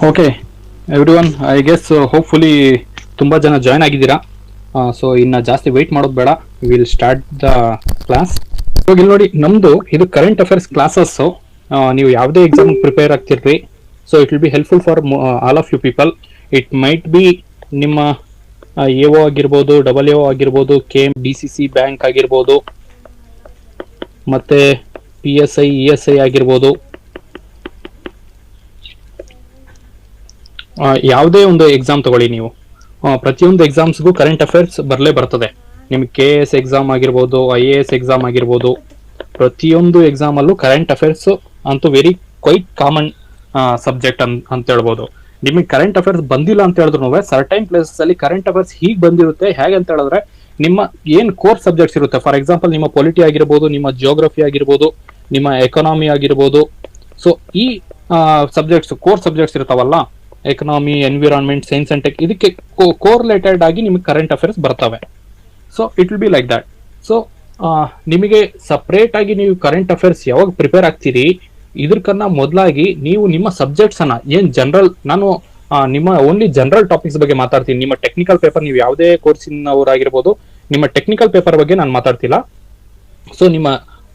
Okay, everyone, I guess hopefully ತುಂಬಾ ಜನ join ಆಗಿದ್ದೀರಾ. ಸೊ ಇನ್ನ ಜಾಸ್ತಿ ವೆಯ್ಟ್ ಮಾಡೋದು ಬೇಡ, ವಿಲ್ ಸ್ಟಾರ್ಟ್ ದ ಕ್ಲಾಸ್. ಇವಾಗ ಇಲ್ಲಿ ನೋಡಿ, ನಮ್ದು ಇದು ಕರೆಂಟ್ ಅಫೇರ್ಸ್ ಕ್ಲಾಸಸ್. ನೀವು ಯಾವುದೇ ಎಕ್ಸಾಮ್ ಪ್ರಿಪೇರ್ ಆಗ್ತಿರ್ರಿ, so it will be helpful for all of you people. It might be ನಿಮ್ಮ ಎ ಒ ಆಗಿರ್ಬೋದು, ಡಬಲ್ ಎ ಒ ಆಗಿರ್ಬೋದು, K M D C C bank ಆಗಿರ್ಬೋದು, ಮತ್ತೆ P S I E S I ಆಗಿರ್ಬೋದು. ಯಾವುದೇ ಒಂದು exam ತಗೊಳ್ಳಿ ನೀವು, ಪ್ರತಿಯೊಂದು ಎಕ್ಸಾಮ್ಸ್ಗೂ ಕರೆಂಟ್ ಅಫೇರ್ಸ್ ಬರಲೇ ಬರ್ತದೆ. ನಿಮ್ಗೆ ಕೆ ಎಸ್ ಎಕ್ಸಾಮ್ ಆಗಿರ್ಬೋದು, ಐ ಎ ಎಸ್ ಎಕ್ಸಾಮ್ ಆಗಿರ್ಬೋದು, ಪ್ರತಿಯೊಂದು ಎಕ್ಸಾಮಲ್ಲೂ ಕರೆಂಟ್ ಅಫೇರ್ಸ್ ಅಂತೂ ವೆರಿ ಕ್ವೈಟ್ ಕಾಮನ್ ಸಬ್ಜೆಕ್ಟ್ ಅಂತ ಹೇಳ್ಬೋದು. ನಿಮಗೆ ಕರೆಂಟ್ ಅಫೇರ್ಸ್ ಬಂದಿಲ್ಲ ಅಂತ ಹೇಳಿದ್ರು ಸರ್ಟೈನ್ ಪ್ಲೇಸಸ್ ಅಲ್ಲಿ ಕರೆಂಟ್ ಅಫೇರ್ಸ್ ಹೀಗೆ ಬಂದಿರುತ್ತೆ. ಹೇಗೆ ಅಂತ ಹೇಳಿದ್ರೆ, ನಿಮ್ಮ ಏನ್ ಕೋರ್ ಸಬ್ಜೆಕ್ಟ್ಸ್ ಇರುತ್ತೆ, ಫಾರ್ ಎಕ್ಸಾಂಪಲ್ ನಿಮ್ಮ ಪೊಲಿಟಿ ಆಗಿರ್ಬೋದು, ನಿಮ್ಮ ಜಿಯೋಗ್ರಫಿ ಆಗಿರ್ಬೋದು, ನಿಮ್ಮ ಎಕಾನಮಿ ಆಗಿರ್ಬೋದು. ಸೊ ಈ ಸಬ್ಜೆಕ್ಟ್ಸ್, ಕೋರ್ ಸಬ್ಜೆಕ್ಟ್ಸ್ ಇರ್ತಾವಲ್ಲ, economy, environment, science and tech, ಇದಕ್ಕೆ ಕೋರಿಲೇಟೆಡ್ ಆಗಿ ನಿಮಗೆ ಕರೆಂಟ್ ಅಫೇರ್ಸ್ ಬರ್ತವೆ. So it will be like that. So ನಿಮಗೆ ಸಪ್ರೇಟ್ ಆಗಿ ನೀವು ಕರೆಂಟ್ ಅಫೇರ್ಸ್ ಯಾವಾಗ ಪ್ರಿಪೇರ್ ಆಗ್ತೀರಿ, ಇದಕ್ಕನ್ನ ಮೊದಲಾಗಿ ನೀವು ನಿಮ್ಮ ಸಬ್ಜೆಕ್ಟ್ಸ್ ಅನ್ನ ಏನ್ ಜನರಲ್, ನಾನು ನಿಮ್ಮ ಓನ್ಲಿ ಜನರಲ್ ಟಾಪಿಕ್ಸ್ ಬಗ್ಗೆ ಮಾತಾಡ್ತೀನಿ. ನಿಮ್ಮ ಟೆಕ್ನಿಕಲ್ ಪೇಪರ್, ನೀವು ಯಾವುದೇ ಕೋರ್ಸಿನವರಾಗಿರ್ಬೋದು, ನಿಮ್ಮ ಟೆಕ್ನಿಕಲ್ ಪೇಪರ್ ಬಗ್ಗೆ ನಾನು ಮಾತಾಡ್ತಿಲ್ಲ. ಸೊ ನಿಮ್ಮ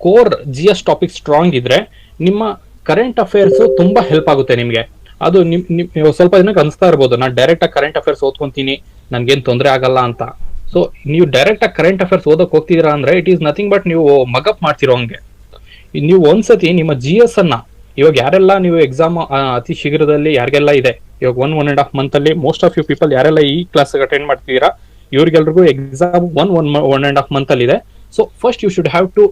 core G S topic strong ಇದ್ರೆ ನಿಮ್ಮ ಕರೆಂಟ್ ಅಫೇರ್ಸ್ ತುಂಬಾ ಹೆಲ್ಪ್ ಆಗುತ್ತೆ ನಿಮ್ಗೆ. ಅದು ಸ್ವಲ್ಪ ಜನಕ್ಕೆ ಅನಿಸ್ತಾ ಇರ್ಬೋದು, ನಾನು ಡೈರೆಕ್ಟ್ ಆಗಿ ಕರೆಂಟ್ ಅಫೇರ್ಸ್ ಓದ್ಕೊಂತೀನಿ, ನನ್ಗೇನ್ ತೊಂದರೆ ಆಗಲ್ಲ ಅಂತ. ಸೊ ನೀವು ಡೈರೆಕ್ಟ್ ಆಗಿ ಕರೆಂಟ್ ಅಫೇರ್ಸ್ ಓದಕ್ ಹೋಗ್ತಿದ್ದೀರಾ ಅಂದ್ರೆ ಇಟ್ ಈಸ್ ನಥಿಂಗ್ ಬಟ್ ನೀವು ಮಗಪ್ ಮಾಡ್ತಿರೋ ಹಂಗೆ. ನೀವು ಒಂದ್ಸತಿ ನಿಮ್ಮ ಜಿ ಎಸ್ ಅನ್ನ, ಇವಾಗ ಯಾರೆಲ್ಲ ನೀವು ಎಕ್ಸಾಮ್ ಅತಿ ಶೀಘ್ರದಲ್ಲಿ ಯಾರಿಗೆಲ್ಲ ಇದೆ, ಇವಾಗ 1.5 month ಅಲ್ಲಿ ಮೋಸ್ಟ್ ಆಫ್ ಯು ಪೀಪಲ್ ಯಾರೆಲ್ಲ ಈ ಕ್ಲಾಸ್ ಅಟೆಂಡ್ ಮಾಡ್ತಿದ್ದೀರಾ, ಇವ್ರಿಗೆಲ್ರಿಗೂ ಎಕ್ಸಾಮ್ 1.5 month ಅಲ್ಲಿ ಇದೆ. So first you should have to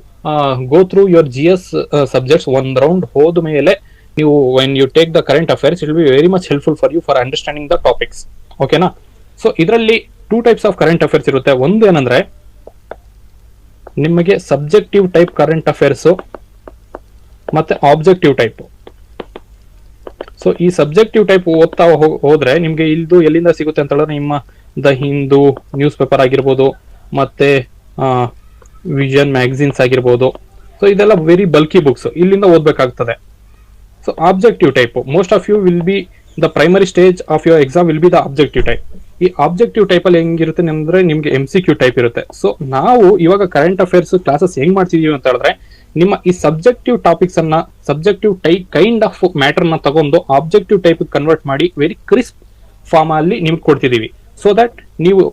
go through your G S subjects. ಒಂದ್ ರೌಂಡ್ ಹೋದ ಮೇಲೆ ನೀವು when you take the current affairs, it will be very much helpful for you for understanding the topics. ಓಕೆನಾ? So ಇದರಲ್ಲಿ 2 types of current affairs ಇರುತ್ತೆ. ಒಂದು ಏನಂದ್ರೆ ನಿಮಗೆ ಸಬ್ಜೆಕ್ಟಿವ್ ಟೈಪ್ ಕರೆಂಟ್ ಅಫೇರ್ಸ್ ಮತ್ತೆ ಆಬ್ಜೆಕ್ಟಿವ್ ಟೈಪ್. ಸೊ ಈ ಸಬ್ಜೆಕ್ಟಿವ್ ಟೈಪ್ ಓದ್ತಾ ಹೋದ್ರೆ ನಿಮ್ಗೆ ಇಲ್ದು ಎಲ್ಲಿಂದ ಸಿಗುತ್ತೆ ಅಂತ ಹೇಳಿದ್ರೆ, ನಿಮ್ಮ ದ ಹಿಂದೂ ನ್ಯೂಸ್ ಪೇಪರ್ ಆಗಿರ್ಬೋದು, ಮತ್ತೆ ವಿಷನ್ ಮ್ಯಾಗಝಿನ್ಸ್ ಆಗಿರ್ಬೋದು. ಸೊ ಇದೆಲ್ಲ ವೆರಿ ಬಲ್ಕಿ ಬುಕ್ಸ್, ಇಲ್ಲಿಂದ ಓದ್ಬೇಕಾಗ್ತದೆ. So objective type, most of you will be the primary stage of your exam will be the objective type. ಈ ಆಬ್ಜೆಕ್ಟಿವ್ ಟೈಪ್ ಅಲ್ಲಿ ಹೆಂಗಿರುತ್ತೆ ಅಂದ್ರೆ ನಿಮ್ಗೆ MCQ ಟೈಪ್ ಇರುತ್ತೆ. ಸೊ ನಾವು ಇವಾಗ ಕರೆಂಟ್ ಅಫೇರ್ಸ್ ಕ್ಲಾಸಸ್ ಹೆಂಗ್ ಮಾಡ್ತಿದೀವಿ ಅಂತ ಹೇಳಿದ್ರೆ, ನಿಮ್ಮ ಈ ಸಬ್ಜೆಕ್ಟಿವ್ ಟಾಪಿಕ್ಸ್ ಅನ್ನ, subjective type kind of matter ನ ತಗೊಂಡು ಆಬ್ಜೆಕ್ಟಿವ್ ಟೈಪ್ ಕನ್ವರ್ಟ್ ಮಾಡಿ ವೆರಿ ಕ್ರಿಸ್ಪ್ ಫಾರ್ಮ್ ಅಲ್ಲಿ ನಿಮ್ಗೆ ಕೊಡ್ತಿದೀವಿ. ಸೊ ದಟ್ ನೀವು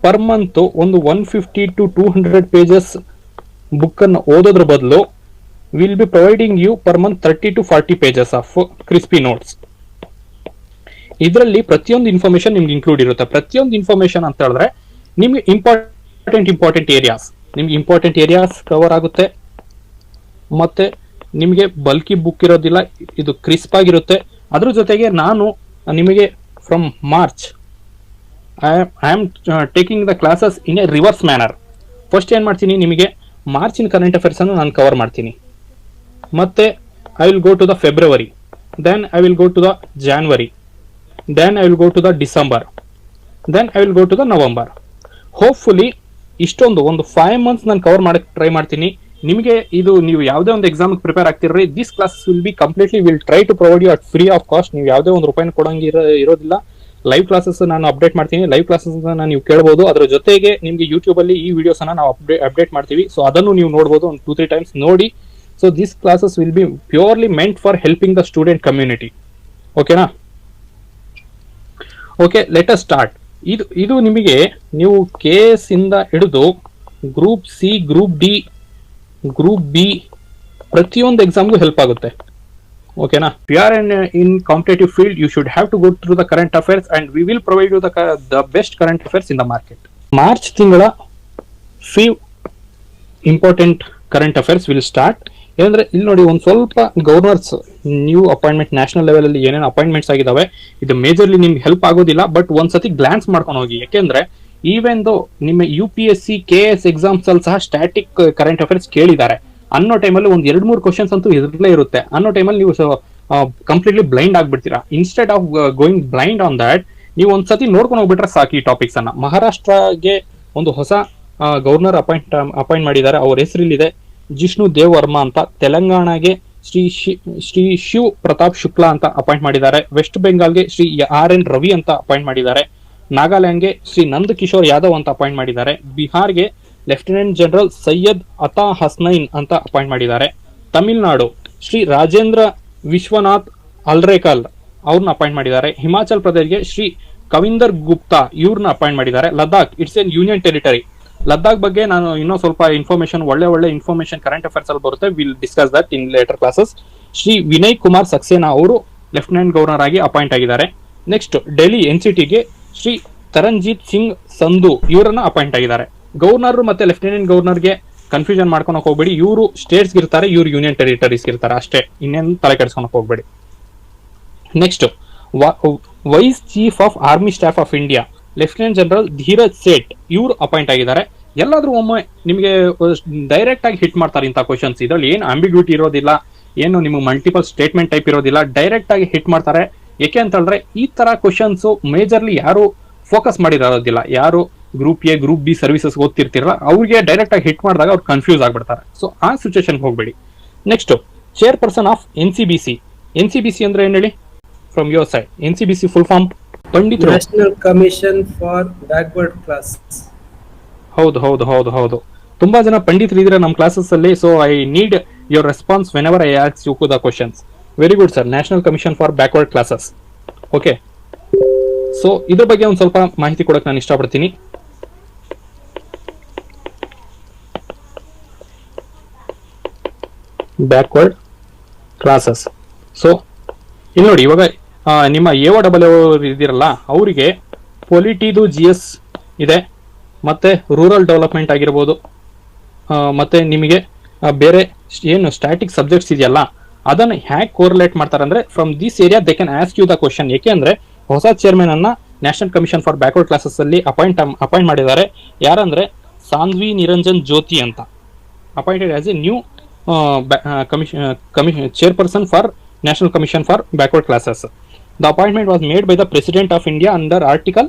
ಪರ್ ಮಂತ್ ಒಂದು 150 to 200 pages ಬುಕ್ ಅನ್ನು ಓದೋದ್ರ ಬದಲು will be providing you per month 30 to 40 pages of crispy notes. ಇದರಲ್ಲಿ ಪ್ರತಿಯೊಂದು ಇನ್ಫಾರ್ಮೇಶನ್ ನಿಮ್ಗೆ ಇನ್ಕ್ಲೂಡ್ ಇರುತ್ತೆ. ಪ್ರತಿಯೊಂದು ಇನ್ಫಾರ್ಮೇಶನ್ ಅಂತ ಹೇಳಿದ್ರೆ ನಿಮ್ಗೆ ಇಂಪಾರ್ಟೆಂಟ್ ಏರಿಯಾಸ್ ಕವರ್ ಆಗುತ್ತೆ. ಮತ್ತೆ ನಿಮಗೆ ಬಲ್ಕಿ ಬುಕ್ ಇರೋದಿಲ್ಲ, ಇದು ಕ್ರಿಸ್ಪ್ ಆಗಿರುತ್ತೆ. ಅದ್ರ ಜೊತೆಗೆ ನಾನು ನಿಮಗೆ from March I am taking the classes in a reverse manner. First ಏನ್ ಮಾಡ್ತೀನಿ, ನಿಮಗೆ ಮಾರ್ಚಿನ ಕರೆಂಟ್ ಅಫೇರ್ಸ್ ಅನ್ನು ನಾನು ಕವರ್ ಮಾಡ್ತೀನಿ. ಮತ್ತೆ I will go to the February, then I will go to the January, then I will go to the December, then I will go to the November. Hopefully ಇಷ್ಟೊಂದು 5 months ನಾನು cover ಮಾಡಕ್ಕೆ try ಮಾಡ್ತೀನಿ. ನಿಮಗೆ ಇದು, ನೀವು ಯಾವುದೇ ಒಂದು exam prepare ಆಗ್ತಿರ್ರಿ, this class will be completely will try to provide you at free of cost. ನೀವು ಯಾವುದೇ ಒಂದು ರೂಪಾಯಿನ ಕೊಡಂಗೆ ಇರೋದಿಲ್ಲ. ಲೈವ್ ಕ್ಲಾಸಸ್ ನಾನು ಅಪ್ಡೇಟ್ ಮಾಡ್ತೀನಿ, ಲೈವ್ ಕ್ಲಾಸಸ್ ನೀವು ಕೇಳಬಹುದು. ಅದರ ಜೊತೆಗೆ ನಿಮಗೆ ಯೂಟ್ಯೂಬ್ ಅಲ್ಲಿ ಈ ವಿಡಿಯೋಸ್ ಅನ್ನ ನಾವು ಅಪ್ಡೇಟ್ ಮಾಡ್ತೀವಿ. ಸೊ ಅದನ್ನು ನೀವು ನೋಡಬಹುದು, ಒಂದು 2-3 times ನೋಡಿ. So these classes will be purely meant for helping the student community. Okay na? Okay, let us start. ಇದು ನಿಮಗೆ, ನೀವು KS ಇಂದ ಹಿಡಿದು group C, group D, group B, ಪ್ರತಿಯೊಂದು ಎಕ್ಸಾಮ್ಗೂ ಹೆಲ್ಪ್ ಆಗುತ್ತೆ. ಓಕೆನಾ? You are in competitive field, you should have to go through the current affairs and we will provide you the best current affairs in the market. March ತಿಂಗಳ few important current affairs will start. ಏನಂದ್ರೆ ಇಲ್ಲಿ ನೋಡಿ, ಒಂದು ಸ್ವಲ್ಪ governors new appointment national level ಅಲ್ಲಿ ಏನೇನು appointments ಆಗಿದಾವೆ, ಇದು ಮೇಜರ್ಲಿ ನಿಮ್ಗೆ ಹೆಲ್ಪ್ ಆಗೋದಿಲ್ಲ. ಬಟ್ ಒಂದ್ಸತಿ ಗ್ಲಾನ್ಸ್ ಮಾಡ್ಕೊಂಡು ಹೋಗಿ. ಯಾಕೆಂದ್ರೆ ಈವನ್ ದೋ ನಿಮ್ಮ UPSC KS ಎಕ್ಸಾಮ್ಸ್ ಅಲ್ಲಿ ಸಹ ಸ್ಟ್ಯಾಟಿಕ್ ಕರೆಂಟ್ ಅಫೇರ್ಸ್ ಕೇಳಿದ್ದಾರೆ ಅನ್ನೋ ಟೈಮಲ್ಲಿ ಒಂದು 2-3 ಕ್ವಶನ್ಸ್ ಅಂತೂ ಇರಲೇ ಇರುತ್ತೆ. ಅನ್ನೋ ಟೈಮಲ್ಲಿ ನೀವು ಕಂಪ್ಲೀಟ್ಲಿ ಬ್ಲೈಂಡ್ ಆಗ್ಬಿಡ್ತೀರಾ. Instead of going blind on that, ನೀವು ಒಂದ್ಸತಿ ನೋಡ್ಕೊಂಡು ಹೋಗ್ಬಿಟ್ರೆ ಸಾಕು ಈ ಟಾಪಿಕ್ಸ್ ಅನ್ನ. ಮಹಾರಾಷ್ಟ್ರಗೆ ಒಂದು ಹೊಸ ಗವರ್ನರ್ ಅಪಾಯಿಂಟ್ ಮಾಡಿದ್ದಾರೆ. ಅವ್ರ ಹೆಸರಿಲ್ಲಿದೆ ಜಿಷ್ಣು ದೇವ್ ವರ್ಮಾ ಅಂತ. ತೆಲಂಗಾಣಗೆ ಶ್ರೀ ಶಿವ್ ಪ್ರತಾಪ್ ಶುಕ್ಲಾ ಅಂತ ಅಪಾಯಿಂಟ್ ಮಾಡಿದ್ದಾರೆ. ವೆಸ್ಟ್ ಬೆಂಗಾಲ್ಗೆ ಶ್ರೀ RN ರವಿ ಅಂತ ಅಪಾಯಿಂಟ್ ಮಾಡಿದ್ದಾರೆ. ನಾಗಾಲ್ಯಾಂಡ್ಗೆ ಶ್ರೀ ನಂದ್ ಕಿಶೋರ್ ಯಾದವ್ ಅಂತ ಅಪಾಯಿಂಟ್ ಮಾಡಿದ್ದಾರೆ. ಬಿಹಾರ್ಗೆ ಲೆಫ್ಟಿನೆಂಟ್ ಜನರಲ್ ಸೈಯದ್ ಅತಾ ಹಸ್ನೈನ್ ಅಂತ ಅಪಾಯಿಂಟ್ ಮಾಡಿದ್ದಾರೆ. ತಮಿಳುನಾಡು ಶ್ರೀ ರಾಜೇಂದ್ರ ವಿಶ್ವನಾಥ್ ಅಲ್ರೇಕಲ್ ಅವ್ರನ್ನ ಅಪಾಯಿಂಟ್ ಮಾಡಿದ್ದಾರೆ. ಹಿಮಾಚಲ್ ಪ್ರದೇಶ್ಗೆ ಶ್ರೀ ಕವಿಂದರ್ ಗುಪ್ತಾ ಇವ್ರನ್ನ ಅಪಾಯಿಂಟ್ ಮಾಡಿದ್ದಾರೆ. Ladakh it's an union territory. Ladakh ಬಗ್ಗೆ ನಾನು ಇನ್ನೂ ಸ್ವಲ್ಪ ಇನ್ಫಾರ್ಮೇಶನ್ ಒಳ್ಳೆ ಇನ್ಫಾರ್ಮೇಶನ್ ಕರೆಂಟ್ ಅಫೇರ್ಸ್ ಅಲ್ಲಿ ಬರುತ್ತೆ. Will discuss that in later classes. Shri Vinay Kumar Saxena ಅವರು ಲೆಫ್ಟಿನೆಂಟ್ ಗವರ್ನರ್ ಆಗಿ ಅಪಾಯಿಂಟ್ ಆಗಿದ್ದಾರೆ. ನೆಕ್ಸ್ಟ್ ಡೆಲ್ಲಿ NCTಗೆ ಶ್ರೀ ತರಂಜಿತ್ ಸಿಂಗ್ ಸಂಧು ಇವರನ್ನ ಅಪಾಯಿಂಟ್ ಆಗಿದ್ದಾರೆ. ಗವರ್ನರ್ ಮತ್ತೆ ಲೆಫ್ಟಿನೆಂಟ್ ಗವರ್ನರ್ಗೆ ಕನ್ಫ್ಯೂಷನ್ ಮಾಡ್ಕೊಳಕ್ ಹೋಗ್ಬೇಡಿ. ಇವರು ಸ್ಟೇಟ್ಸ್ ಇರ್ತಾರೆ, ಇವ್ರು ಯೂನಿಯನ್ ಟೆರಿಟರೀಸ್ ಇರ್ತಾರೆ ಅಷ್ಟೇ, ಇನ್ನೇನು ತಲೆ ಕೆಡಿಸ್ಕೊಳಕ್ ಹೋಗ್ಬೇಡಿ. Next vice chief of army staff of India lieutenant general Dheeraj Seth ಇವ್ರು ಅಪಾಯಿಂಟ್ ಆಗಿದ್ದಾರೆ. ಎಲ್ಲಾದ್ರೂ ಒಮ್ಮೆ ನಿಮಗೆ ಡೈರೆಕ್ಟ್ ಆಗಿ ಹಿಟ್ ಮಾಡ್ತಾರೆ ಇಂಥ ಕ್ವಶನ್ಸ್. ಇದ್ರಲ್ಲಿ ಏನು ಆಂಬಿಗ್ಯೂಟಿ ಇರೋದಿಲ್ಲ, ಏನು ನಿಮಗೆ ಮಲ್ಟಿಪಲ್ ಸ್ಟೇಟ್ಮೆಂಟ್ ಟೈಪ್ ಇರೋದಿಲ್ಲ, ಡೈರೆಕ್ಟ್ ಆಗಿ ಹಿಟ್ ಮಾಡ್ತಾರೆ. ಏಕೆ ಅಂತ ಹೇಳಿದ್ರೆ ಈ ತರ ಕ್ವಶನ್ಸ್ ಮೇಜರ್ಲಿ ಯಾರು ಫೋಕಸ್ ಮಾಡಿರೋದಿಲ್ಲ. ಯಾರು group A group B services ಓದ್ತಿರ್ತಿರಲ್ಲ ಅವ್ರಿಗೆ ಡೈರೆಕ್ಟ್ ಆಗಿ ಹಿಟ್ ಮಾಡಿದಾಗ ಅವ್ರು ಕನ್ಫ್ಯೂಸ್ ಆಗ್ಬಿಡ್ತಾರೆ. ಸೊ ಆ ಸಿಚುವೇಶನ್ ಹೋಗ್ಬೇಡಿ. Next chairperson of NCBC. NCBC ಅಂದ್ರೆ ಏನ್ ಹೇಳಿ from your side? NCBC full form ಪಂಡಿತ್ national commission for backward classes. ಹೌದು. ತುಂಬಾ ಜನ ಪಂಡಿತರು ಇದ್ರೆ ನಮ್ಮ ಕ್ಲಾಸಸ್ ಅಲ್ಲಿ. So I need your response whenever I ask you the questions. Very good sir. National commission for backward classes. Okay, so ಇದ್ರ ಬಗ್ಗೆ ಒಂದು ಸ್ವಲ್ಪ ಮಾಹಿತಿ ಕೊಡಕ್ಕೆ ನಾನು ಇಷ್ಟಪಡ್ತೀನಿ. Backward classes. ಸೊ ಇಲ್ಲಿ ನೋಡಿ, ಇವಾಗ ನಿಮ್ಮ AOAA ಇದಿರಲ್ಲ ಅವರಿಗೆ ಪೊಲಿಟಿದು GS ಇದೆ, ಮತ್ತೆ ರೂರಲ್ ಡೆವಲಪ್ಮೆಂಟ್ ಆಗಿರ್ಬೋದು, ಮತ್ತೆ ನಿಮಗೆ ಬೇರೆ ಏನು ಸ್ಟ್ಯಾಟಿಕ್ ಸಬ್ಜೆಕ್ಟ್ಸ್ ಇದೆಯಲ್ಲ ಅದನ್ನ ಹ್ಯಾಕ್ ಕೋರಿಲೇಟ್ ಮಾಡ್ತಾರೆ ಅಂದ್ರೆ from this area they can ask you the question. ಏಕೆ ಅಂದ್ರೆ ಹೊಸ ಚೇರ್ಮನ್ ಅನ್ನ national commission for backward classes ಅಲ್ಲಿ ಅಪಾಯಿಂಟ್ ಮಾಡಿದ್ದಾರೆ. ಯಾರಂದ್ರೆ ಸಾನ್ವಿ ನಿರಂಜನ್ ಜ್ಯೋತಿ ಅಂತ appointed as a new chairperson for National Commission for Backward Classes. The appointment was made by the President of India under Article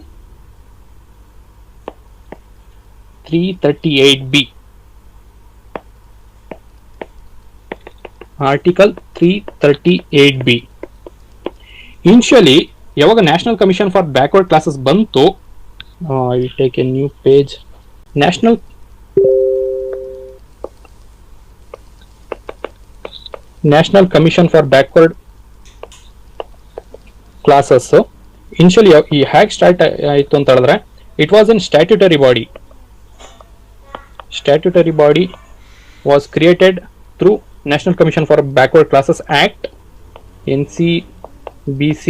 338B. Article 338B. Initially, ಯಾವಾಗ national commission for backward classes ಬಂತು, I will take a new page. National commission for backward classes initially ಈ ಹ್ಯಾಕ್ start ಆಯಿತು ಅಂತ ಹೇಳಿದ್ರೆ it was an statutory body. Statutory body was created through national commission for backward classes act, NCBC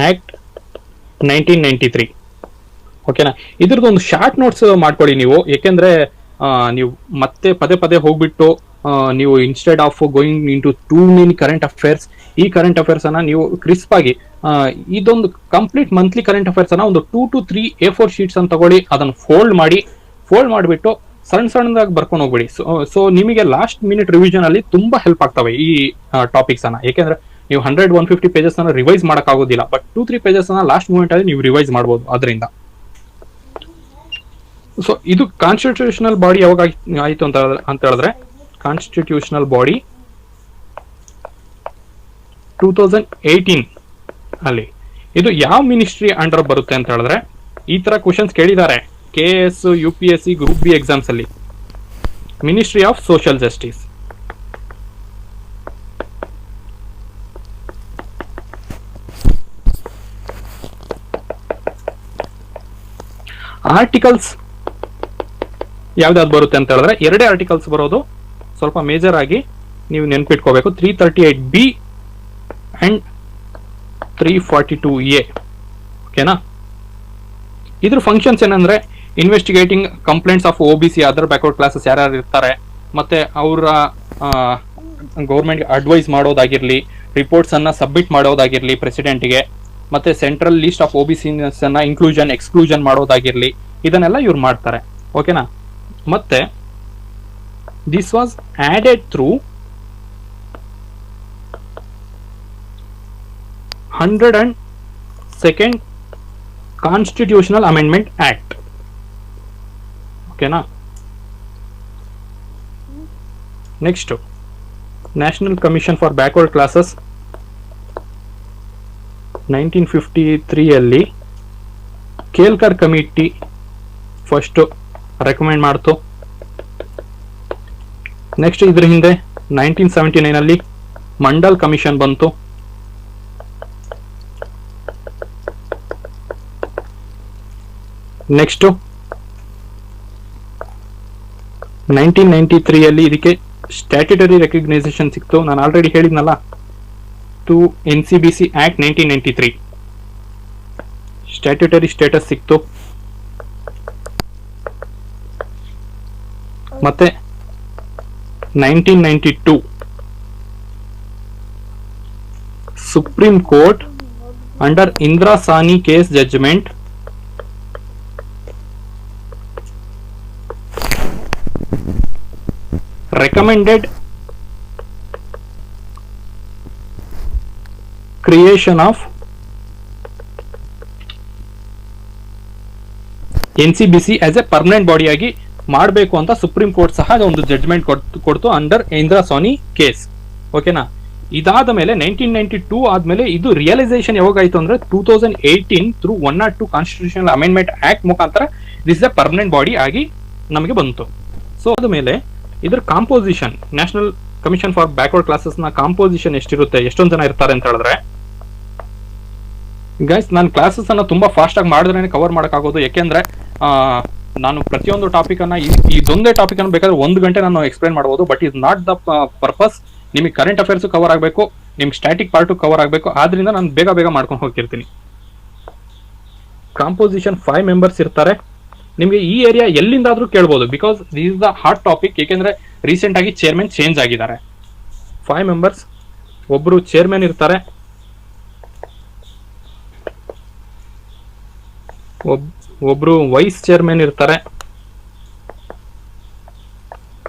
act 1993. ಓಕೆನಾ? ಇದ್ರದ್ದು ಒಂದು short notes ಮಾಡ್ಕೊಳ್ಳಿ ನೀವು. ಏಕೆಂದ್ರೆ ನೀವು ಮತ್ತೆ ಪದೇ ಹೋಗ್ಬಿಟ್ಟು ನೀವು instead of going into too many current affairs, ಈ ಕರೆಂಟ್ ಅಫೇರ್ಸ್ ಅನ್ನ ನೀವು ಕ್ರಿಸ್ಪ್ ಆಗಿ ಇದೊಂದು ಕಂಪ್ಲೀಟ್ ಮಂತ್ಲಿ ಕರೆಂಟ್ ಅಫೇರ್ಸ್ ಅನ್ನ ಒಂದು 2 to 3 A4 ಶೀಟ್ಸ್ ಅನ್ನು ತಗೊಳ್ಳಿ, ಅದನ್ನು ಫೋಲ್ಡ್ ಮಾಡಿಬಿಟ್ಟು ಸಣ್ಣದಾಗಿ ಬರ್ಕೊಂಡು ಹೋಗ್ಬಿಡಿ. ಸೊ ನಿಮಗೆ ಲಾಸ್ಟ್ ಮಿನಿಟ್ ರಿವಿಷನ್ ಅಲ್ಲಿ ತುಂಬಾ ಹೆಲ್ಪ್ ಆಗ್ತವೆ ಈ ಟಾಪಿಕ್ಸ್ ಅನ್ನ. ಯಾಕೆಂದ್ರೆ ನೀವು 100-150 ಪೇಜಸ್ ಅನ್ನ ರಿವೈಸ್ ಮಾಡಕ್ ಆಗೋದಿಲ್ಲ, ಬಟ್ 2-3 ಪೇಜಸ್ ಅನ್ನ ಲಾಸ್ಟ್ ಮೂಮೆಂಟ್ ಅಲ್ಲಿ ನೀವು ರಿವೈಸ್ ಮಾಡಬಹುದು ಅದರಿಂದ. ಸೊ ಇದು ಕಾನ್ಸ್ಟಿಟ್ಯೂಷನಲ್ ಬಾಡಿ ಯಾವಾಗ ಆಯ್ತು ಅಂತ ಹೇಳಿದ್ರೆ ಕಾನ್ಸ್ಟಿಟ್ಯೂಷನಲ್ ಬಾಡಿ 2018 ಅಲ್ಲಿ. ಇದು ಯಾವ ಮಿನಿಸ್ಟ್ರಿ ಅಂಡರ್ ಬರುತ್ತೆ ಅಂತ ಹೇಳಿದ್ರೆ ಈ ತರ ಕ್ವಶನ್ಸ್ ಕೇಳಿದ್ದಾರೆ KS UPSC group B exams ಅಲ್ಲಿ. Ministry of social justice. Articles ಯಾವ್ದಾದ್ರು ಬರುತ್ತೆ ಅಂತ ಹೇಳಿದ್ರೆ ಎರಡೇ ಆರ್ಟಿಕಲ್ಸ್ ಬರೋದು, ಸ್ವಲ್ಪ ಮೇಜರ್ ಆಗಿ ನೀವು ನೆನ್ಪಿಟ್ಕೋಬೇಕು. 338B and 342A. ಓಕೆನಾ? ಇದ್ರ ಫಂಕ್ಷನ್ಸ್ ಏನಂದ್ರೆ investigating complaints of OBC other backward classes ಯಾರ್ಯಾರು ಇರ್ತಾರೆ, ಮತ್ತೆ ಅವರ ಗೌರ್ಮೆಂಟ್ಗೆ ಅಡ್ವೈಸ್ ಮಾಡೋದಾಗಿರ್ಲಿ, ರಿಪೋರ್ಟ್ಸ್ ಅನ್ನ ಸಬ್ಮಿಟ್ ಮಾಡೋದಾಗಿರ್ಲಿ ಪ್ರೆಸಿಡೆಂಟ್ಗೆ, ಮತ್ತೆ ಸೆಂಟ್ರಲ್ ಲಿಸ್ಟ್ ಆಫ್ OBC ಅನ್ನ ಇನ್ಕ್ಲೂಷನ್ ಎಕ್ಸ್ಕ್ಲೂಷನ್ ಮಾಡೋದಾಗಿರ್ಲಿ, ಇದನ್ನೆಲ್ಲ ಇವ್ರು ಮಾಡ್ತಾರೆ. ಓಕೆನಾ? ಮತ್ತೆ this was added through 102nd constitutional amendment act. ಓಕೆನಾ? Next national commission for backward classes 1953 Kelkar committee first recommend ಮಾಡ್ತು. ನೆಕ್ಸ್ಟ್ ಇದ್ರ ಹಿಂದೆ 1979 ಮಂಡಲ್ ಕಮಿಷನ್ ಬಂತು. ನೆಕ್ಸ್ಟ್ 1993 ಇದಕ್ಕೆ ಸ್ಟ್ಯಾಟ್ಯುಟರಿ ರೆಕಗ್ನೈಸೇಷನ್ ಸಿಕ್ತು. ನಾನು ಆಲ್ರೆಡಿ ಹೇಳಿದ್ನಲ್ಲ, to NCBC act 1993 statutory status ಸಿಕ್ತು. ಮತ್ತೆ 1992 supreme court under Indira Sawhney case judgement recommended creation of NCBC as a permanent body ಆಗಿ ಮಾಡಬೇಕು ಅಂತ ಸುಪ್ರೀಂ ಕೋರ್ಟ್ ಸಹ ಒಂದು ಜಡ್ಜ್ಮೆಂಟ್ ಕೊಡ್ತು ಅಂಡರ್ ಇಂದಿರಾ ಸಾನಿ ಕೇಸ್. ಓಕೆನಾ. ಇದಾದ ಮೇಲೆ 1992 ಆದ್ಮೇಲೆ ಇದು ರಿಯಲೈಸೇಷನ್ ಯಾವಾಗ ಆಯ್ತು ಅಂದ್ರೆ 2018 ಥ್ರೂ 102 ಕಾನ್ಸ್ಟಿಟ್ಯೂಷನಲ್ ಅಮೆಂಡ್ಮೆಂಟ್ ಆಕ್ಟ್ ಮುಖಾಂತರ ದಿಸ್ ಎ ಪರ್ಮನೆಂಟ್ ಬಾಡಿ ಆಗಿ ನಮಗೆ ಬಂತು. ಸೊ ಆದ್ಮೇಲೆ ಇದ್ರ composition, national commission for backward classes ನ ಕಾಂಪೋಸಿಷನ್ ಎಷ್ಟಿರುತ್ತೆ, ಎಷ್ಟೊಂದು ಜನ ಇರ್ತಾರೆ ಅಂತ ಹೇಳಿದ್ರೆ, ಗೈಸ್ ನಾನು ಕ್ಲಾಸಸ್ ಅನ್ನ ತುಂಬಾ ಫಾಸ್ಟ್ ಆಗಿ ಮಾಡಿದ್ರೆ ಕವರ್ ಮಾಡೋಕ್ಕಾಗೋದು. ಯಾಕೆಂದ್ರೆ ನಾನು ಪ್ರತಿಯೊಂದು ಟಾಪಿಕ್ ಅನ್ನ ಇದೊಂದೇ ಟಾಪಿಕ್ ಅನ್ನು ಬೇಕಾದ್ರೆ 1 ಗಂಟೆ ನಾನು ಎಕ್ಸ್ಪ್ಲೈನ್ ಮಾಡಬಹುದು. But is not the purpose. ನಿಮಗೆ ಕರೆಂಟ್ ಅಫೇರ್ಸ್ ಕವರ್ ಆಗಬೇಕು, ನಿಮ್ಗೆ ಸ್ಟ್ಯಾಟಿಕ್ ಪಾರ್ಟ್ ಕವರ್ ಆಗಬೇಕು. ಆದ್ರಿಂದ ನಾನು ಬೇಗ ಬೇಗ ಮಾಡ್ಕೊಂಡು ಹೋಗ್ತಿರ್ತೀನಿ. ಕಾಂಪೋಸಿಷನ್ 5 ಮೆಂಬರ್ಸ್ ಇರ್ತಾರೆ. ನಿಮಗೆ ಈ ಏರಿಯಾ ಎಲ್ಲಿಂದಾದ್ರೂ ಕೇಳ್ಬೋದು, because this is the hot topic. ಏಕೆಂದ್ರೆ ರೀಸೆಂಟ್ ಆಗಿ ಚೇರ್ಮನ್ ಚೇಂಜ್ ಆಗಿದ್ದಾರೆ. 5 ಮೆಂಬರ್ಸ್, ಒಬ್ರು ಚೇರ್ಮನ್ ಇರ್ತಾರೆ, ಒಬ್ರು ವೈಸ್ ಚೇರ್ಮನ್ ಇರ್ತಾರೆ,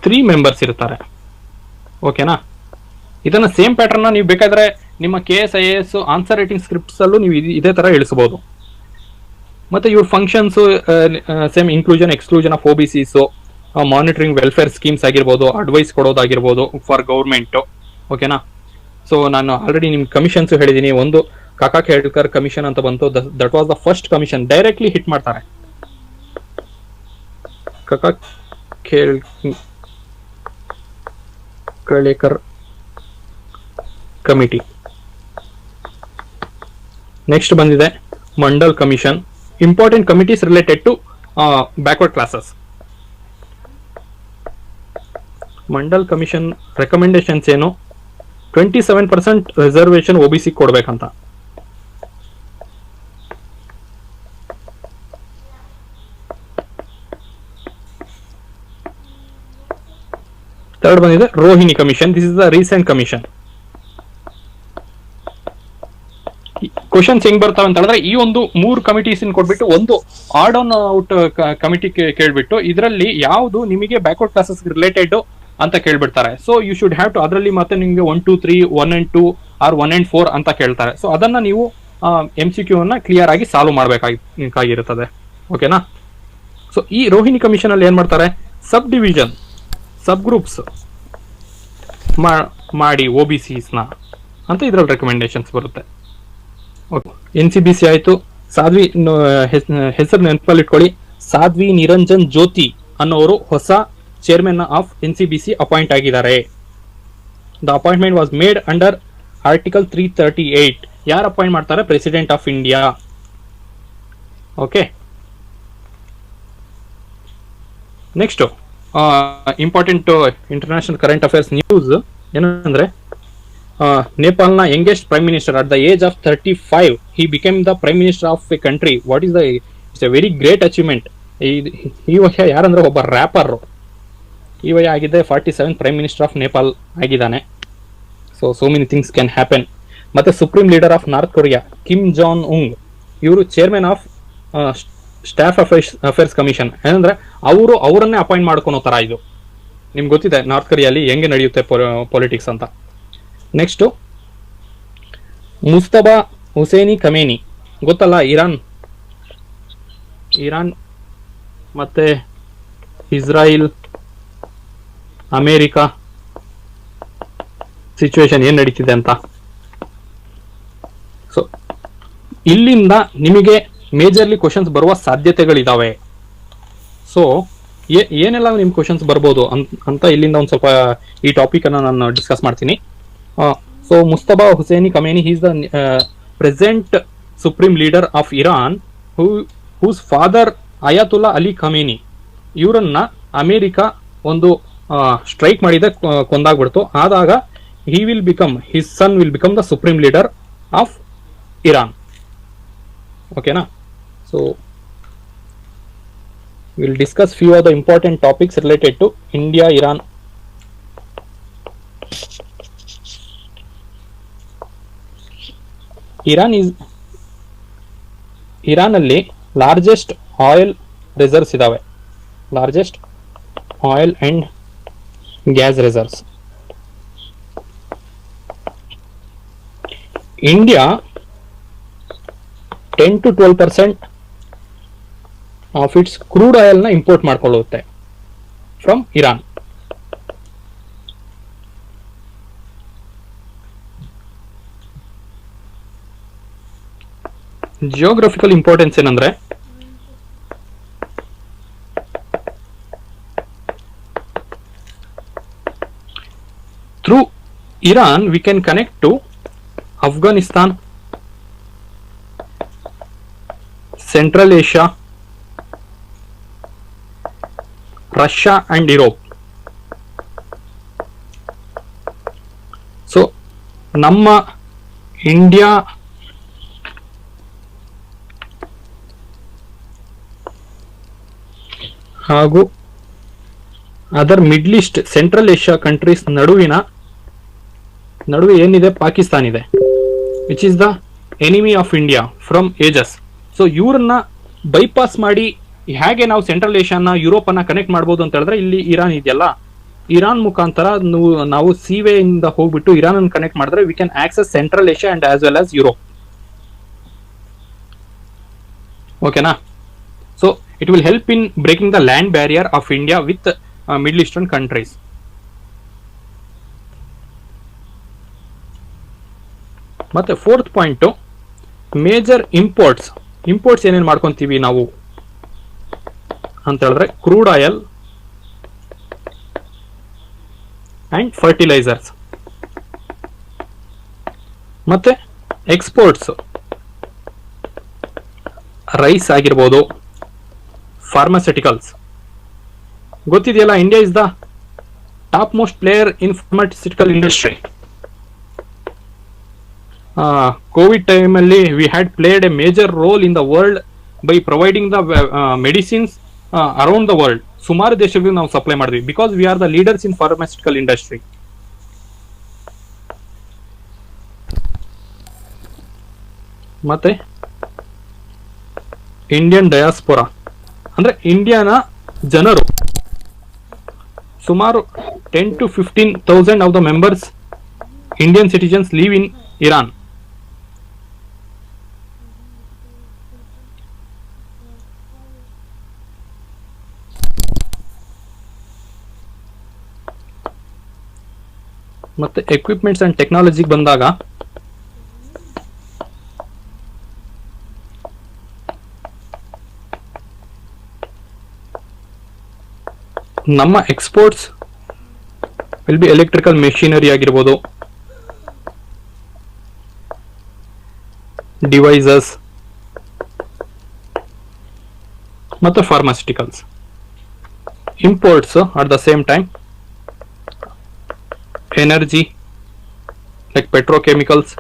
3 ಮೆಂಬರ್ಸ್ ಇರ್ತಾರೆ. ಓಕೆನಾ. ಇದನ್ನ ಸೇಮ್ ಪ್ಯಾಟರ್ನ್ ನೀವು ಬೇಕಾದ್ರೆ ನಿಮ್ಮ KS IAS answer writing scripts ಅಲ್ಲೂ ನೀವು ಇದೇ ತರ ಇಳಿಸಬಹುದು. ಮತ್ತೆ ಇವ್ರ functions same inclusion exclusion of OBCs, monitoring welfare schemes ಆಗಿರ್ಬೋದು, ಅಡ್ವೈಸ್ ಕೊಡೋದಾಗಿರ್ಬೋದು ಫಾರ್ ಗೌರ್ಮೆಂಟ್. ಓಕೆನಾ. ಸೊ ನಾನು ಆಲ್ರೆಡಿ ನಿಮ್ ಕಮಿಷನ್ಸ್ ಹೇಳಿದೀನಿ. ಒಂದು ಕಾಕಾ ಖೇಡ್ಕರ್ ಕಮಿಷನ್ ಅಂತ ಬಂತು. That was the first commission. Directly hit ಮಾಡ್ತಾರೆ ಕಾಕಾ ಖೇಡ್ಕರ್ ಕಮಿಟಿ. ನೆಕ್ಸ್ಟ್ ಬಂದಿದೆ Mandal commission, important committees related to backward classes. Mandal commission recommendations ಏನು, 27% ರಿಸರ್ವೇಶನ್ OBC ಕೊಡ್ಬೇಕಂತ. ಥರ್ಡ್ ಬಂದಿದೆ Rohini commission. This is the recent commission. Questions ಹೆಂಗ್ ಬರ್ತಾವೆ ಅಂತ ಹೇಳಿದ್ರೆ, ಈ ಒಂದು 3 ಕಮಿಟೀಸ್ ಕೊಟ್ಬಿಟ್ಟು ಒಂದು ಆಡ್ ಆನ್ ಔಟ್ ಕಮಿಟಿ ಕೇಳ್ಬಿಟ್ಟು ಇದರಲ್ಲಿ ಯಾವುದು ನಿಮಗೆ ಬ್ಯಾಕ್ವರ್ಡ್ ಕ್ಲಾಸಸ್ ರಿಲೇಟೆಡ್ ಅಂತ ಕೇಳ್ಬಿಡ್ತಾರೆ. So you should have to, ಅದರಲ್ಲಿ ಮತ್ತೆ ನಿಮಗೆ 1, 2, 3, 1 and 2 ಆರ್ 1 and 4 ಅಂತ ಕೇಳ್ತಾರೆ. ಸೊ ಅದನ್ನ ನೀವು MCQ ಅನ್ನ ಕ್ಲಿಯರ್ ಆಗಿ ಸಾಲ್ವ್ ಮಾಡಬೇಕಾಗಿರುತ್ತದೆ. ಓಕೆನಾ. ಸೊ ಈ ರೋಹಿಣಿ ಕಮಿಷನ್ ಅಲ್ಲಿ ಏನ್ ಮಾಡ್ತಾರೆ, ಸಬ್ ಡಿವಿಷನ್, ಸಬ್ ಗ್ರೂಪ್ಸ್ ಮಾಡಿ OBCs ನ ಅಂತ ಇದ್ರಲ್ಲಿ ರೆಕಮೆಂಡೇಶನ್ಸ್ ಬರುತ್ತೆ. NCBC ಆಯ್ತು. ಸಾಧ್ವಿ ಹೆಸರು ನೆನಪಲ್ಲಿ ಇಟ್ಕೊಳ್ಳಿ, ಸಾಧ್ವಿ ನಿರಂಜನ್ ಜ್ಯೋತಿ ಅನ್ನೋರು ಹೊಸ ಚೇರ್ಮನ್ ಆಫ್ NCBC ಅಪಾಯಿಂಟ್ ಆಗಿದ್ದಾರೆ. The appointment was made under article 338. ಯಾರು ಅಪಾಯಿಂಟ್ ಮಾಡ್ತಾರೆ, President of India. Okay. Next important international current affairs news ಏನಂದ್ರೆ, ನೇಪಾಲ್ನ youngest prime minister at the age of 35 he became the prime minister of a country. What is the, it's a very great achievement. ಈ ವರ್ಷ ಯಾರಂದ್ರೆ ಒಬ್ಬ wrapper ಈ ವಯ ಆಗಿದೆ 47 prime minister of Nepal ಆಗಿದ್ದಾನೆ. So many things can happen. ಮತ್ತೆ supreme leader of North Korea Kim Jong Un, ಇವರು chairman of staff affairs commission. ಏನಂದ್ರೆ ಅವರನ್ನೇ ಅಪಾಯಿಂಟ್ ಮಾಡ್ಕೊಳೋ ತರ ಇದು. ನಿಮ್ಗೆ ಗೊತ್ತಿದೆ ನಾರ್ತ್ ಕೊರಿಯಲ್ಲಿ ಹೆಂಗೆ ನಡೆಯುತ್ತೆ ಪೊಲಿಟಿಕ್ಸ್ ಅಂತ. ನೆಕ್ಸ್ಟ್ ಮುಸ್ತಬಾ ಹುಸೇನಿ ಖಮೇನಿ, ಗೊತ್ತಲ್ಲ, ಇರಾನ್ ಮತ್ತೆ ಇಸ್ರಾಯಿಲ್, ಅಮೇರಿಕಾ ಸಿಚುವೇಶನ್ ಏನ್ ನಡೀತಿದೆ ಅಂತ. ಸೊ ಇಲ್ಲಿಂದ ನಿಮಗೆ ಮೇಜರ್ಲಿ ಕ್ವಶನ್ಸ್ ಬರುವ ಸಾಧ್ಯತೆಗಳಿದಾವೆ. ಸೊ ಏನೆಲ್ಲ ನಿಮ್ ಕ್ವಶನ್ಸ್ ಬರ್ಬೋದು ಅಂತ ಇಲ್ಲಿಂದ ಒಂದ್ ಸ್ವಲ್ಪ ಈ ಟಾಪಿಕ್ ಅನ್ನ ನಾನು ಡಿಸ್ಕಸ್ ಮಾಡ್ತೀನಿ. So Mustafa Hosseini Khamenei is the present supreme leader of Iran whose father Ayatollah Ali Khamenei. ಇವರನ್ನ ಅಮೆರಿಕ ಒಂದು ಸ್ಟ್ರೈಕ್ ಮಾಡಿದೆ, ಕೊಂದಾಗ್ಬಿಡ್ತು. ಆದಾಗ his son will become the supreme leader of Iran. ಓಕೆನಾ? So we'll discuss few of the important topics related to India, Iran. Iran ಅಲ್ಲಿ largest oil reserves ಇದಾವೆ, largest oil and gas reserves. India 10 to 12% of its crude oil ನ import ಮಾಡ್ಕೊಳ್ಳುತ್ತೆ from Iran. Geographical importance ಏನಂದ್ರೆ through Iran we can connect to Afghanistan, Central Asia, Russia and Europe. So ನಮ್ಮ India ಹಾಗೂ other Middle East, Central Asia countries ನಡುವೆ ಏನಿದೆ, ಪಾಕಿಸ್ತಾನ್ ಇದೆ, which is the enemy of India from ages. So ಇವ್ರನ್ನ bypass ಮಾಡಿ ಹೇಗೆ ನಾವು ಸೆಂಟ್ರಲ್ ಏಷ್ಯಾನ ಯುರೋಪ್ ಅನ್ನ ಕನೆಕ್ಟ್ ಮಾಡಬಹುದು ಅಂತ ಹೇಳಿದ್ರೆ, ಇಲ್ಲಿ ಇರಾನ್ ಇದೆಯಲ್ಲ, ಇರಾನ್ ಮುಖಾಂತರ ನಾವು ಸೀವೇ ಇಂದ ಹೋಗ್ಬಿಟ್ಟು ಇರಾನ್ ಅನ್ನು ಕನೆಕ್ಟ್ ಮಾಡಿದ್ರೆ we can access Central Asia and as well as Europe. ಓಕೆನಾ? So it will help in breaking the land barrier of India with Middle Eastern countries. ಮತ್ತೆ ಫೋರ್ತ್ ಪಾಯಿಂಟ್, ಮೇಜರ್ ಇಂಪೋರ್ಟ್ಸ್ ಏನೇನು ಮಾಡ್ಕೊಂತೀವಿ ನಾವು ಅಂತ ಹೇಳಿದ್ರೆ crude oil and fertilisers. ಮತ್ತೆ exports rice ಆಗಿರ್ಬೋದು, pharmaceuticals. ಗೊತ್ತಿದೆಯಲ್ಲ, India is the top most player in pharmaceutical industry. Covid time ಅಲ್ಲಿ we had played a major role in the world by providing the medicines around the world. ಸುಮಾರು ದೇಶಗಳಿಗೆ ನಾವು supply ಮಾಡಿದ್ವಿ because we are the leaders in pharmaceutical industry. ಮತ್ತೆ Indian diaspora ಅಂದ್ರೆ ಇಂಡಿಯಾನ ಜನರು, ಸುಮಾರು 10 to 15,000 of the members Indian citizens live in Iran. ಮತ್ತೆ ಎಕ್ವಿಪ್ಮೆಂಟ್ಸ್ ಅಂಡ್ ಟೆಕ್ನಾಲಜಿಗೆ ಬಂದಾಗ ನಮ್ಮ exports will be electrical machinery ಆಗಿರ್ಬೋದು, ಡಿವೈಸಸ್ ಮತ್ತು pharmaceuticals. Imports at the same time energy like petrochemicals,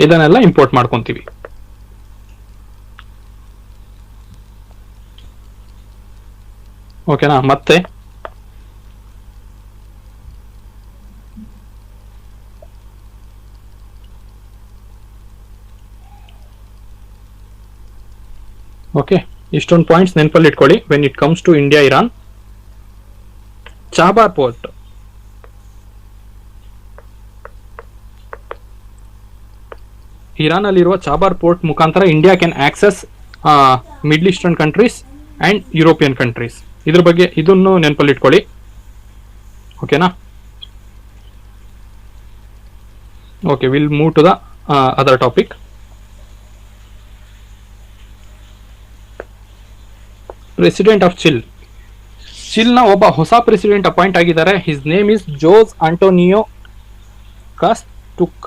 ಇದನ್ನೆಲ್ಲ ಇಂಪೋರ್ಟ್ ಮಾಡ್ಕೊಂತೀವಿ. ಓಕೆನಾ? ಮತ್ತೆ ಓಕೆ, ಇಷ್ಟೊಂದು ಪಾಯಿಂಟ್ಸ್ ನೆನಪಲ್ಲಿ ಇಟ್ಕೊಳ್ಳಿ when it comes to India Iran. Chabahar port, Iran ಅಲ್ಲಿರುವ ಚಾಬಾರ್ ಪೋರ್ಟ್ ಮುಖಾಂತರ India can access Middle Eastern countries and European countries. ಇದ್ರ ಬಗ್ಗೆ ಇದನ್ನು ನೆನಪಲ್ಲಿ ಇಟ್ಕೊಳ್ಳಿ. ಓಕೆನಾ? Okay, we'll move to the other topic. President of Chile. ಚಿಲ್ನ ಒಬ್ಬ ಹೊಸ ಪ್ರೆಸಿಡೆಂಟ್ ಅಪಾಯಿಂಟ್ ಆಗಿದ್ದಾರೆ. His name is Jose Antonio ಕಾಸ್ಟುಕ್.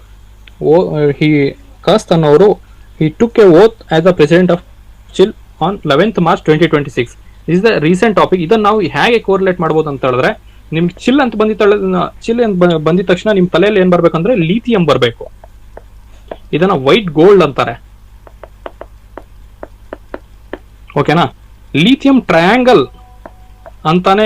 ಕಾಸ್ಟ್ ಅನ್ನೋರು he took a oath as the president of Chile on 11th March 2026. This is the recent topic. ಇದನ್ನ ನಾವು ಹೇಗೆ correlate ಮಾಡ್ಬೋದು ಅಂತ ಹೇಳಿದ್ರೆ, ನಿಮ್ಗೆ ಚಿಲ್ ಅಂತ ಬಂದಿದ ತಕ್ಷಣ ನಿಮ್ ತಲೆಯಲ್ಲಿ ಏನ್ ಬರ್ಬೇಕಂದ್ರೆ ಲಿಥಿಯಂ ಬರಬೇಕು. ಇದನ್ನ ವೈಟ್ ಗೋಲ್ಡ್ ಅಂತಾರೆ. ಓಕೆನಾ? ಲಿಥಿಯಂ ಟ್ರಯಾಂಗಲ್ ಅಂತಾನೆ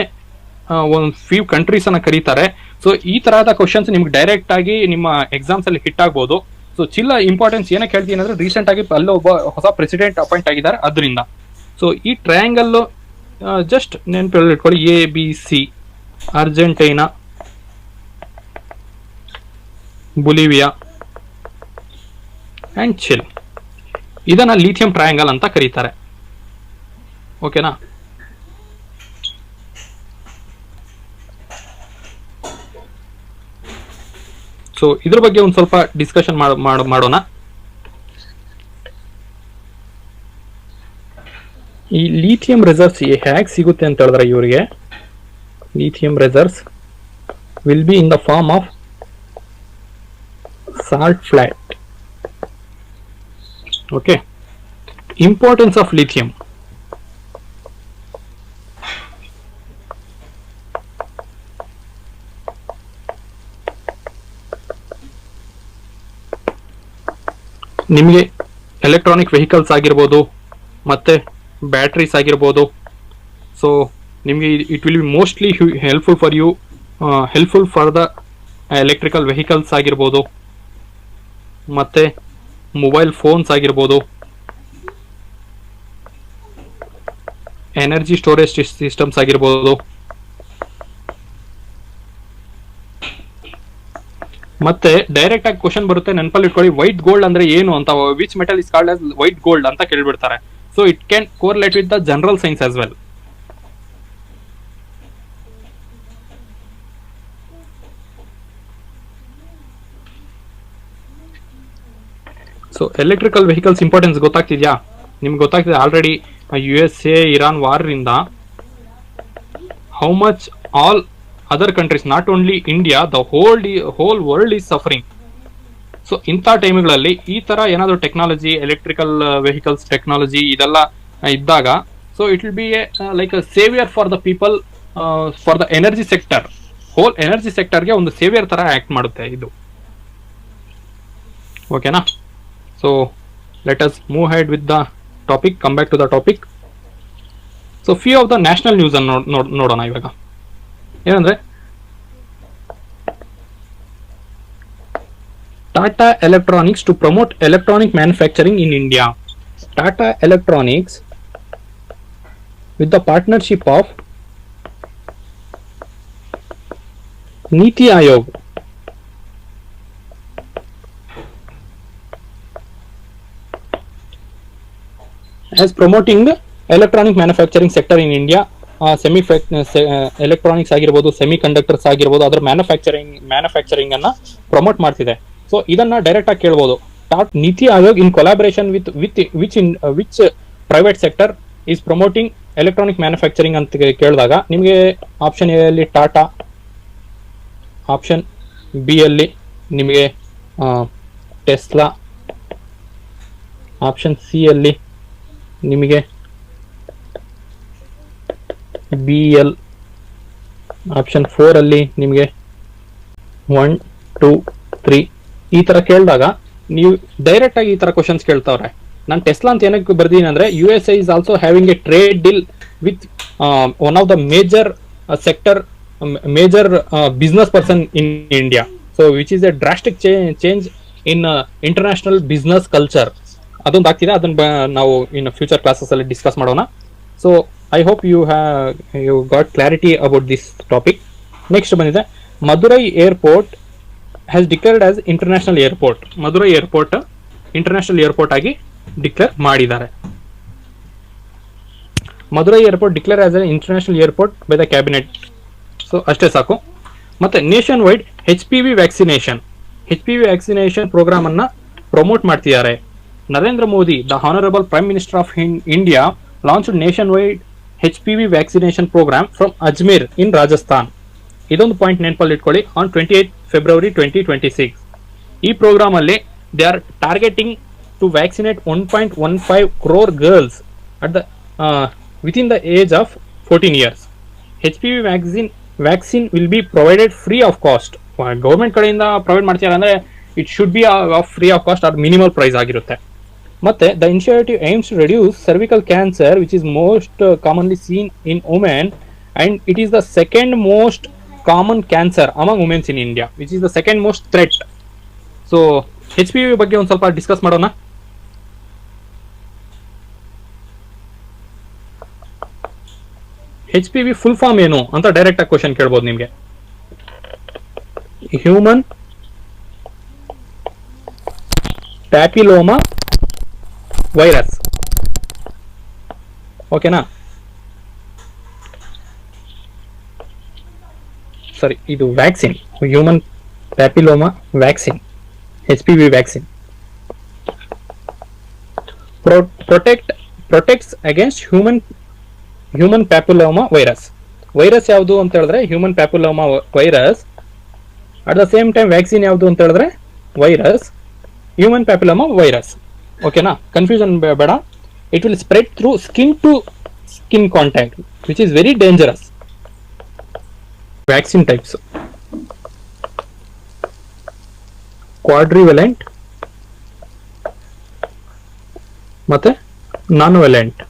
ಒಂದು ಫ್ಯೂ ಕಂಟ್ರೀಸ್ ಅನ್ನ ಕರೀತಾರೆ. ಸೊ ಈ ತರಹದ ಕ್ವಶನ್ಸ್ ನಿಮ್ಗೆ ಡೈರೆಕ್ಟ್ ಆಗಿ ನಿಮ್ಮ ಎಕ್ಸಾಮ್ಸ್ ಅಲ್ಲಿ ಹಿಟ್ ಆಗ್ಬೋದು. ಸೊ ಚಿಲ್ಲ ಇಂಪಾರ್ಟೆನ್ಸ್ ಏನಕ್ಕೆ ಹೇಳ್ತೀನಿ ಅಂದ್ರೆ, ರೀಸೆಂಟ್ ಆಗಿ ಅಲ್ಲೇ ಒಬ್ಬ ಹೊಸ ಪ್ರೆಸಿಡೆಂಟ್ ಅಪಾಯಿಂಟ್ ಆಗಿದ್ದಾರೆ ಅದರಿಂದ. ಸೊ ಈ ಟ್ರಯಾಂಗಲ್ ಜಸ್ಟ್ ನೆನಪಲ್ಲಿ ಇಟ್ಕೊಳ್ಳಿ, ABC, Argentina, Bolivia and chill. ಇದನ್ನ ಲಿಥಿಯಂ ಟ್ರಯಾಂಗಲ್ ಅಂತ ಕರೀತಾರೆ. ಓಕೆನಾ? ಸೊ ಇದ್ರ ಬಗ್ಗೆ ಒಂದು ಸ್ವಲ್ಪ ಡಿಸ್ಕಷನ್ ಮಾಡೋಣ. ಈ ಲಿಥಿಯಂ ರಿಸರ್ವ್ಸ್ ಹೇಗೆ ಸಿಗುತ್ತೆ ಅಂತ ಹೇಳಿದ್ರೆ, ಇವರಿಗೆ lithium reserves will be in the form of salt flat. Okay, importance of lithium. ನಿಮಗೆ ಎಲೆಕ್ಟ್ರಾನಿಕ್ ವೆಹಿಕಲ್ಸ್ ಆಗಿರ್ಬೋದು, ಮತ್ತೆ ಬ್ಯಾಟ್ರೀಸ್ ಆಗಿರ್ಬೋದು. ಸೊ ನಿಮಗೆ it will be mostly helpful for you, helpful for the electrical vehicles ಆಗಿರ್ಬೋದು, ಮತ್ತೆ ಮೊಬೈಲ್ ಫೋನ್ಸ್ ಆಗಿರ್ಬೋದು, energy storage systems ಆಗಿರ್ಬೋದು. ಮತ್ತೆ ಡೈರೆಕ್ಟ್ ಆಗಿ ಕ್ವಶನ್ ಬರುತ್ತೆ, ನೆನಪಲ್ಲಿ ಇಟ್ಕೊಳ್ಳಿ, ವೈಟ್ ಗೋಲ್ಡ್ ಅಂದ್ರೆ ಏನು ಅಂತ. Which metal is called as white gold ಅಂತ ಕೇಳ್ಬಿಡ್ತಾರೆ. So it can correlate with the general science as well. So electrical vehicles importance ಗೊತ್ತಾಗ್ತಿದ್ಯಾ? ನಿಮ್ಗೆ ಗೊತ್ತಾಗ್ತಿದೆ ಆಲ್ರೆಡಿ. USA ಇರಾನ್ ವಾರ್ ಇಂದ how much all other countries, not only India, the whole world is suffering. So ಇಂಥ ಟೈಮ್ಗಳಲ್ಲಿ ಈ ತರ ಏನಾದರೂ technology, electrical vehicles technology ಇದೆಲ್ಲ ಇದ್ದಾಗ, so it will be like a saviour for the people, for the energy sector. Whole energy ಸೆಕ್ಟರ್ಗೆ ಒಂದು saviour ತರ act ಮಾಡುತ್ತೆ ಇದು. ಓಕೆನಾ? So let us move head with the topic, come back to the topic. So few of the national news ಅನ್ನು ನೋಡೋಣ ಇವಾಗ. ಏನಂದ್ರೆ, Tata electronics to promote electronic manufacturing in India. Tata electronics with the partnership of Niti Aayog as promoting the electronic manufacturing sector in India. Electronics ಆಗಿರ್ಬೋದು, semi conductors ಆಗಿರ್ಬೋದು, ಅದರ manufacturing ಅನ್ನ promote ಮಾಡ್ತಿದೆ. So ಇದನ್ನ ಡೈರೆಕ್ಟ್ ಆಗಿ ಕೇಳ್ಬೋದು. Niti Aayog in collaboration which private sector is promoting electronic manufacturing ಅಂತ ಕೇಳಿದಾಗ, ನಿಮಗೆ ಆಪ್ಷನ್ ಎ ಅಲ್ಲಿ ಟಾಟಾ, ಆಪ್ಷನ್ ಬಿ ಅಲ್ಲಿ ನಿಮಗೆ ಟೆಸ್ಲಾ, ಆಪ್ಷನ್ ಸಿ ಅಲ್ಲಿ ನಿಮಗೆ BL, ಆಪ್ಷನ್ 4 ಅಲ್ಲಿ ನಿಮಗೆ 1, 2, 3 ಈ ತರ ಕೇಳಿದಾಗ ನೀವು ಡೈರೆಕ್ಟ್ ಆಗಿ ಈ ತರ ಕ್ವಶನ್ಸ್ ಕೇಳ್ತಾವ್ರೆ. ನಾನು ಟೆಸ್ಲಾ ಅಂತ ಏನಕ್ಕೆ ಬರ್ದೀನಿ ಅಂದ್ರೆ, USA is also having a trade deal with one of the major sector, major business person in India. So which is a drastic change in international business culture. ಅದೊಂದು ಆಗ್ತಿದೆ, ಅದನ್ನ ನಾವು ಇನ್ ಫ್ಯೂಚರ್ ಕ್ಲಾಸಸ್ ಅಲ್ಲಿ discuss ಮಾಡೋಣ. So I hope you got clarity about this topic. Next ಬಂದಿದೆ, Madurai airport has declared as international airport. Madurai airport international airport ಆಗಿ declare ಮಾಡಿದ್ದಾರೆ. Madurai airport declare as an international airport by the cabinet. So ಅಷ್ಟೇ ಸಾಕು. ಮತ್ತೆ nationwide HPV vaccination. HPV vaccination programme ಅನ್ನ promote ಮಾಡ್ತಿದ್ದಾರೆ. Narendra Modi, the honourable prime minister of India, launched nationwide HPV vaccination programme from Ajmer in Rajasthan. ಇದೊಂದು point ನೆನಪಲ್ಲಿ ಇಟ್ಕೊಳ್ಳಿ. On 28 February 2026 ಈ program ಅಲ್ಲಿ they are targeting to vaccinate 1.15 crore girls at the within the age of 14 years. HPV vaccine will be provided free of cost. Government ಕಡೆಯಿಂದ provide ಮಾಡ್ತಿದ್ದಾರೆ ಅಂದ್ರೆ it should be free of cost or minimal price ಆಗಿರುತ್ತೆ. ಮತ್ತೆ the initiative aims to reduce cervical cancer which is most commonly seen in women and it is the second most common cancer among womens in India which is the second most threat. So HPV ಬಗ್ಗೆ ಒಂದು ಸ್ವಲ್ಪ discuss ಮಾಡೋಣ. HPV full form ಏನು ಅಂತ direct ಆಗಿ question ಕೇಳ್ಬೋದು ನಿಮ್ಗೆ. Human papilloma virus. ಓಕೆನಾ? ಸಾರಿ, ಇದು vaccine, human papilloma vaccine, HPV vaccine. Protects against human papilloma virus. Virus ಯಾವುದು ಅಂತ ಹೇಳಿದ್ರೆ human papilloma virus. At the same time vaccine ಯಾವುದು ಅಂತ ಹೇಳಿದ್ರೆ ವೈರಸ್, ಹ್ಯೂಮನ್ ಪ್ಯಾಪಿಲೋಮಾ ವೈರಸ್. ಓಕೆನಾ? ಕನ್ಫ್ಯೂಷನ್ ಬೇಡ. It will spread through skin to skin contact which is very dangerous. Vaccine types: quadrivalent ಮತ್ತೆ nonavalent.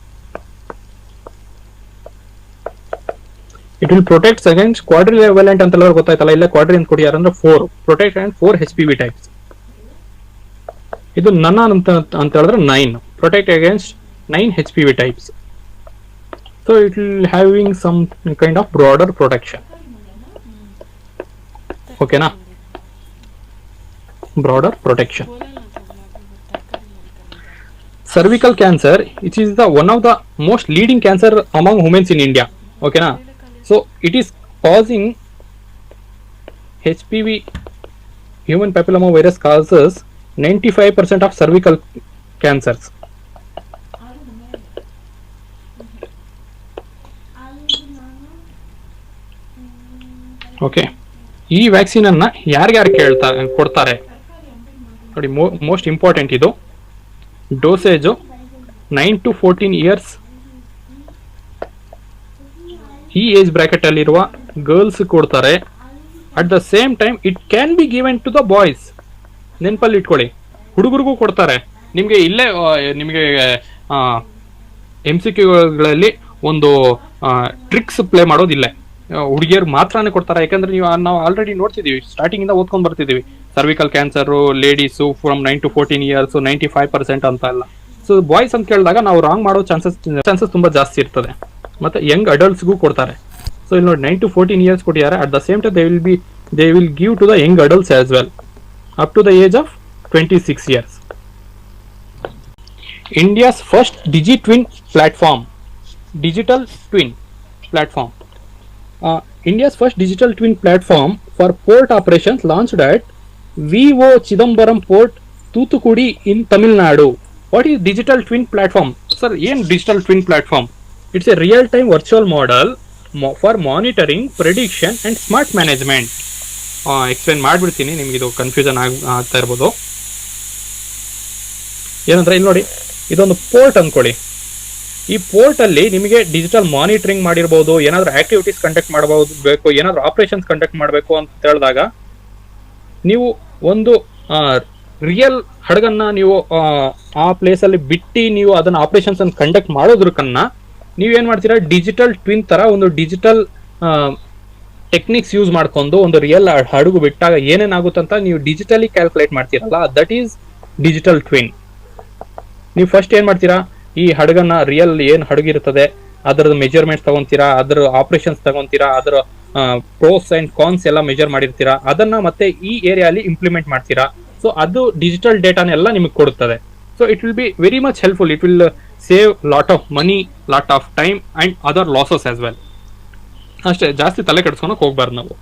It will protects against quadrivalent ಅಂತ ಎಲ್ಲರೂ ಗೊತ್ತಾಯ್ತಲ್ಲ, ಇಲ್ಲ ಕ್ವಾಡ್ರಿ ಅಂತ ಕೊಟ್ಟಿದ್ದಾರೆ ಅಂದ್ರೆ 4 ಪ್ರೊಟೆಕ್ಟ್ ಅಂಡ್ 4 HPV ಟೈಪ್ಸ್. ಇದು ನನ್ನ ಅಂತ ಹೇಳಿದ್ರೆ 9 protect against 9 HPV types. So it will having some kind of broader protection. ಓಕೆನಾ? Broader protection. Cervical cancer, which is the one of the most leading cancer among women in India. Okay na? So it is causing HPV, human papilloma virus causes 95% of cervical cancers. Okay. ಈ vaccine ಅನ್ನ ಯಾರ್ಯಾರು ಕೊಡ್ತಾರೆ ನೋಡಿ, most important ಇದು. Dosage 9 to 14 years ಈ age bracket ಅಲ್ಲಿರುವ girls ಕೊಡ್ತಾರೆ. At the same time it can be given to the boys. ನೆನಪಲ್ಲಿ ಇಟ್ಕೊಳ್ಳಿ, ಹುಡುಗರಿಗೂ ಕೊಡ್ತಾರೆ. ನಿಮಗೆ ಇಲ್ಲೇ ನಿಮಗೆ MCQಗಳಲ್ಲಿ ಒಂದು ಟ್ರಿಕ್ಸ್ ಪ್ಲೇ ಮಾಡೋದಿಲ್ಲ, ಹುಡುಗಿಯರು ಮಾತ್ರನೇ ಕೊಡ್ತಾರೆ. ಯಾಕಂದ್ರೆ ನಾವು ಆಲ್ರೆಡಿ ನೋಡ್ತಿದೀವಿ, ಸ್ಟಾರ್ಟಿಂಗ್ ಇಂದ ಓದ್ಕೊಂಡ್ ಬರ್ತಿದೀವಿ. Cervical cancer ladies from 9 to 14 years 95% ಅಂತ ಎಲ್ಲ. ಸೊ ಬಾಯ್ಸ್ ಅಂತ ಕೇಳಿದಾಗ ನಾವು ರಾಂಗ್ ಮಾಡೋ ಚಾನ್ಸಸ್ ತುಂಬಾ ಜಾಸ್ತಿ ಇರ್ತದೆ. ಮತ್ತೆ ಯಂಗ್ ಅಡಲ್ಟ್ಸ್ಗೂ ಕೊಡ್ತಾರೆ. ಸೊ ಇಲ್ಲಿ ನೋಡಿ 9 to 14 ಇಯರ್ಸ್ ಕೊಟ್ಟಿದ್ದಾರೆ. At the same time they will give to the young adults as well up to the age of 26 years. India's first digital twin platform. India's first digital twin platform for port operations launched at VO Chidambaram Port, Thoothukudi in Tamil Nadu. What is digital twin platform? Sir, ಏನು digital twin platform? It's a real-time virtual model for monitoring, prediction and smart management. Explain ಮಾಡಿಬಿಡ್ತೀನಿ, ನಿಮ್ಗೆ ಇದು confusion ಆಗ್ತಾ ಇರ್ಬೋದು. ಏನಂದ್ರೆ ಇಲ್ಲಿ ನೋಡಿ, ಇದೊಂದು ಪೋರ್ಟ್ ಅಂದ್ಕೊಳ್ಳಿ. ಈ ಪೋರ್ಟ್ ಅಲ್ಲಿ ನಿಮಗೆ ಡಿಜಿಟಲ್ ಮಾನಿಟರಿಂಗ್ ಮಾಡಿರ್ಬೋದು, ಏನಾದ್ರು ಆಕ್ಟಿವಿಟೀಸ್ ಕಂಡಕ್ಟ್ ಮಾಡಬಹುದು ಬೇಕು, ಏನಾದ್ರು ಆಪರೇಷನ್ಸ್ ಕಂಡಕ್ಟ್ ಮಾಡಬೇಕು ಅಂತ ಹೇಳಿದಾಗ ನೀವು ಒಂದು ರಿಯಲ್ ಹಡಗನ್ನ ನೀವು ಆ ಪ್ಲೇಸ್ ಅಲ್ಲಿ ಬಿಟ್ಟು ನೀವು ಅದನ್ನ ಆಪರೇಷನ್ಸ್ ಅನ್ನು ಕಂಡಕ್ಟ್ ಮಾಡೋದ್ರಕನ್ನ ನೀವೇನ್ ಮಾಡ್ತೀರಾ, ಡಿಜಿಟಲ್ ಟ್ವಿನ್ ತರ ಒಂದು ಡಿಜಿಟಲ್ ಟೆಕ್ನಿಕ್ಸ್ ಯೂಸ್ ಮಾಡ್ಕೊಂಡು ಒಂದು ರಿಯಲ್ ಹಡಗು ಬಿಟ್ಟಾಗ ಏನೇನಾಗುತ್ತಂತ ನೀವು ಡಿಜಿಟಲಿ ಕ್ಯಾಲ್ಕುಲೇಟ್ ಮಾಡ್ತೀರಲ್ಲ, ದಟ್ ಈಸ್ ಡಿಜಿಟಲ್ ಟ್ವಿನ್. ನೀವು ಫಸ್ಟ್ ಏನ್ ಮಾಡ್ತೀರಾ, ಈ ಹಡಗನ್ನ ರಿಯಲ್ ಏನ್ ಹಡಗಿರ್ತದೆ ಅದರದ ಮೆಜರ್ಮೆಂಟ್ಸ್ ತಗೊಂತೀರಾ, ಅದರ ಆಪರೇಷನ್ಸ್ ತಗೊಂತೀರಾ, ಅದರ ಪ್ರೋಸ್ ಅಂಡ್ ಕಾನ್ಸ್ ಎಲ್ಲ ಮೆಜರ್ ಮಾಡಿರ್ತೀರಾ, ಅದನ್ನ ಮತ್ತೆ ಈ ಏರಿಯಾಲಿ ಇಂಪ್ಲಿಮೆಂಟ್ ಮಾಡ್ತೀರಾ. ಸೊ ಅದು ಡಿಜಿಟಲ್ ಡೇಟಾನೆಲ್ಲ ನಿಮಗೆ ಕೊಡುತ್ತದೆ. So it will be very much helpful. It will save lot of money, lot of time and other losses as well. ಅಷ್ಟೇ, ಜಾಸ್ತಿ ತಲೆ ಕೆಡಿಸ್ಕೊಳಕ್ ಹೋಗ್ಬಾರ್ದು ನಾವು.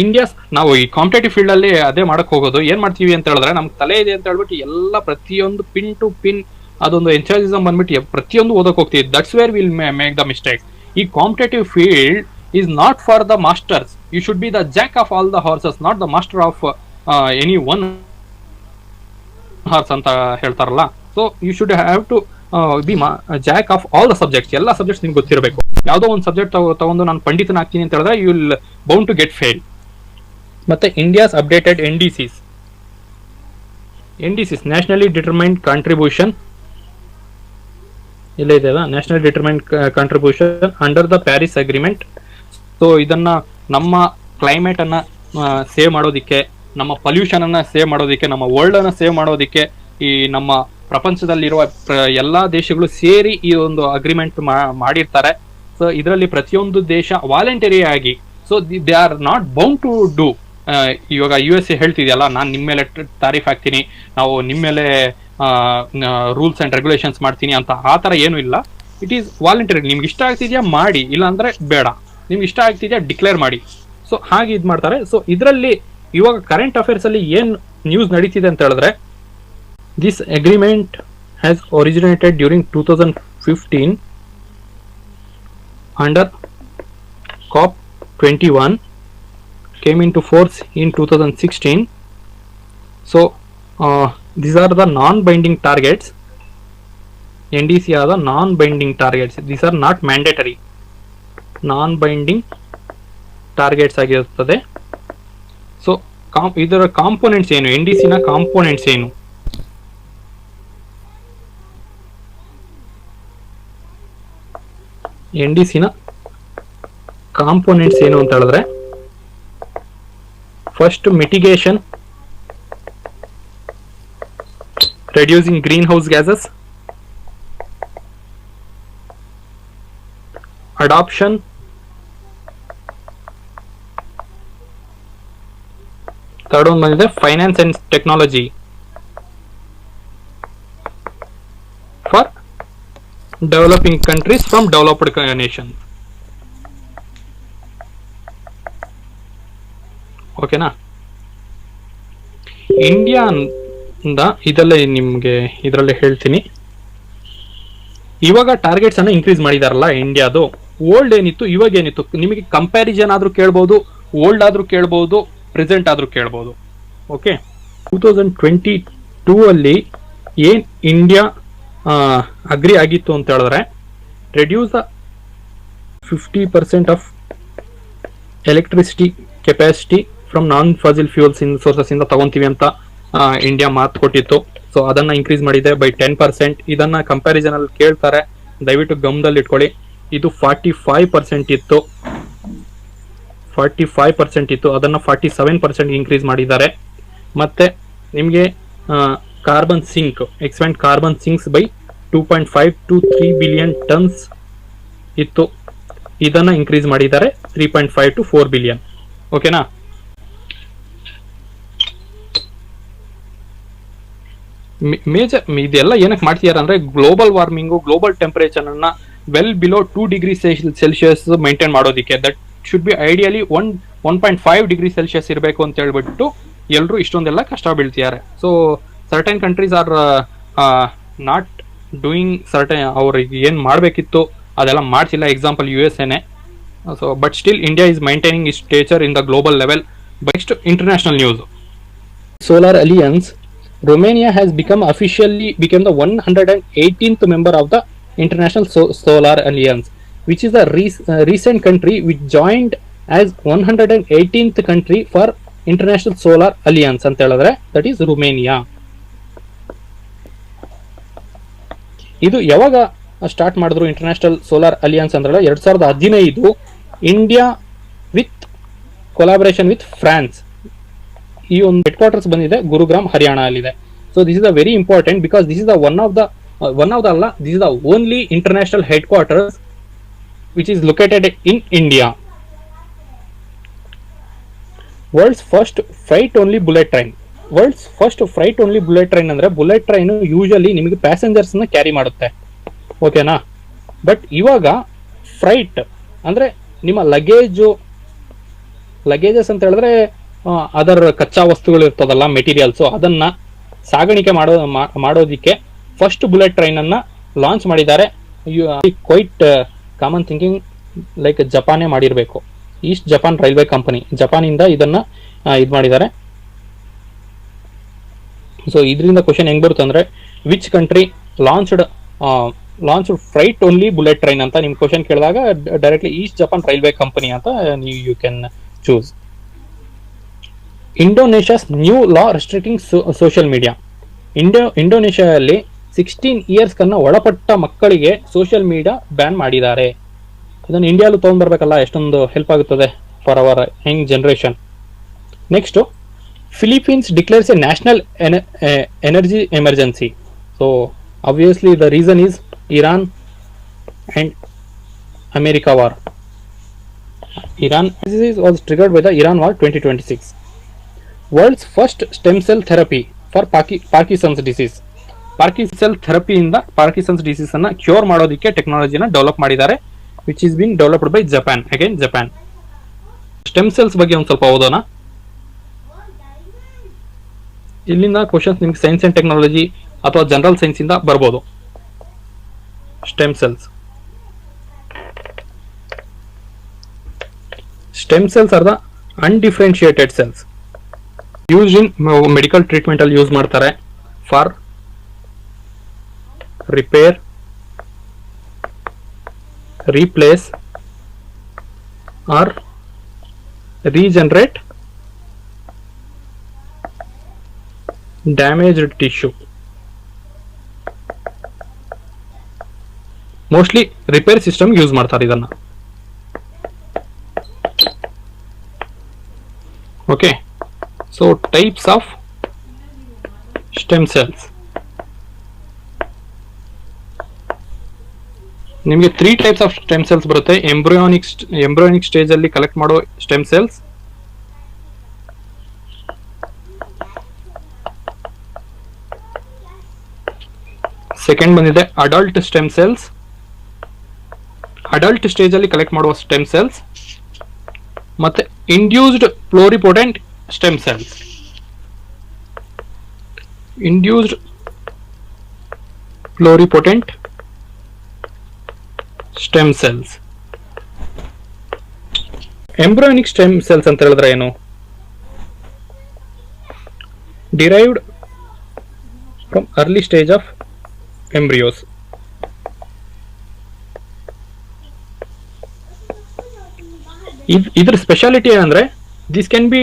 ಇಂಡಿಯಾಸ್ ನಾವು ಈ ಕಾಂಪಿಟೇಟಿವ್ ಫೀಲ್ಡ್ ಅಲ್ಲಿ ಅದೇ ಮಾಡಕ್ ಹೋಗೋದು, ಏನ್ ಮಾಡ್ತೀವಿ ಅಂತ ಹೇಳಿದ್ರೆ ನಮ್ಗೆ ತಲೆ ಇದೆ ಅಂತ ಹೇಳ್ಬಿಟ್ಟು ಎಲ್ಲ ಪ್ರತಿಯೊಂದು ಪಿನ್ ಟು ಪಿನ್ ಅದೊಂದು ಎಂಚುರಿಸಮ್ ಬಂದ್ಬಿಟ್ಟು ಪ್ರತಿಯೊಂದು ಓದಕ್ ಹೋಗ್ತೀವಿ. That's where will make the mistake. ಈ competitive field is not for the masters. You should be the jack of all the horses, not the master of any one horse ಅಂತ ಹೇಳ್ತಾರಲ್ಲ. So you should have to be jack of all the subjects. ಎಲ್ಲ subjects ನಿಮ್ಗೆ ಗೊತ್ತಿರಬೇಕು. ಯಾವುದೋ ಒಂದು subject ತಗೊಂಡು ನಾನು ಪಂಡಿತನಾಗ್ತೀನಿ ಅಂತ ಹೇಳಿದ್ರೆ you will bound to get fail. ಮತ್ತೆ India's updated NDCs nationally determined contribution ಇಲ್ಲ ಇದೆ ಅಲ್ಲ, national determined contribution under the Paris agreement. So ಇದನ್ನ ನಮ್ಮ ಕ್ಲೈಮೇಟ್ ಅನ್ನ ಸೇವ್ ಮಾಡೋದಿಕ್ಕೆ, ನಮ್ಮ ಪೊಲ್ಯೂಷನ್ ಅನ್ನ ಸೇವ್ ಮಾಡೋದಿಕ್ಕೆ, ನಮ್ಮ ವರ್ಲ್ಡ್ ಅನ್ನ ಸೇವ್ ಮಾಡೋದಿಕ್ಕೆ ಈ ನಮ್ಮ ಪ್ರಪಂಚದಲ್ಲಿರುವ ಎಲ್ಲಾ ದೇಶಗಳು ಸೇರಿ ಈ ಒಂದು ಅಗ್ರಿಮೆಂಟ್ ಮಾಡಿರ್ತಾರೆ. ಸೊ ಇದರಲ್ಲಿ ಪ್ರತಿಯೊಂದು ದೇಶ ವಾಲಂಟರಿ ಆಗಿ, so they are not bound to do. ಇವಾಗ USA ಹೇಳ್ತಿದೆಯಲ್ಲ, ನಾನು ನಿಮ್ಮ ಮೇಲೆ ತಾರೀಫ್ ಹಾಕ್ತೀನಿ, ನಾವು ನಿಮ್ಮ ಮೇಲೆ ರೂಲ್ಸ್ ಅಂಡ್ ರೆಗ್ಯುಲೇಷನ್ಸ್ ಮಾಡ್ತೀನಿ ಅಂತ. ಆ ಥರ ಏನೂ ಇಲ್ಲ. It is voluntary. ನಿಮ್ಗೆ ಇಷ್ಟ ಆಗ್ತಿದ್ಯಾ ಮಾಡಿ, ಇಲ್ಲ ಅಂದ್ರೆ ಬೇಡ. ನಿಮ್ಗೆ ಇಷ್ಟ ಆಗ್ತಿದ್ಯಾ ಡಿಕ್ಲೇರ್ ಮಾಡಿ. ಸೊ ಹಾಗೆ ಇದು ಮಾಡ್ತಾರೆ. ಸೊ ಇದರಲ್ಲಿ ಇವಾಗ ಕರೆಂಟ್ ಅಫೇರ್ಸ್ ಅಲ್ಲಿ ಏನ್ ನ್ಯೂಸ್ ನಡೀತಿದೆ ಅಂತ ಹೇಳಿದ್ರೆ, this agreement has originated during 2015 under COP21, came into force in 2016. So these are the non-binding targets. NDC are the non-binding targets. These are not mandatory. Non-binding targets ಆಗಿರುತ್ತದೆ. So ಇದರ components ಏನು, NDC ನ components ಏನು? NDC ನ components ಏನು ಅಂತ ಹೇಳಿದ್ರೆ, first mitigation, reducing greenhouse gases, adoption, third one ಬಂದಿದೆ finance and technology for developing countries from developed nations. ಓಕೆನಾ? ಇಂಡಿಯಾ ಇದಲ್ಲೇ ನಿಮ್ಗೆ ಇದರಲ್ಲೇ ಹೇಳ್ತೀನಿ. ಇವಾಗ ಟಾರ್ಗೆಟ್ಸ್ ಅನ್ನ ಇನ್ಕ್ರೀಸ್ ಮಾಡಿದಾರಲ್ಲ ಇಂಡಿಯಾದು. ಓಲ್ಡ್ ಏನಿತ್ತು, ಇವಾಗ ಏನಿತ್ತು, ನಿಮಗೆ ಕಂಪ್ಯಾರಿಸನ್ ಆದ್ರೂ ಕೇಳ್ಬೋದು, ಓಲ್ಡ್ ಆದ್ರೂ ಕೇಳ್ಬೋದು, ಪ್ರೆಸೆಂಟ್ ಆದ್ರೂ ಕೇಳ್ಬೋದು. ಓಕೆ, 2022 ಅಲ್ಲಿ ಏನ್ ಇಂಡಿಯಾ ಅಗ್ರಿ ಆಗಿತ್ತು ಅಂತ ಹೇಳಿದ್ರೆ, reduce 50% of electricity capacity from non fossil fuels sources ಇಂದ ತಗೊಂತೀವಿ ಅಂತ ಇಂಡಿಯಾ ಮಾತು ಕೊಟ್ಟಿತ್ತು. ಸೊ ಅದನ್ನ ಇನ್ಕ್ರೀಸ್ ಮಾಡಿದೆ ಬೈ 10%. ಇದನ್ನ ಕಂಪ್ಯಾರಿಸನ್ ಅಲ್ಲಿ ಕೇಳ್ತಾರೆ, ದಯವಿಟ್ಟು ಗಮನದಲ್ಲಿ ಇಟ್ಕೊಳ್ಳಿ. ಇದು 45% ಇತ್ತು, 45% ಇತ್ತು, ಅದನ್ನ 47% ಇನ್ಕ್ರೀಸ್ ಮಾಡಿದ್ದಾರೆ. ಮತ್ತೆ ನಿಮಗೆ carbon sink, expand carbon sinks by 2.5 to 3 billion tonnes ಇತ್ತು, ಇದನ್ನ ಇನ್ಕ್ರೀಸ್ ಮಾಡಿದ್ದಾರೆ 3.5 to 4 billion. ಓಕೆನಾ? ಮೇಜರ್ ಇದೆಲ್ಲ ಏನಕ್ಕೆ ಮಾಡ್ತಿದ್ದಾರೆ ಅಂದ್ರೆ, ಗ್ಲೋಬಲ್ ವಾರ್ಮಿಂಗು, ಗ್ಲೋಬಲ್ ಟೆಂಪರೇಚರ್ ಅನ್ನ well below 2 degree Celsius maintain ಮಾಡೋದಿಕ್ಕೆ. That should be ideally 1.5 degree Celsius ಇರಬೇಕು ಅಂತ ಹೇಳ್ಬಿಟ್ಟು ಎಲ್ಲರೂ ಇಷ್ಟೊಂದೆಲ್ಲ ಕಷ್ಟ ಬೀಳ್ತಿದ್ದಾರೆ. So certain countries are not doing certain, ಅವ್ರಿಗೆ ಏನ್ ಮಾಡಬೇಕಿತ್ತು ಅದೆಲ್ಲ ಮಾಡ್ತಿಲ್ಲ. Example USA. So but still India is maintaining is stature in the global level. Next international news. Solar alliance, Romania has become the 118th member of the International Solar Alliance, which is a recent country which joined as 118th country for International Solar Alliance ಅಂತ ಹೇಳಿದ್ರೆ, that is Romania. ಇದು ಯಾವಾಗ start ಮಾಡಿದ್ರು international solar alliance ಅಂದ್ರೆ 2015. India with collaboration with France. ಈ ಒಂದು headquarters ಬಂದಿದೆ ಗುರುಗ್ರಾಮ್, ಹರಿಯಾಣ ಅಲ್ಲಿದೆ. So this is a very important because this is the one of the ಅಲ್ಲ, this is the only international headquarters which is located in India. World's first freight only bullet train. World's first freight only bullet train ಅಂದ್ರೆ, bullet train usually ನಿಮಗೆ passengers ನ carry ಮಾಡುತ್ತೆ. ಓಕೆನಾ? But ಇವಾಗ freight ಅಂದ್ರೆ ನಿಮ್ಮ luggage luggages ಅಂತ ಹೇಳಿದ್ರೆ ಅದರ ಕಚ್ಚಾ ವಸ್ತುಗಳು ಇರ್ತದಲ್ಲ, ಮೆಟೀರಿಯಲ್ಸು, ಅದನ್ನ ಸಾಗಾಣಿಕೆ ಮಾಡೋದಿಕ್ಕೆ ಫಸ್ಟ್ ಬುಲೆಟ್ ಟ್ರೈನ್ ಅನ್ನ ಲಾಂಚ್ ಮಾಡಿದ್ದಾರೆ. ಕ್ವೈಟ್ ಕಾಮನ್ ಥಿಂಕಿಂಗ್, ಲೈಕ್ ಜಪಾನೇ ಮಾಡಿರಬೇಕು. ಈಸ್ಟ್ ಜಪಾನ್ ರೈಲ್ವೆ ಕಂಪನಿ, ಜಪಾನಿಂದ ಇದನ್ನ ಇದು ಮಾಡಿದ್ದಾರೆ. ಸೊ ಇದರಿಂದ ಕ್ವಶನ್ ಹೆಂಗ್ ಬರುತ್ತೆ ಅಂದ್ರೆ, which country launched freight only bullet train ಅಂತ ನಿಮ್ ಕ್ವಶನ್ ಕೇಳಿದಾಗ directly east Japan railway company ಅಂತ you can choose. Indonesia's new law restricting social media. ಇಂಡೋನೇಷ್ಯಾದಲ್ಲಿ 16 ಇಯರ್ಸ್ ಕನ್ನ ಒಳಪಟ್ಟ ಮಕ್ಕಳಿಗೆ ಸೋಷಿಯಲ್ ಮೀಡಿಯಾ ಬ್ಯಾನ್ ಮಾಡಿದ್ದಾರೆ. ಇದನ್ನು ಇಂಡಿಯಾಲು ತಗೊಂಡ್ಬರ್ಬೇಕಲ್ಲ, ಎಷ್ಟೊಂದು ಹೆಲ್ಪ್ ಆಗುತ್ತದೆ for our Young generation. Next, Philippines declares A national energy emergency. So obviously the reason is Iran and America war. Iran was triggered by the Iran war 2026. World's first stem cell therapy for Parkinson's disease. Parkinson's cell therapy ಇಂದ Parkinson's disease ಅನ್ನ cure ಮಾಡೋದಕ್ಕೆ ಟೆಕ್ನಾಲಜಿನ develop ಮಾಡಿದ್ದಾರೆ, which is being developed by Japan. Again Japan. Stem cells ಬಗ್ಗೆ ಒಂದು ಸ್ವಲ್ಪ ಓದೋಣ. ಇಲ್ಲಿಂದ ಕ್ವಶನ್ಸ್ ನಿಮ್ಗೆ ಸೈನ್ಸ್ ಅಂಡ್ ಟೆಕ್ನಾಲಜಿ ಅಥವಾ ಜನರಲ್ ಸೈನ್ಸ್ ಇಂದ ಬರ್ಬೋದು. Stem cells are the undifferentiated cells used in medical treatment ಅಲ್ಲಿ ಯೂಸ್ ಮಾಡ್ತಾರೆ for repair, replace or regenerate damaged tissue. Mostly repair system use ಮಾಡ್ತಾರೆ ಇದನ್ನ. Okay, so types of stem cells. ನಿಮಗೆ 3 types of stem cells ಬರುತ್ತೆ. Embryonic stage ಅಲ್ಲಿ collect ಮಾಡೋ stem cells, second ಬಂದಿದೆ adult stem cells, adult stage ಅಲ್ಲಿ collect ಮಾಡುವ stem cells, ಮತ್ತೆ induced pluripotent stem cells. Induced pluripotent stem cells. Embryonic stem cells ಅಂತ ಹೇಳಿದ್ರೆ ಏನು? Derived from early stage of embryos. ಇದರ ಸ್ಪೆಷಾಲಿಟಿ ಏನಂದ್ರೆ, this can be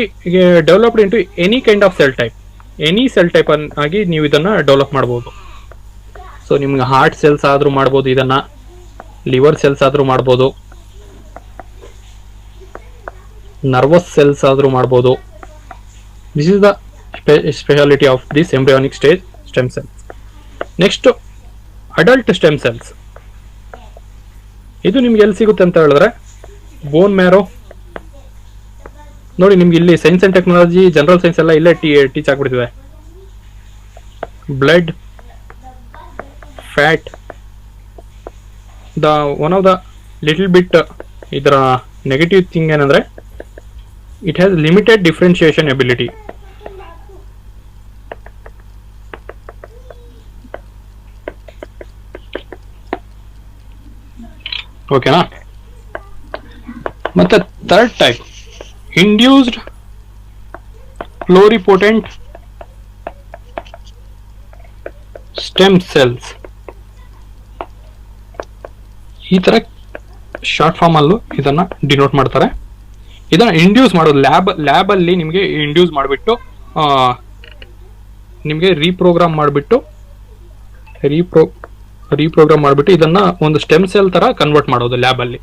developed into any kind of cell type. Any cell type ಆಗಿ ನೀವು ಇದನ್ನ develop ಮಾಡಬಹುದು. So ನಿಮ್ಗೆ ಹಾರ್ಟ್ ಸೆಲ್ಸ್ ಆದ್ರೂ ಮಾಡ್ಬೋದು, ಇದನ್ನ ಲಿವರ್ ಸೆಲ್ಸ್ ಆದ್ರೂ ಮಾಡ್ಬೋದು, ನರ್ವಸ್ ಸೆಲ್ಸ್ ಆದ್ರೂ ಮಾಡ್ಬೋದು. This is the speciality of this embryonic stage stem cells. Next, adult stem cells. ಇದು ನಿಮ್ಗೆ ಎಲ್ಲಿ ಸಿಗುತ್ತೆ ಅಂತ ಹೇಳಿದ್ರೆ, ಬೋನ್ ಮ್ಯಾರೋ. ನೋಡಿ, ನಿಮ್ಗೆ ಇಲ್ಲಿ science and technology, general science ಎಲ್ಲ ಇಲ್ಲೇ ಟೀಚ್ ಆಗ್ಬಿಡ್ತಿದೆ. Blood, fat. One of the little bit ಇದರ ನೆಗೆಟಿವ್ ಥಿಂಗ್ ಏನಂದ್ರೆ, it has limited differentiation ability. ಓಕೆನಾ? ಮತ್ತೆ third type, induced pluripotent stem cells. ಈ ತರ ಶಾರ್ಟ್ ಫಾರ್ಮ್ ಅಲ್ಲೂ ಇದನ್ನ ಡಿನೋಟ್ ಮಾಡ್ತಾರೆ. ಇದನ್ನ ಇಂಡ್ಯೂಸ್ ಮಾಡೋದು ಲ್ಯಾಬ್ ಅಲ್ಲಿ ನಿಮಗೆ ಇಂಡ್ಯೂಸ್ ಮಾಡಿಬಿಟ್ಟು ನಿಮಗೆ ರೀಪ್ರೋಗ್ರಾಮ್ ಮಾಡಿಬಿಟ್ಟು ಇದನ್ನ ಒಂದು ಸ್ಟೆಮ್ ಸೆಲ್ ತರ ಕನ್ವರ್ಟ್ ಮಾಡೋದು ಲ್ಯಾಬ್ ಅಲ್ಲಿ.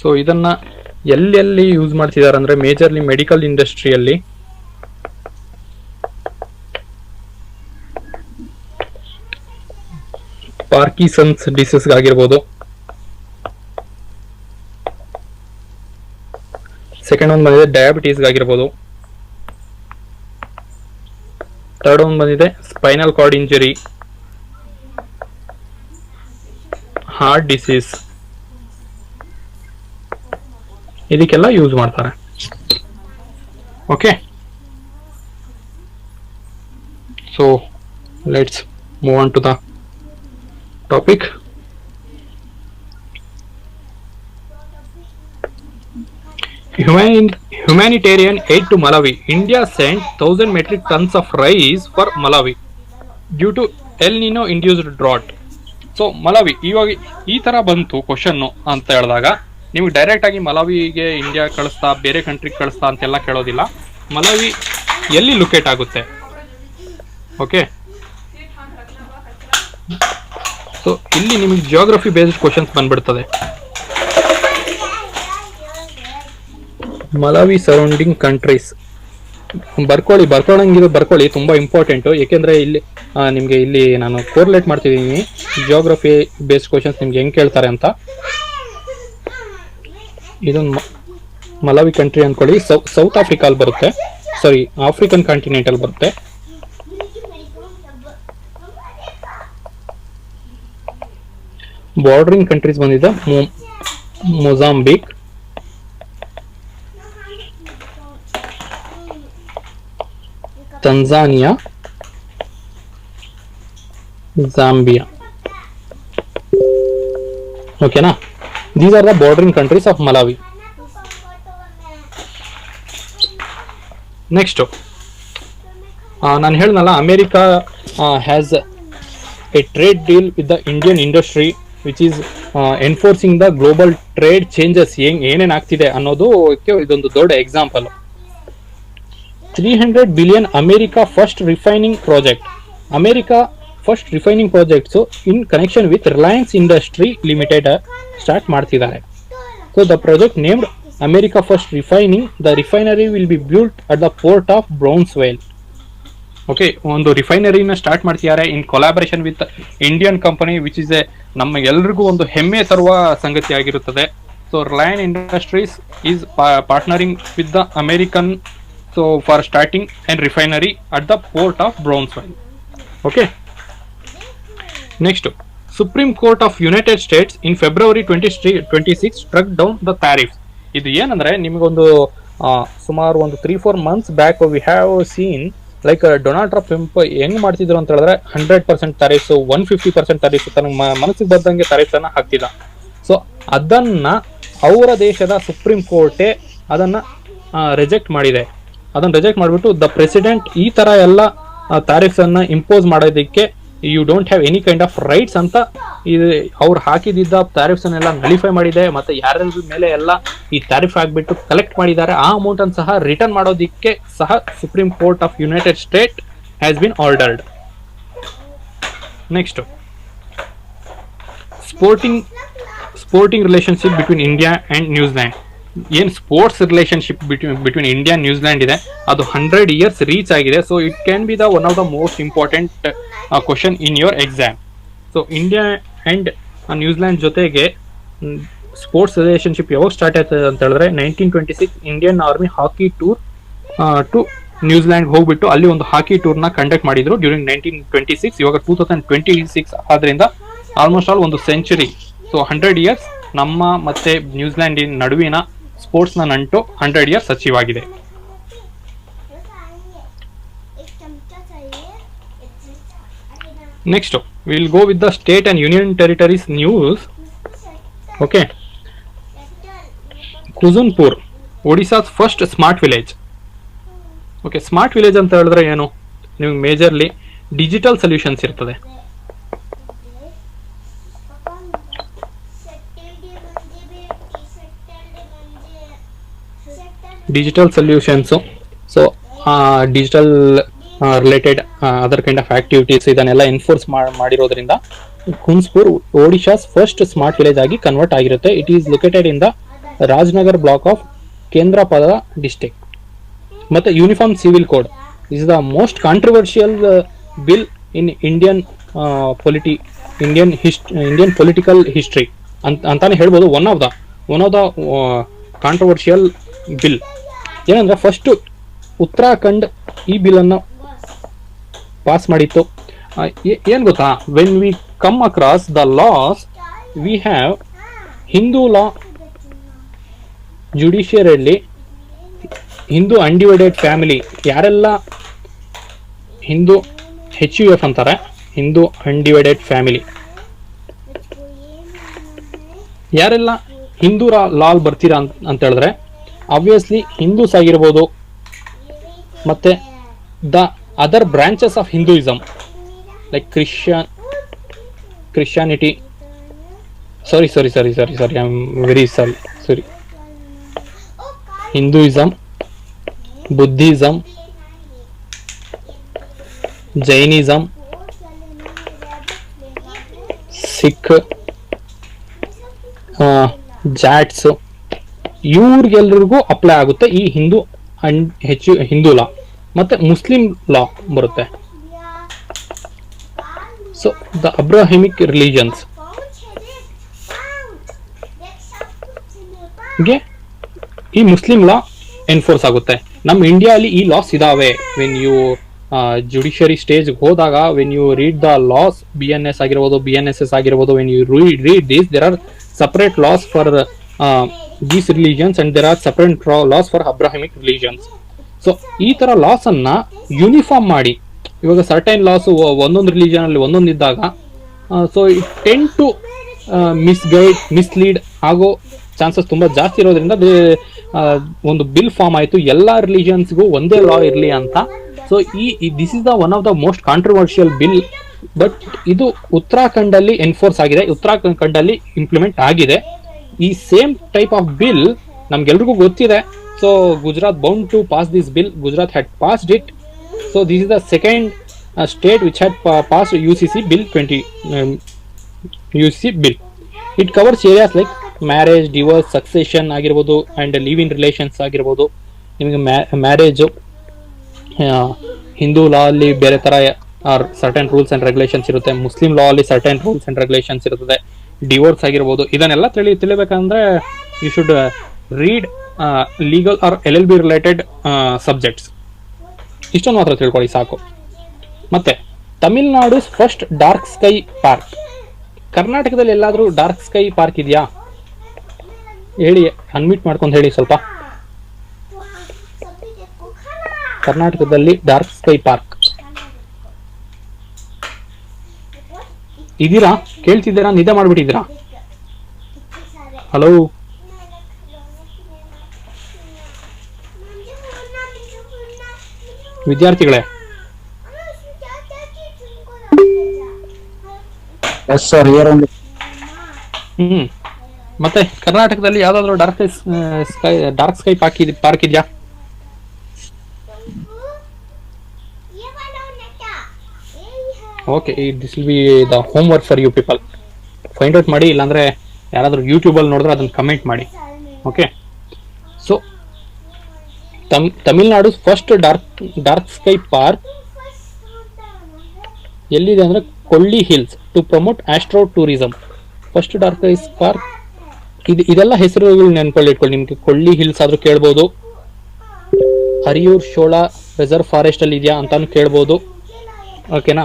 ಸೊ ಇದನ್ನ ಎಲ್ಲೆಲ್ಲಿ ಯೂಸ್ ಮಾಡ್ತಿದ್ದಾರೆ ಅಂದ್ರೆ, ಮೇಜರ್ಲಿ ಮೆಡಿಕಲ್ ಇಂಡಸ್ಟ್ರಿಯಲ್ಲಿ, ಪಾರ್ಕಿನ್ಸನ್ಸ್ ಡಿಸೀಸ್ ಆಗಿರ್ಬೋದು. ಸೆಕೆಂಡ್ ಒಂದು ಬಂದಿದೆ ಡಯಾಬಿಟೀಸ್ ಆಗಿರ್ಬೋದು. ಥರ್ಡ್ ಒಂದು ಬಂದಿದೆ spinal cord injury, heart disease, ಇದಕ್ಕೆಲ್ಲ ಯೂಸ್ ಮಾಡ್ತಾರೆ. Okay, so let's move on to the topic. Humanitarian aid to Malawi. India sent 1,000 metric tons of rice for Malawi due to El Nino induced drought. So Malawi, ಇವಾಗ ಈ ತರ ಬಂತು question ಅಂತ ಹೇಳಿದಾಗ ನಿಮ್ಗೆ direct ಆಗಿ ಮಲಾವಿಗೆ India ಕಳಿಸ್ತಾ ಬೇರೆ ಕಂಟ್ರಿಗೆ ಕಳಿಸ್ತಾ ಅಂತೆಲ್ಲ ಕೇಳೋದಿಲ್ಲ. ಮಲಾವಿ ಎಲ್ಲಿ ಲೊಕೇಟ್ ಆಗುತ್ತೆ? ಓಕೆ, ಸೊ ಇಲ್ಲಿ ನಿಮಗೆ ಜಿಯೋಗ್ರಫಿ ಬೇಸ್ಡ್ ಕ್ವಶನ್ಸ್ ಬಂದ್ಬಿಡ್ತದೆ. ಮಲಾವಿ ಸರೌಂಡಿಂಗ್ ಕಂಟ್ರೀಸ್ ಬರ್ಕೊಳ್ಳಿ ತುಂಬಾ ಇಂಪಾರ್ಟೆಂಟು. ಏಕೆಂದ್ರೆ ಇಲ್ಲಿ ನಿಮಗೆ ಇಲ್ಲಿ ನಾನು ಕೋರ್ಲೇಟ್ ಮಾಡ್ತಿದ್ದೀನಿ ಜಿಯೋಗ್ರಫಿ ಬೇಸ್ಡ್ ಕ್ವಶನ್ಸ್ ನಿಮ್ಗೆ ಹೆಂಗ್ ಕೇಳ್ತಾರೆ ಅಂತ. ಇದೊಂದು ಮಲಾವಿ ಕಂಟ್ರಿ ಅನ್ಕೊಳ್ಳಿ, ಸೌತ್ ಆಫ್ರಿಕಾಲ್ ಬರುತ್ತೆ, ಸಾರಿ ಆಫ್ರಿಕನ್ ಕಾಂಟಿನೆಂಟಲ್ ಬರುತ್ತೆ. ಬಾರ್ಡರಿಂಗ್ ಕಂಟ್ರೀಸ್ ಬಂದಿದೆ Mozambique, Tanzania, Zambia. Okay na? These are the bordering countries of Malawi. Next, ನಾನು ಹೇಳ್ನಲ್ಲ, America has a trade deal with the Indian industry which is enforcing the global trade changes. ಏನೇನ್ ಆಗ್ತಿದೆ ಅನ್ನೋದು ಇದೊಂದು ದೊಡ್ಡ example. 300 billion America first refining project. America first refining projects in connection with Reliance Industry Limited start ಮಾಡ್ತಿದ್ದಾರೆ. So the project named America First Refining, the refinery will be built at the port of Brownsville. Okay, ಒಂದು ರಿಫೈನರಿನ start ಮಾಡ್ತಿದ್ದಾರೆ in collaboration with Indian company, which is a ನಮ್ಮ ಎಲ್ರಿಗೂ ಒಂದು ಹೆಮ್ಮೆ ತರುವ ಸಂಗತಿ ಆಗಿರುತ್ತದೆ. So Reliance Industries is partnering with the American for starting a refinery at the port of Brownsville. Okay. Next, Supreme Court of United States in February 2026 struck down the tariffs. ಇದು ಏನಂದ್ರೆ ನಿಮಗೊಂದು ಸುಮಾರು ಒಂದು 3-4 months back we have seen like Donald Trump ಹೆಂಗ್ ಮಾಡ್ತಿದ್ರು ಅಂತ ಹೇಳಿದ್ರೆ 100% tariffs, 150% tariffs, ತನ್ನ ಮನಸ್ಸಿಗೆ ಬಂದಂಗೆ tariffs ಅನ್ನ ಹಾಕ್ತಿದ್ದ. ಸೊ ಅದನ್ನ ಅವರ ದೇಶದ ಸುಪ್ರೀಂ ಕೋರ್ಟೇ ಅದನ್ನ ರಿಜೆಕ್ಟ್ ಮಾಡಿದೆ. ಅದನ್ನ ರಿಜೆಕ್ಟ್ ಮಾಡಿಬಿಟ್ಟು ದ ಪ್ರೆಸಿಡೆಂಟ್ ಈ ತರ ಎಲ್ಲ ಟ್ಯಾರಿಫ್ಸ್ ಅನ್ನ ಇಂಪೋಸ್ ಮಾಡೋದಕ್ಕೆ you don't have any kind of rights ಅಂತ ಅವ್ರು ಹಾಕಿದ್ದ ಟ್ಯಾರಿಫ್ಸ್ ಅನ್ನೆಲ್ಲ ನಲಿಫೈ ಮಾಡಿದೆ. ಮತ್ತೆ ಯಾರ ಮೇಲೆ ಎಲ್ಲ ಈ ಟ್ಯಾರಿಫ್ ಆಗ್ಬಿಟ್ಟು ಕಲೆಕ್ಟ್ ಮಾಡಿದ್ದಾರೆ ಆ ಅಮೌಂಟ್ ಅನ್ನು ಸಹ ರಿಟರ್ನ್ ಮಾಡೋದಕ್ಕೆ ಸಹ Supreme Court of United State has been ordered. Next, sporting relationship between India and New Zealand. ಏನ್ sports relationship between India New Zealand ಇದೆ ಅದು 100 years ರೀಚ್ ಆಗಿದೆ. So it can be the one of the most important question in your exam. So India and New Zealand ಜೊತೆಗೆ sports relationship ಯಾವಾಗ start ಆಯ್ತದೆ ಅಂತ ಹೇಳಿದ್ರೆ 1926 Indian army hockey tour to New Zealand ಹೋಗ್ಬಿಟ್ಟು ಅಲ್ಲಿ ಒಂದು ಹಾಕಿ ಟೂರ್ನ ಕಂಡಕ್ಟ್ ಮಾಡಿದ್ರು ಡ್ಯೂರಿಂಗ್ 1926. ಇವಾಗ 2026 ಆದ್ರಿಂದ ಆಲ್ಮೋಸ್ಟ್ ಆಲ್ ಒಂದು ಸೆಂಚುರಿ. ಸೊ 100 years ನಮ್ಮ ಮತ್ತೆ ನ್ಯೂಜಿಲ್ಯಾಂಡ್ ನಡುವಿನ ಸ್ಪೋರ್ಟ್ಸ್ ನ ನಂಟು 100 years ಅಚೀವ್ ಆಗಿದೆ. Next will go with the state and union territories news. Okay, Kusunpur Odisha's first smart village. Okay, smart village ಅಂತ ಹೇಳಿದ್ರೆ ಏನು? ನಿಮ್ಗೆ ಮೇಜರ್ಲಿ ಡಿಜಿಟಲ್ ಸೊಲ್ಯೂಷನ್ಸ್ ಇರ್ತದೆ. Digital solutions, so digital related other kind of activities ಇದನ್ನೆಲ್ಲ enforce ಮಾಡಿರೋದ್ರಿಂದ Kunspur Odisha's first smart village ಆಗಿ convert ಆಗಿರುತ್ತೆ. It is located in the Rajnagar block of Kendrapara district. ಮತ್ತೆ uniform civil code is the most controversial bill in Indian political history ಅಂತಾನೆ ಹೇಳ್ಬೋದು. One of the controversial bill ಏನಂದ್ರೆ first Uttarakhand ಈ bill ಅನ್ನ pass ಮಾಡಿತ್ತು. ಏನ್ ಗೊತ್ತಾ, when we come across the laws we have Hindu law ಜುಡಿಷಿಯರಿಯಲ್ಲಿ ಹಿಂದೂ ಅನ್ಡಿವೈಡೆಡ್ ಫ್ಯಾಮಿಲಿ, ಯಾರೆಲ್ಲ ಹಿಂದೂ HUF ಅಂತಾರೆ, ಹಿಂದೂ ಅನ್ಡಿವೈಡೆಡ್ ಫ್ಯಾಮಿಲಿ, ಯಾರೆಲ್ಲ ಹಿಂದೂ ಲಾಲ್ ಬರ್ತೀರಾ ಅಂತ ಹೇಳಿದ್ರೆ ಆಬ್ವಿಯಸ್ಲಿ ಹಿಂದೂಸ್ ಆಗಿರ್ಬೋದು, ಮತ್ತೆ the other branches of Hinduism like Christianity, sorry I am very sorry, Hinduism, Buddhism, Jainism, Sikh, Jats, ಇವ್ರಿಗೆಲ್ರಿಗೂ ಅಪ್ಲೈ ಆಗುತ್ತೆ ಈ ಹಿಂದೂ ಲಾ. ಮತ್ತೆ ಮುಸ್ಲಿಂ ಲಾ ಬರುತ್ತೆ. ಸೊ ದ ಅಬ್ರಾಹಿಮಿಕ್ ರಿಲಿಜನ್ಸ್ ಗೆ ಈ ಮುಸ್ಲಿಂ ಲಾ ಎನ್ಫೋರ್ಸ್ ಆಗುತ್ತೆ. ನಮ್ಮ ಇಂಡಿಯಾದಲ್ಲಿ ಈ ಲಾಸ್ ಇದಾವೆ. ವೆನ್ ಯು ಜುಡಿಷಿಯರಿ ಸ್ಟೇಜ್ ಹೋದಾಗ, when you read the laws, BNS ಆಗಿರ್ಬೋದು, BNSS ಆಗಿರ್ಬೋದು, when you read this, there are separate laws for these religions and there are separate laws for Abrahamic religions. So ಈ ತರ loss ಅನ್ನ uniform ಮಾಡಿ, ಇವಾಗ certain loss ಒಂದೊಂದು religion ಅಲ್ಲಿ ಒಂದೊಂದು ಇದ್ದಾಗ, so it tend to mislead ಆಗೋ ಚಾನ್ಸಸ್ ತುಂಬಾ ಜಾಸ್ತಿ ಇರೋದ್ರಿಂದ ಒಂದು ಬಿಲ್ ಫಾರ್ಮ್ ಆಯ್ತು ಎಲ್ಲ ರಿಲಿಜನ್ಸ್ಗೂ ಒಂದೇ ಲಾ ಇರಲಿ ಅಂತ. So this is the one of the most controversial bill. But ಇದು ಉತ್ತರಾಖಂಡ್ ಅಲ್ಲಿ ಎನ್ಫೋರ್ಸ್ ಆಗಿದೆ, ಉತ್ತರಾಖಂಡ್ ಅಲ್ಲಿ ಇಂಪ್ಲಿಮೆಂಟ್ ಆಗಿದೆ. ಈ ಸೇಮ್ ಟೈಪ್ ಆಫ್ ಬಿಲ್ ನಮ್ಗೆಲ್ರಿಗೂ ಗೊತ್ತಿದೆ. So Gujarat bound to pass this bill. Gujarat had passed it. So this is the second state which had passed UCC bill 20 UCC bill. It covers areas like marriage, divorce, succession ಆಗಿರ್ಬೋದು, and live in relations ಆಗಿರ್ಬೋದು. ನಿಮಗೆ marriage Hindu law ಅಲ್ಲಿ ಬೇರೆ ತರ certain rules and regulations ಇರುತ್ತೆ, Muslim law ಅಲ್ಲಿ certain rules and regulations ಇರುತ್ತದೆ. Divorce ಆಗಿರ್ಬೋದು, ಇದನ್ನೆಲ್ಲ ತಿಳಿಬೇಕಂದ್ರೆ you should read legal or LLB related subjects. ಇಷ್ಟೊಂದು ಮಾತ್ರ ತಿಳ್ಕೊಳ್ಳಿ ಸಾಕು. ಮತ್ತೆ Tamil Nadu first dark sky park. ಕರ್ನಾಟಕದಲ್ಲಿ ಎಲ್ಲಾದ್ರೂ ಡಾರ್ಕ್ ಸ್ಕೈ ಪಾರ್ಕ್ ಇದೆಯಾ ಹೇಳಿ, ಅನ್ಮಿಟ್ ಮಾಡ್ಕೊಂಡು ಹೇಳಿ ಸ್ವಲ್ಪ. ಕರ್ನಾಟಕದಲ್ಲಿ ಡಾರ್ಕ್ ಸ್ಕೈ ಪಾರ್ಕ್ ಇದೀರಾ? ಕೇಳ್ತಿದ್ದೀರಾ? ನಿದ್ದೆ ಮಾಡ್ಬಿಟ್ಟಿದ್ದೀರಾ? ಹಲೋ, ವಿದ್ಯಾರ್ಥಿಗಳೇ. ಮತ್ತೆ ಕರ್ನಾಟಕದಲ್ಲಿ ಯಾವ್ದಾದ್ರು ಡಾರ್ಕ್ ಸ್ಕೈ ಪಾರ್ಕ್ ಇದೆಯಾ? Okay, this will be the homework for you people. Find out ಮಾಡಿ, ಇಲ್ಲಾಂದ್ರೆ ಯಾರಾದ್ರೂ ಯೂಟ್ಯೂಬಲ್ಲಿ ನೋಡಿದ್ರೆ ಅದನ್ನ ಕಮೆಂಟ್ ಮಾಡಿ. Okay, so Tamil Nadu first dark sky park ಎಲ್ಲಿದೆ ಅಂದ್ರೆ Kolli hills to promote astrotourism. First dark sky park ಇದೆಲ್ಲ ಹೆಸರುಗಳು ನೆನ್ಕೊಳ್ಳಿ. ನಿಮ್ಗೆ ಕೊಳ್ಳಿ ಹಿಲ್ಸ್ ಆದ್ರೂ ಕೇಳ್ಬೋದು, ಹರಿಯೂರ್ ಶೋಳಾ ರಿಸರ್ವ್ ಫಾರೆಸ್ಟ್ ಅಲ್ಲಿ ಇದೆಯಾ ಅಂತಾನು ಕೇಳ್ಬೋದು. ಓಕೆನಾ?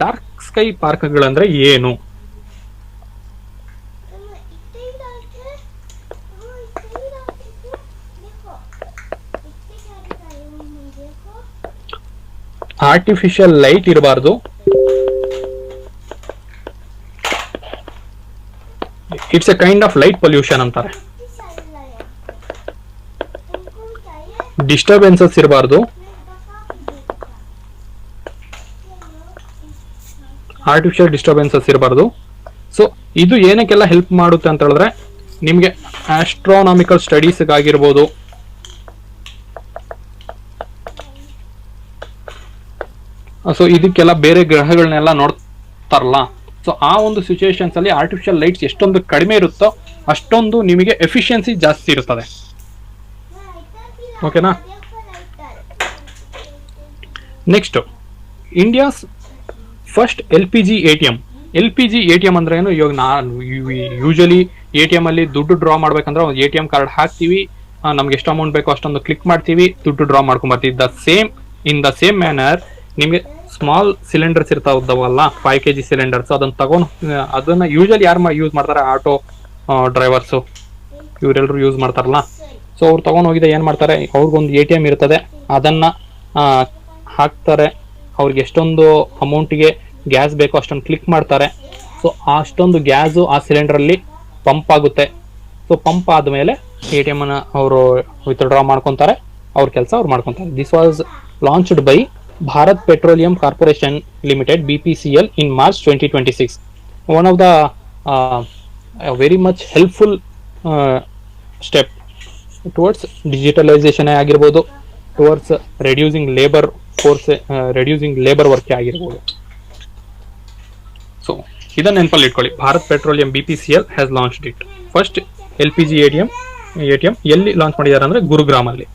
ಡಾರ್ಕ್ ಸ್ಕೈ ಪಾರ್ಕ್ಗಳಂದ್ರೆ ಏನು? ಆರ್ಟಿಫಿಷಿಯಲ್ ಲೈಟ್ ಇರಬಾರ್ದು, it's a kind of light pollution ಅಂತಾರೆ. ಡಿಸ್ಟರ್ಬೆನ್ಸಸ್ ಇರಬಾರ್ದು, ಆರ್ಟಿಫಿಷಿಯಲ್ ಡಿಸ್ಟರ್ಬೆನ್ಸಸ್ ಇರಬಾರ್ದು. ಸೊ ಇದು ಏನಕ್ಕೆಲ್ಲ ಹೆಲ್ಪ್ ಮಾಡುತ್ತೆ ಅಂತ ಹೇಳಿದ್ರೆ, ನಿಮ್ಗೆ ಆಸ್ಟ್ರಾನಾಮಿಕಲ್ ಸ್ಟಡೀಸ್ ಆಗಿರ್ಬೋದು, ಸೊ ಇದಕ್ಕೆಲ್ಲ ಬೇರೆ ಗ್ರಹಗಳನ್ನೆಲ್ಲ ನೋಡ್ತಾರಲ್ಲ, ಸೊ ಆ ಒಂದು ಸಿಚುವೇಶನ್ಸ್ ಅಲ್ಲಿ ಆರ್ಟಿಫಿಷಿಯಲ್ ಲೈಟ್ಸ್ ಎಷ್ಟೊಂದು ಕಡಿಮೆ ಇರುತ್ತೋ ಅಷ್ಟೊಂದು ನಿಮಗೆ ಎಫಿಷಿಯನ್ಸಿ ಜಾಸ್ತಿ ಇರುತ್ತದೆ. ಓಕೆನಾ? Next, India's first LPG ATM. LPG ATM ಅಂದ್ರೆ ಏನು? ಇವಾಗ ಯೂಶಲಿ ATM ಅಲ್ಲಿ ದುಡ್ಡು ಡ್ರಾ ಮಾಡ್ಬೇಕಂದ್ರೆ ಒಂದು ATM ಕಾರ್ಡ್ ಹಾಕ್ತಿವಿ, ನಮ್ಗೆ ಎಷ್ಟು ಅಮೌಂಟ್ ಬೇಕೋ ಅಷ್ಟೊಂದು ಕ್ಲಿಕ್ ಮಾಡ್ತೀವಿ, ದುಡ್ಡು ಡ್ರಾ ಮಾಡ್ಕೊಂಡ್ ಬರ್ತೀವಿ. ಇನ್ ದ ಸೇಮ್ ಮ್ಯಾನರ್ ನಿಮ್ಗೆ ಸ್ಮಾಲ್ ಸಿಲಿಂಡರ್ಸ್ ಇರ್ತಾವಲ್ಲ 5 kg ಸಿಲಿಂಡರ್ಸ್, ಅದನ್ನ ಯೂಶಲಿ ಯಾರು ಯೂಸ್ ಮಾಡ್ತಾರೆ? ಆಟೋ ಡ್ರೈವರ್ಸು ಇವರೆಲ್ಲರೂ ಯೂಸ್ ಮಾಡ್ತಾರಲ್ಲ. ಸೊ ಅವ್ರು ತಗೊಂಡು ಹೋಗಿದ್ದೆ ಏನು ಮಾಡ್ತಾರೆ, ಅವ್ರಿಗೊಂದು ATM ಇರ್ತದೆ, ಅದನ್ನ ಹಾಕ್ತಾರೆ. ಅವ್ರಿಗೆ ಎಷ್ಟೊಂದು ಅಮೌಂಟಿಗೆ ಗ್ಯಾಸ್ ಬೇಕೋ ಅಷ್ಟೊಂದು ಕ್ಲಿಕ್ ಮಾಡ್ತಾರೆ. ಸೊ ಅಷ್ಟೊಂದು ಗ್ಯಾಸು ಆ ಸಿಲಿಂಡರಲ್ಲಿ ಪಂಪ್ ಆಗುತ್ತೆ. ಸೊ ಪಂಪ್ ಆದಮೇಲೆ ATM ಅನ್ನ ಅವರು ವಿತ್ಡ್ರಾ ಮಾಡ್ಕೊತಾರೆ, ಅವ್ರ ಕೆಲಸ ಅವ್ರು ಮಾಡ್ಕೊತಾರೆ. This was launched by Bharat petroleum corporation limited BPCL in March 2026. One of the very much helpful step towards digitalization ಆಗಿರ್ಬೋದು, towards reducing labor force, reducing labor work ಆಗಿರ್ಬೋದು. ಸೊ ಇದನ್ನ ನೆನಪಲ್ಲಿ ಇಟ್ಕೊಳ್ಳಿ. Bharat Petroleum BPCL has launched it. First LPG ATM ಎಲ್ಲಿ launch ಮಾಡಿದ್ದಾರೆ ಅಂದ್ರೆ ಗುರುಗ್ರಾಮಲ್ಲಿ.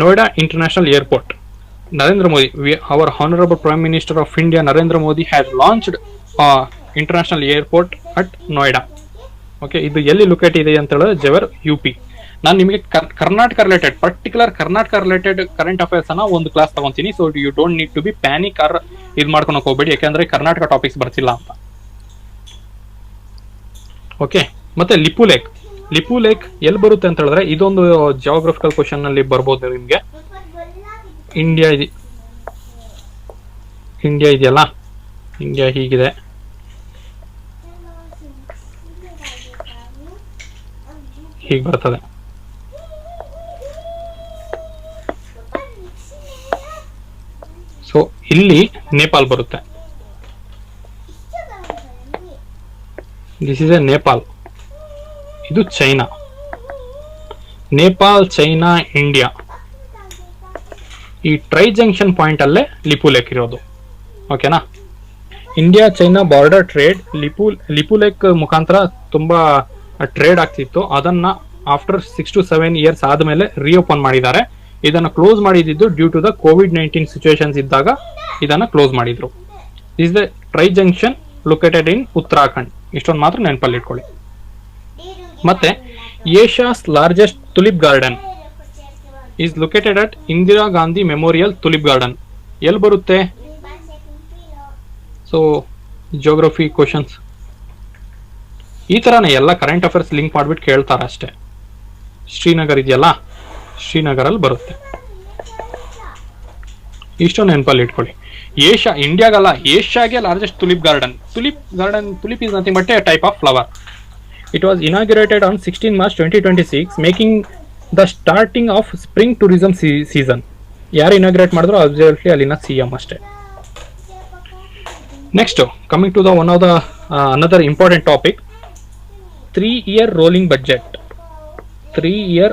Noida international airport, Narendra Modi, our Honorable Prime Minister of India, Narendra Modi, has launched international airport at Noida. Okay, ಇದು ಎಲ್ಲಿ ಲೊಕೇಟ್ ಇದೆ ಅಂತ ಹೇಳಿದ್ರೆ ಜವರ್ UP. ನಾನು ನಿಮಗೆ Karnataka related, particular Karnataka related current affairs ಅನ್ನ ಒಂದು ಕ್ಲಾಸ್ ತಗೊಂತೀನಿ. So you don't need to be panic or ಇದು ಮಾಡ್ಕೊಳಕ್ ಹೋಗ್ಬೇಡಿ, ಯಾಕಂದ್ರೆ ಕರ್ನಾಟಕ ಟಾಪಿಕ್ಸ್ ಬರ್ತಿಲ್ಲ ಅಂತ. ಓಕೆ, ಮತ್ತೆ ಲಿಪು ಲೇಕ್ ಎಲ್ಲಿ ಬರುತ್ತೆ ಅಂತ ಹೇಳಿದ್ರೆ, ಇದೊಂದು ಜಿಯೋಗ್ರಫಿಕಲ್ ಕ್ವಶನ್ ಅಲ್ಲಿ ಬರ್ಬೋದು ನಿಮ್ಗೆ. ಇಂಡಿಯಾ ಇದೆಯಲ್ಲ, ಇಂಡಿಯಾ ಹೀಗಿದೆ, ಹೀಗೆ ಬರ್ತದೆ. ಸೊ ಇಲ್ಲಿ ನೇಪಾಲ್ ಬರುತ್ತೆ. This is a Nepal. ಇದು ಚೈನಾ. ನೇಪಾಲ್, ಚೈನಾ, ಇಂಡಿಯಾ, ಈ ಟ್ರೈ ಜಂಕ್ಷನ್ ಪಾಯಿಂಟ್ ಅಲ್ಲೇ ಲಿಪು ಲೇಕ್ ಇರೋದು. ಓಕೆನಾ? India China border trade Lipulekh ಮುಖಾಂತರ ತುಂಬಾ ಟ್ರೇಡ್ ಆಗ್ತಿತ್ತು. ಅದನ್ನ ಆಫ್ಟರ್ 6 to 7 years ಆದ್ಮೇಲೆ ರಿಓಪನ್ ಮಾಡಿದ್ದಾರೆ. ಇದನ್ನ ಕ್ಲೋಸ್ ಮಾಡಿದ್ದು due to the COVID-19 situations ಇದ್ದಾಗ ಇದನ್ನ ಕ್ಲೋಸ್ ಮಾಡಿದ್ರು. Is the try junction located in Uttarakhand. ಇಷ್ಟೊಂದು ಮಾತ್ರ ನೆನಪಲ್ಲಿ ಇಟ್ಕೊಳ್ಳಿ. ಮತ್ತೆ Asia's largest tulip garden is located at Indira Gandhi Memorial Tulip Garden. ಎಲ್ಲಿ ಬರುತ್ತೆ? ಸೊ ಜಿಯೋಗ್ರಫಿ ಕ್ವಶನ್ಸ್ ಈ ತರಾನೇ ಎಲ್ಲ ಕರೆಂಟ್ ಅಫೇರ್ಸ್ ಲಿಂಕ್ ಮಾಡ್ಬಿಟ್ಟು ಕೇಳ್ತಾರೆ ಅಷ್ಟೇ. ಶ್ರೀನಗರ್ ಇದೆಯಲ್ಲ, ಶ್ರೀನಗರಲ್ಲಿ ಬರುತ್ತೆ. ಇಷ್ಟು ನೆನಪಲ್ಲಿ ಇಟ್ಕೊಳ್ಳಿ. ಇಂಡಿಯಾಗಲ್ಲ, ಏಷ್ಯಾಗೆ largest tulip garden. Tulip is nothing but a type of flower. It was inaugurated on 16 March 2026, making the starting of spring tourism season. ಯಾರು ಇನಾಗ್ರೇಟ್ ಮಾಡಿದ್ರು ಅಬ್ಸಲ್ಯೂಟ್ಲಿ ಅಲ್ಲಿನ CM ಅಷ್ಟೇ. Next coming to the one of the another important topic, 3-year rolling budget. 3-year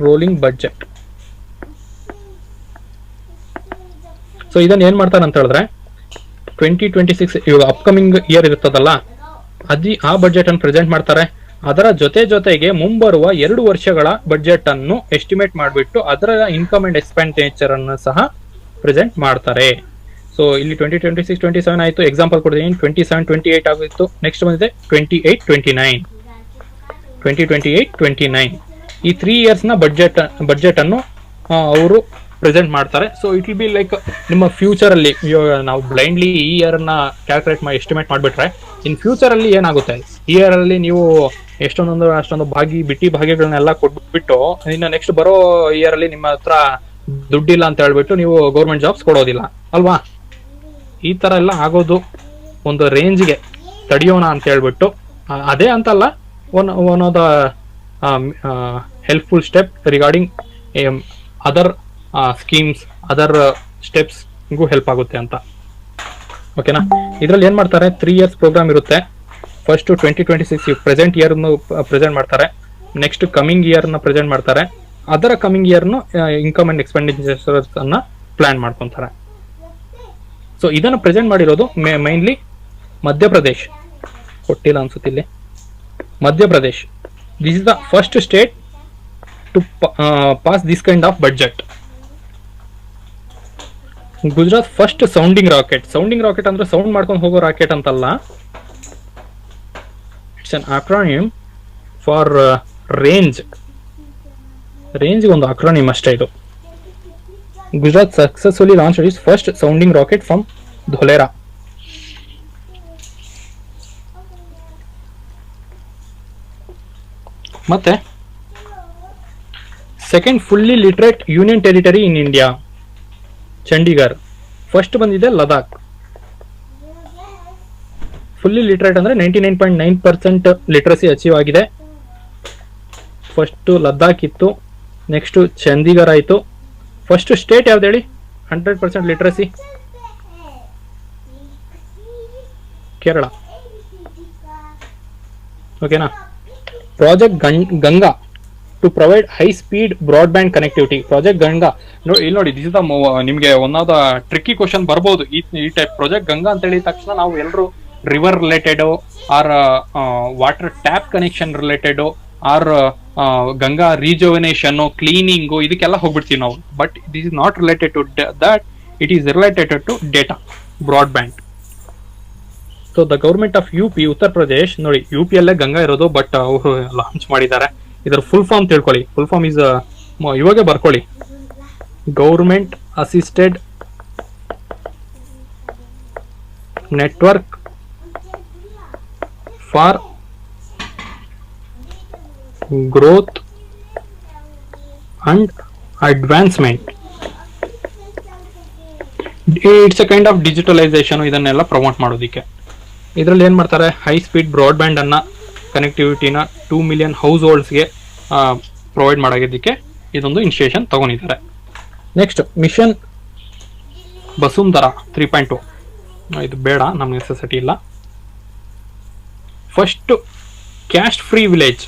rolling budget. So ಇದನ್ನ ಏನ್ ಮಾಡ್ತಾರೆ ಅಂತ ಹೇಳಿದ್ರೆ, 2026 ಇವಾಗ ಅಪ್ಕಮಿಂಗ್ ಇಯರ್ ಇರ್ತದಲ್ಲ, ಆ ಬಜೆಟ್ ಅನ್ನು ಪ್ರೆಸೆಂಟ್ ಮಾಡ್ತಾರೆ. ಅದರ ಜೊತೆಗೆ ಮುಂಬರುವ 2 ವರ್ಷಗಳ ಬಜೆಟ್ ಅನ್ನು ಎಸ್ಟಿಮೇಟ್ ಮಾಡಿಬಿಟ್ಟು ಅದರ ಇನ್ಕಮ್ ಅಂಡ್ ಎಕ್ಸ್ಪೆಂಡಿಚರ್ ಅನ್ನು ಸಹ ಪ್ರೆಸೆಂಟ್ ಮಾಡ್ತಾರೆ. ಸೊ ಇಲ್ಲಿ 2026-27 ಆಯ್ತು, ಎಕ್ಸಾಂಪಲ್ ಕೊಡ್ತೀನಿ. 27-28 ಆಗಿತ್ತು. ನೆಕ್ಸ್ಟ್ ಬಂದಿದೆ 28-29. 2028-29 ಈ 3 years ನ ಬಜೆಟ್ ಅನ್ನು ಅವರು ಪ್ರೆಸೆಂಟ್ ಮಾಡ್ತಾರೆ. So it will be like ನಿಮ್ಮ ಫ್ಯೂಚರ್ ಅಲ್ಲಿ ನಾವು ಬ್ಲೈಂಡ್ಲಿ ಈ ಇಯರ್ ನ ಕ್ಯಾಲ್ಕುಲೇಟ್ ಮಾಡಿ ಎಸ್ಟಿಮೇಟ್ ಮಾಡಿಬಿಟ್ರೆ ಇನ್ ಫ್ಯೂಚರ್ ಅಲ್ಲಿ ಏನಾಗುತ್ತೆ, ಈ ಇಯರ್ ಅಲ್ಲಿ ನೀವು ಅಷ್ಟೊಂದು ಬಿಟ್ಟಿ ಭಾಗ್ಯಗಳನ್ನೆಲ್ಲ ಕೊಟ್ಬಿಟ್ಟು ಇನ್ನು ನೆಕ್ಸ್ಟ್ ಬರೋ ಇಯರ್ ಅಲ್ಲಿ ನಿಮ್ಮ ಹತ್ರ ದುಡ್ಡಿಲ್ಲ ಅಂತ ಹೇಳ್ಬಿಟ್ಟು ನೀವು ಗೌರ್ಮೆಂಟ್ ಜಾಬ್ಸ್ ಕೊಡೋದಿಲ್ಲ ಅಲ್ವಾ? ಈ ತರ ಎಲ್ಲ ಆಗೋದು ಒಂದು ರೇಂಜ್ಗೆ ತಡೆಯೋಣ ಅಂತ ಹೇಳ್ಬಿಟ್ಟು, ಅದೇ ಅಂತಲ್ಲ, one of the helpful step regarding other schemes, other ಸ್ಟೆಪ್ಸ್ಗೂ ಹೆಲ್ಪ್ ಆಗುತ್ತೆ ಅಂತ. ಓಕೆನಾ? ಇದ್ರಲ್ಲಿ ಏನ್ ಮಾಡ್ತಾರೆ, 3 years ಪ್ರೋಗ್ರಾಮ್ ಇರುತ್ತೆ. ಫಸ್ಟ್ 2026 ಪ್ರೆಸೆಂಟ್ ಇಯರ್ ಪ್ರೆಸೆಂಟ್ ಮಾಡ್ತಾರೆ. ನೆಕ್ಸ್ಟ್ ಕಮಿಂಗ್ ಇಯರ್ ನ ಪ್ರೆಸೆಂಟ್ ಮಾಡ್ತಾರೆ. ಅದರ coming year income and expenditures ಅನ್ನ ಪ್ಲಾನ್ ಮಾಡ್ಕೊಂತಾರೆ. ಸೊ ಇದನ್ನ ಪ್ರೆಸೆಂಟ್ ಮಾಡಿರೋದು ಮೈನ್ಲಿ ಮಧ್ಯಪ್ರದೇಶ್. ಕೊಟ್ಟಿಲ್ಲ ಅನ್ಸುತ್ತೆ ಇಲ್ಲಿ. Madhya Pradesh, this is the first state to pass this kind of budget. Gujarat first sounding rocket ಅಂದ್ರೆ ಸೌಂಡ್ ಮಾಡ್ಕೊಂಡು ಹೋಗೋ ರಾಕೆಟ್ ಅಂತಲ್ಲ. ಇಟ್ಸ್ ಅನ್ ಅಕ್ರಾನಿಮ್ ಫಾರ್ ರೇಂಜ್ ಒಂದು ಅಕ್ರಾನಿಮ್ ಅಷ್ಟೇ ಇದು. Gujarat successfully launched its first sounding rocket from Dholera. ಮತ್ತೆ second fully literate union territory in India Chandigarh. First ಬಂದಿದೆ Ladakh. Fully literate ಅಂದ್ರೆ 99.9% ಲಿಟ್ರಸಿ ಅಚೀವ್ ಆಗಿದೆ. ಫಸ್ಟ್ ಲದ್ದಾಖ್ ಇತ್ತು, ನೆಕ್ಸ್ಟ್ ಚಂಡೀಗರ್ ಆಯಿತು. ಫಸ್ಟ್ ಸ್ಟೇಟ್ ಯಾವ್ದು ಹೇಳಿ 100% ಲಿಟ್ರಸಿ? ಕೇರಳ. ಓಕೆನಾ. Project Ganga to provide high speed broadband connectivity. Project Ganga ಇಲ್ಲಿ ನೋಡಿ, ದಿಸ್ ಇಸ್ ದ ನಿಮಗೆ one of the tricky question ಬರ್ಬೋದು ಈ ಟೈಪ್. ಪ್ರಾಜೆಕ್ಟ್ ಗಂಗಾ ಅಂತ ಹೇಳಿದ ತಕ್ಷಣ ನಾವು ಎಲ್ಲರೂ river related or water tap connection related or Ganga rejuvenation cleaning ಇದಕ್ಕೆಲ್ಲ ಹೋಗ್ಬಿಡ್ತೀವಿ ನಾವು. But this is not related to that, it is related to data broadband. So the government of UP Uttar Pradesh ನೋಡಿ, UP ಅಲ್ಲೇ ಗಂಗಾ ಇರೋದು, ಬಟ್ ಅವರು ಲಾಂಚ್ ಮಾಡಿದ್ದಾರೆ. ಇದರ full form ತಿಳ್ಕೊಳ್ಳಿ. ಫುಲ್ ಫಾರ್ಮ್ ಇಸ್ ಇವಾಗೆ ಬರ್ಕೊಳ್ಳಿ, government assisted network for growth and advancement. It's a kind of digitalisation. ಇದನ್ನೆಲ್ಲ ಪ್ರಮೋಟ್ ಮಾಡೋದಿಕ್ಕೆ ಇದರಲ್ಲಿ ಏನ್ ಮಾಡ್ತಾರೆ, ಹೈ ಸ್ಪೀಡ್ ಬ್ರಾಡ್ಬ್ಯಾಂಡ್ ಅನ್ನ ಕನೆಕ್ಟಿವಿಟಿನ 2 ಮಿಲಿಯನ್ ಹೌಸ್ ಹೋಲ್ಡ್ಸ್ಗೆ ಪ್ರೊವೈಡ್ ಮಾಡೋದಕ್ಕೆ ಇದೊಂದು ಇನಿಷಿಯೇಷನ್ ತಗೊಂಡಿದ್ದಾರೆ. Next mission Basundhara 3.2. ಇದು ಬೇಡ, ನಮ್ಗೆ ನೆಸೆಸಿಟಿ ಇಲ್ಲ. First caste free village.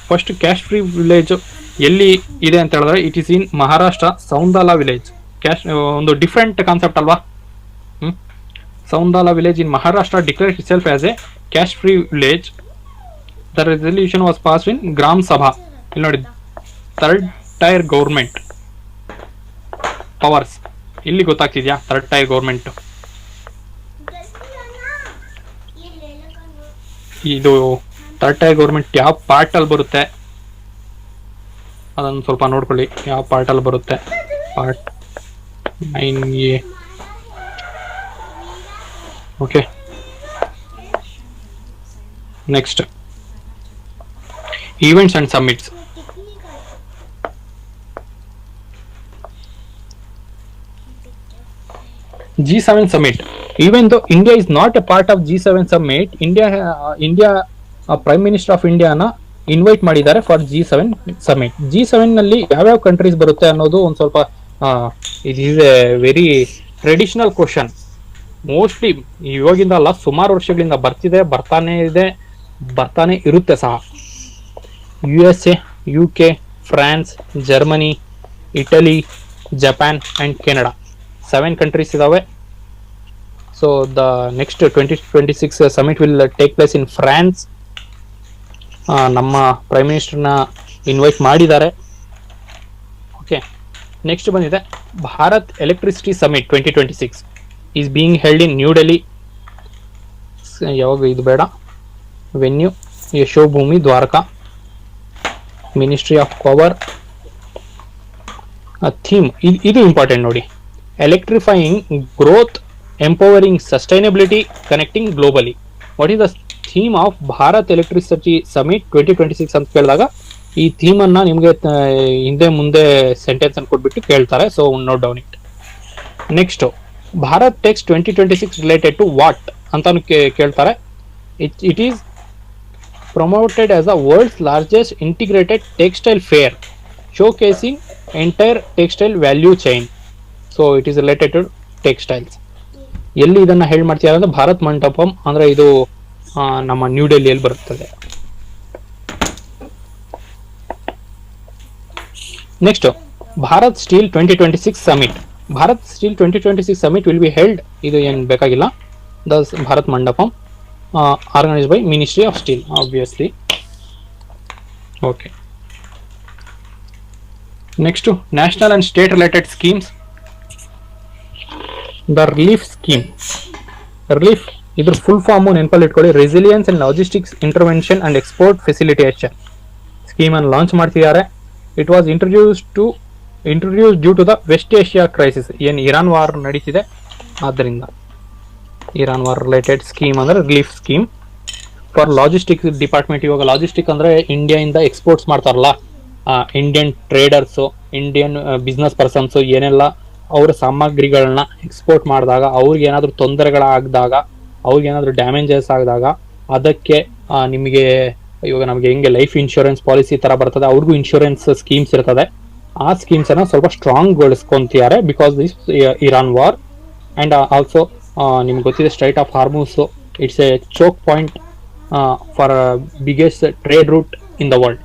First caste free village ಎಲ್ಲಿ ಇದೆ ಅಂತ ಹೇಳಿದ್ರೆ, it is in Maharashtra, ಸೌಂದಾಲಾ village. Caste ಒಂದು ಡಿಫ್ರೆಂಟ್ ಕಾನ್ಸೆಪ್ಟ್ ಅಲ್ವಾ. Saundala village in Maharashtra declared itself as a cash-free village. The resolution was passed in Gram Sabha. ಇಲ್ಲಿ ನೋಡಿ, third tyre government powers ಇಲ್ಲಿ ಗೊತ್ತಾಗ್ತಿದ್ಯಾ? Third tyre government ಇದು third tyre government ಯಾವ part ಅಲ್ಲಿ ಬರುತ್ತೆ ಅದನ್ನು ಸ್ವಲ್ಪ ನೋಡ್ಕೊಳ್ಳಿ. ಯಾವ ಪಾರ್ಟ್ ಅಲ್ಲಿ ಬರುತ್ತೆ? Part 9A. Okay. Next, events and summits. G7 summit. Even though India is not a part of G7 summit, India Prime Minister of India na invite ಮಾಡಿದ್ದಾರೆ for G7 summit. G7 ನಲ್ಲಿ ಯಾವ್ಯಾವ countries ಬರುತ್ತೆ ಅನ್ನೋದು ಒಂದು ಸ್ವಲ್ಪ it is a very traditional question. Mostly ಇವಾಗಿಂದ ಅಲ್ಲ, ಸುಮಾರು ವರ್ಷಗಳಿಂದ ಬರ್ತಾನೆ ಇರುತ್ತೆ ಸಹ. USA, UK, France, Germany, Italy, Japan and Canada 7 countries ಇದಾವೆ. So the next 2026 summit will take place in France. ನಮ್ಮ ಪ್ರೈಮ್ ಮಿನಿಸ್ಟರ್ನ ಇನ್ವೈಟ್ ಮಾಡಿದ್ದಾರೆ. ಓಕೆ, ನೆಕ್ಸ್ಟ್ ಬಂದಿದೆ Bharat electricity summit 2026 is being held in New Delhi. ಯಾವಾಗ ಇದು ಬೇಡ, venue Yashobhoomi Dwarka, ministry of power. Theme ಇದು important ನೋಡಿ, electrifying growth, empowering sustainability, connecting globally. What is the theme of Bharat electricity summit 2026 ಅಂತ ಕೇಳಿದಾಗ ಈ ಥೀಮ್ ಅನ್ನ ನಿಮಗೆ ಹಿಂದೆ ಮುಂದೆ ಸೆಂಟೆನ್ಸ್ ಅನ್ನು ಕೊಟ್ಬಿಟ್ಟು ಕೇಳ್ತಾರೆ. So note down it. Next Bharat Tex 2026 related to what ಅಂತ ಕೇಳ್ತಾರೆ. It is promoted as the world's largest integrated textile fair showcasing entire textile value chain. So it is related to textiles. ಎಲ್ಲಿ ಇದನ್ನ ಹೇಳಿ ಮಾಡ್ತಿದ್ದಾರೆ ಅಂದ್ರೆ ಭಾರತ್ ಮಂಟಪಂ, ಅಂದ್ರೆ ಇದು ನಮ್ಮ ನ್ಯೂ ಡೆಲ್ಲಿಯಲ್ಲಿ ಬರುತ್ತದೆ. Next Bharat steel 2026 summit. Bharat steel 2026 summit will be held, ಇದು ಏನು ಬೇಕಾಗಿಲ್ಲ, the Bharat Mandapam organised by ministry of steel obviously. Okay, next national and state related schemes. The relief scheme. Relief ಇದ್ರ ಫುಲ್ ಫಾರ್ಮು ನೆನಪಲ್ಲಿ ಇಟ್ಕೊಳ್ಳಿ, resilience and logistics intervention and export facilitation scheme ಅನ್ನು launch ಮಾಡ್ತಿದ್ದಾರೆ. It was introduced to introduce due to the West Asia crisis. ಏನು Iran war ನಡೀತಿದೆ ಆದ್ದರಿಂದ Iran war related scheme ಅಂದರೆ relief scheme for logistic department. ಇವಾಗ logistic ಅಂದರೆ ಇಂಡಿಯಾದಿಂದ exports ಮಾಡ್ತಾರಲ್ಲ, Indian traders, Indian business persons ಏನೆಲ್ಲ ಅವರ ಸಾಮಗ್ರಿಗಳನ್ನ ಎಕ್ಸ್ಪೋರ್ಟ್ ಮಾಡಿದಾಗ ಅವ್ರಿಗೆ ಏನಾದರೂ ತೊಂದರೆಗಳಾಗದಾಗ, ಅವ್ರಿಗೆ ಏನಾದರೂ ಡ್ಯಾಮೇಜಸ್ ಆಗಿದಾಗ ಅದಕ್ಕೆ ನಿಮಗೆ ಇವಾಗ ನಮಗೆ ಹೆಂಗೆ ಲೈಫ್ ಇನ್ಶೂರೆನ್ಸ್ ಪಾಲಿಸಿ ಥರ ಬರ್ತದೆ, ಅವ್ರಿಗೂ ಇನ್ಶೂರೆನ್ಸ್ ಸ್ಕೀಮ್ಸ್ ಇರ್ತದೆ. ಆ ಸ್ಕೀಮ್ಸನ್ನು ಸ್ವಲ್ಪ ಸ್ಟ್ರಾಂಗ್ಗೊಳಿಸ್ಕೊಂತಿದ್ದಾರೆ because this Iran war. And also ನಿಮ್ಗೆ ಗೊತ್ತಿದೆ strait of Hormuz, it's a choke point for biggest trade route in the world.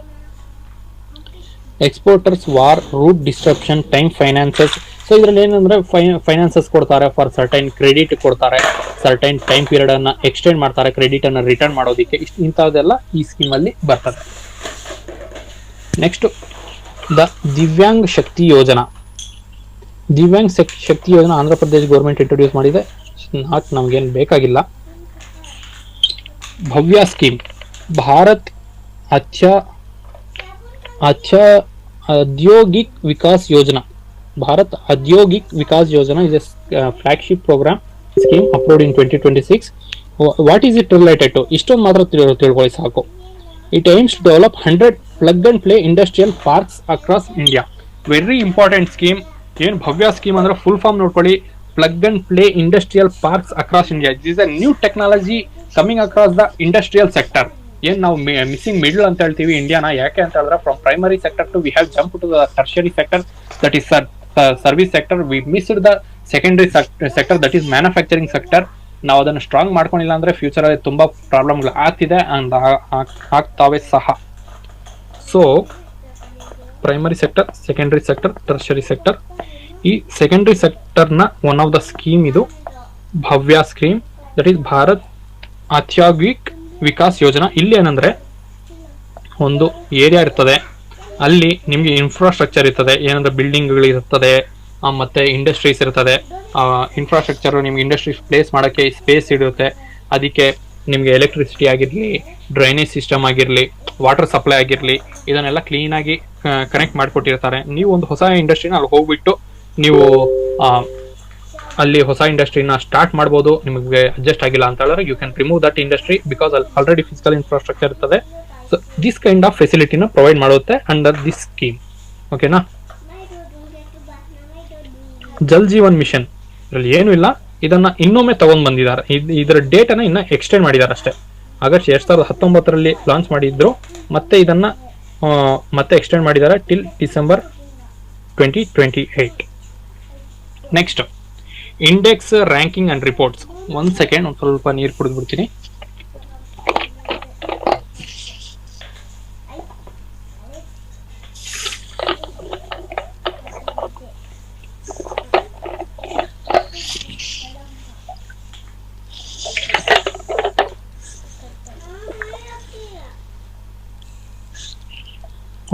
Exporters war, route disruption, time finances. So ಇದರಲ್ಲಿ ಏನಂದ್ರೆ ಫೈನಾನ್ಸಸ್ ಕೊಡ್ತಾರೆ, ಫಾರ್ ಸರ್ಟೈನ್ ಕ್ರೆಡಿಟ್ ಕೊಡ್ತಾರೆ, certain time period ಅನ್ನ extend ಮಾಡ್ತಾರೆ, credit ಅನ್ನ return ಮಾಡೋದಕ್ಕೆ. ಇಂಥದ್ದೆಲ್ಲ ಈ ಸ್ಕೀಮ್ ಅಲ್ಲಿ ಬರ್ತದೆ. Next the Divyang Shakti Yojana. Divyang Shakti Yojana Andhra Pradesh government introduce ಮಾಡಿದೆ, ನಮಗೇನು ಬೇಕಾಗಿಲ್ಲ. ಭವ್ಯ ಸ್ಕೀಮ್, ಭಾರತ್ औद्योगिक विकास योजना. भारत औद्योगिक विकास योजना is a flagship program scheme approved in 2026. What is it related to? ಇಷ್ಟೊಂದು ಮಾತ್ರ ತಿಳ್ಕೊಳ್ಳಿ ಸಾಕು. It aims to develop 100 plug and play industrial parks across India. Very important scheme. ಏನು ಭವ್ಯ ಸ್ಕೀಮ್ ಅಂದ್ರೆ ಫುಲ್ ಫಾರ್ಮ್ ನೋಡ್ಕೊಳ್ಳಿ, plug and play industrial parks across India. This is a new technology coming across the industrial sector. ಏನ್ ನಾವು missing middle ಅಂತ ಹೇಳ್ತೀವಿ ಇಂಡಿಯಾನ, ಯಾಕೆ ಅಂತ ಹೇಳಿದ್ರೆ from primary sector to we have jump to the tertiary sector, that is service sector. We missed the secondary sector, that is manufacturing sector. ನಾವು ಅದನ್ನು strong ಮಾಡ್ಕೊಂಡಿಲ್ಲ ಅಂದ್ರೆ ಫ್ಯೂಚರ್ ಅಲ್ಲಿ ತುಂಬಾ ಪ್ರಾಬ್ಲಮ್ಗಳು ಆಗ್ತಿದೆ ಅಂಡ್ ಆಗ್ತಾವೆ ಸಹ. So primary sector, secondary sector, tertiary sector. ಈ ಸೆಕೆಂಡರಿ ಸೆಕ್ಟರ್ನ ಒನ್ ಆಫ್ ದ ಸ್ಕೀಮ್ ಇದು Bhavya scheme, that is Bharat Audyogik Vikas ಯೋಜನಾ. ಇಲ್ಲಿ ಏನಂದ್ರೆ ಒಂದು ಏರಿಯಾ ಇರ್ತದೆ, ಅಲ್ಲಿ ನಿಮ್ಗೆ ಇನ್ಫ್ರಾಸ್ಟ್ರಕ್ಚರ್ ಇರ್ತದೆ, ಏನಂದ್ರೆ ಬಿಲ್ಡಿಂಗ್ಗಳು ಇರ್ತದೆ, ಮತ್ತೆ ಇಂಡಸ್ಟ್ರೀಸ್ ಇರ್ತದೆ. ಇನ್ಫ್ರಾಸ್ಟ್ರಕ್ಚರ್ ನಿಮ್ಗೆ ಇಂಡಸ್ಟ್ರೀಸ್ ಪ್ಲೇಸ್ ಮಾಡೋಕ್ಕೆ ಸ್ಪೇಸ್ ಇರುತ್ತೆ. ಅದಕ್ಕೆ ನಿಮ್ಗೆ ಎಲೆಕ್ಟ್ರಿಸಿಟಿ ಆಗಿರಲಿ, ಡ್ರೈನೇಜ್ ಸಿಸ್ಟಮ್ ಆಗಿರಲಿ, ವಾಟರ್ ಸಪ್ಲೈ ಆಗಿರಲಿ, ಇದನ್ನೆಲ್ಲ ಕ್ಲೀನಾಗಿ ಕನೆಕ್ಟ್ ಮಾಡಿಕೊಟ್ಟಿರ್ತಾರೆ. ನೀವು ಒಂದು ಹೊಸ ಇಂಡಸ್ಟ್ರಿನ ಅಲ್ಲಿ ಹೋಗ್ಬಿಟ್ಟು ನೀವು ಅಲ್ಲಿ ಹೊಸ ಇಂಡಸ್ಟ್ರಿನ ಸ್ಟಾರ್ಟ್ ಮಾಡ್ಬೋದು. ನಿಮಗೆ ಅಡ್ಜಸ್ಟ್ ಆಗಿಲ್ಲ ಅಂತ ಹೇಳಿದ್ರೆ you can remove that industry because ಅಲ್ಲಿ ಆಲ್ರೆಡಿ ಫಿಸಿಕಲ್ ಇನ್ಫ್ರಾಸ್ಟ್ರಕ್ಚರ್ ಇರ್ತದೆ. ಸೊ ದಿಸ್ ಕೈಂಡ್ ಆಫ್ ಫೆಸಿಲಿಟಿನ ಪ್ರೊವೈಡ್ ಮಾಡುತ್ತೆ ಅಂಡರ್ ದಿಸ್ ಸ್ಕೀಮ್. ಓಕೆನಾ. ಜಲ್ ಜೀವನ್ ಮಿಷನ್ ಇದರಲ್ಲಿ ಏನು ಇಲ್ಲ, ಇದನ್ನ ಇನ್ನೊಮ್ಮೆ ತಗೊಂಡ್ ಬಂದಿದ್ದಾರೆ. ಇದರ ಡೇಟ್ ಅನ್ನ ಇನ್ನ ಎಕ್ಸ್ಟೆಂಡ್ ಮಾಡಿದ್ದಾರೆ ಅಷ್ಟೇ. ಆಗಸ್ಟ್ 2019 ಲಾಂಚ್ ಮಾಡಿದ್ರು, ಮತ್ತೆ ಇದನ್ನ ಮತ್ತೆ ಎಕ್ಸ್ಟೆಂಡ್ ಮಾಡಿದ್ದಾರೆ till December 2028. Next index ranking and reports. ಒಂದ್ ಸೆಕೆಂಡ್, ಒಂದು ಸ್ವಲ್ಪ ನೀರು ಕುಡಿದು ಬಿಡ್ತೀನಿ.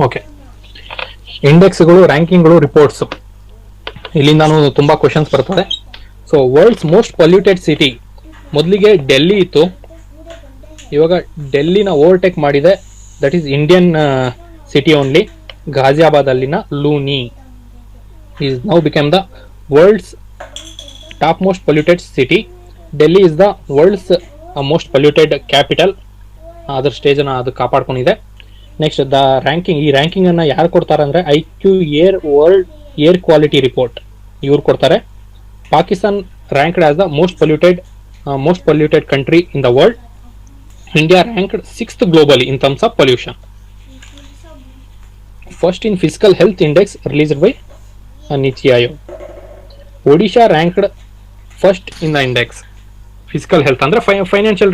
ಓಕೆ, ಇಂಡೆಕ್ಸ್ಗಳು, ರ್ಯಾಂಕಿಂಗ್ಗಳು, ರಿಪೋರ್ಟ್ಸ್, ಇಲ್ಲಿಂದಾನು ತುಂಬಾ ಕ್ವಶನ್ಸ್ ಬರ್ತದೆ. So world's most polluted city, ಮೊದಲಿಗೆ ಡೆಲ್ಲಿ ಇತ್ತು, ಇವಾಗ ಡೆಲ್ಲಿನ ಓವರ್ಟೇಕ್ ಮಾಡಿದೆ. That is Indian city only. Ghaziabad ಅಲ್ಲಿನ Loni is now become the world's top most polluted city. Delhi is the world's most polluted capital. ಅದರ ಸ್ಟೇಜ್ ಅನ್ನ ಅದು ಕಾಪಾಡ್ಕೊಂಡಿದೆ. Next the ranking. ಈ ರ್ಯಾಂಕಿಂಗ್ ಅನ್ನ ಯಾರು ಕೊಡ್ತಾರೆ ಅಂದ್ರೆ IQ world air quality report ಇವ್ರು ಕೊಡ್ತಾರೆ. Pakistan ranked as the most polluted country in the world. India ranked 6th globally in terms of pollution. First in physical health index released by Niti Aayog. Odisha ranked first in the index. Physical health ಅಂದ್ರೆ financial